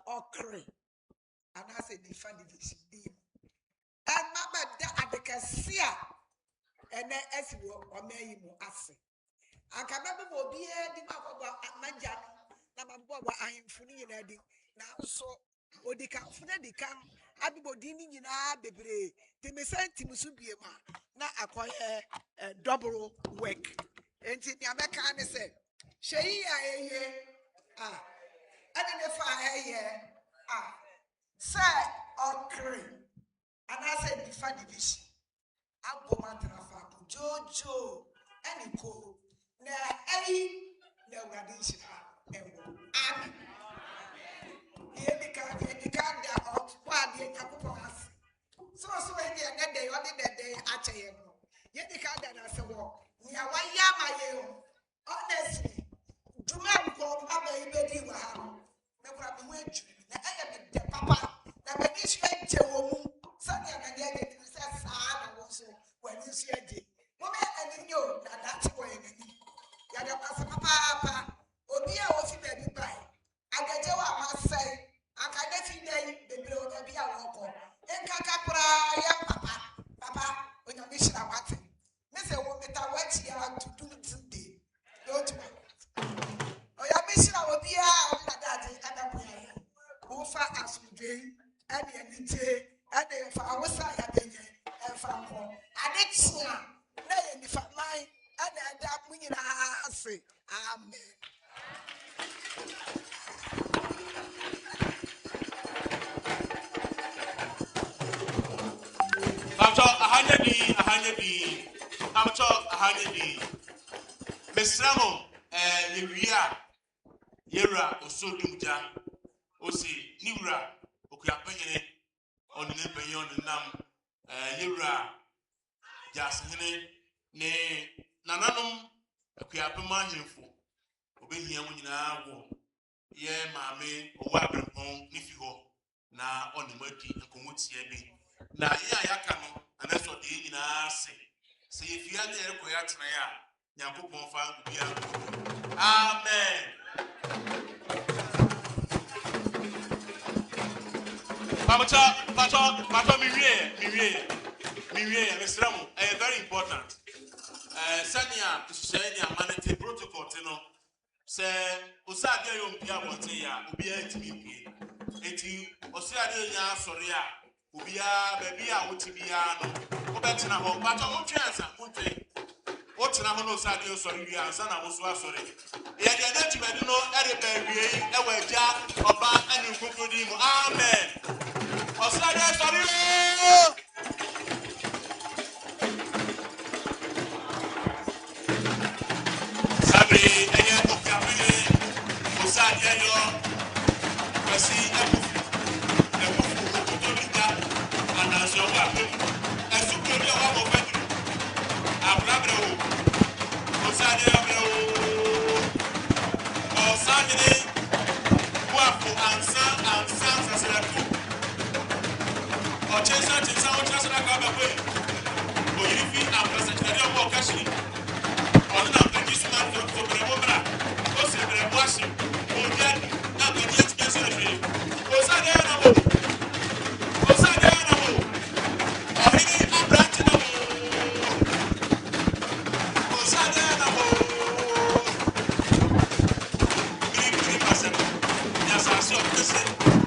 okre. And I said the fan division. And mama da adekasia. And then as you or me you ase. I can remember will be the manjan. Namaboa I am funny in adding. Now so Odika Freddy can Abibodini in a bebre. They may send Timusubiema. Now acquire double work. And in the American said, Shay, ah, and then if I ah, say, okay. And I said, the fan division. Abomatrafa, Jojo, and Co. Na any no radisha. Amen. You can't out what the Akupas. So, that day, only that day, actually. Yet the card that I said, Yama, honestly, do not go up a baby. Never went the papa. Now, when you spend your Sunday and get it, also when you see a day. Woman, and you know that that's why you papa. Obia was in baby by. I get you, I must say, I can't see the below the beer walker. And Kakapra, papa, when you mission a water. Miss a woman that went here to do today. Don't you? Oh, your mission will be out of that and a prayer. Who far as we drink, and the day, and then for our side, and from home. And it's now, nay, if I mind, and that we say, Amen. Mesramo, Yera, Osodumja, Osi, Niura, Akuapem, on the Nebayon and Nam, Yera, Jasmine, ne Nananum, Akuapem, Obey him when you are. Ye mammy, or Wabram home, if you go now on the murky and Kumuts Yemi. Now, Yakano, and that's what the in our say. See if you are there, Koyatnaya, Yakupo fan, Amen. Papa, Mirie, Mr. Ramo, very important. Sanya, Sanya, Manate protocol, you know. Say, Osadia Yompia Botea, Ubia to me. Eti, Osadia Soria, Ubia, Babia, Utibiano, Obetina, but I won't chance. What's an amount of Sadio Soria, Sana was sorry. Yet, you may know any baby, a jar, or bad, and you could do. Amen. Osadia Soria. Sabri, and Osadia, I see and as your weapon, as you put your arm of Abraham, Osadia, Osadia, Wafu, and sons as a two. Or Chesa, just like I'm away. Or if you have a secretary of Wakashi, or not the Nisman to Bremobra, or Sabre Washing, or Daddy, not the next secretary. Osadia, Osadia, or he a branch of Osadia, yes, I saw this.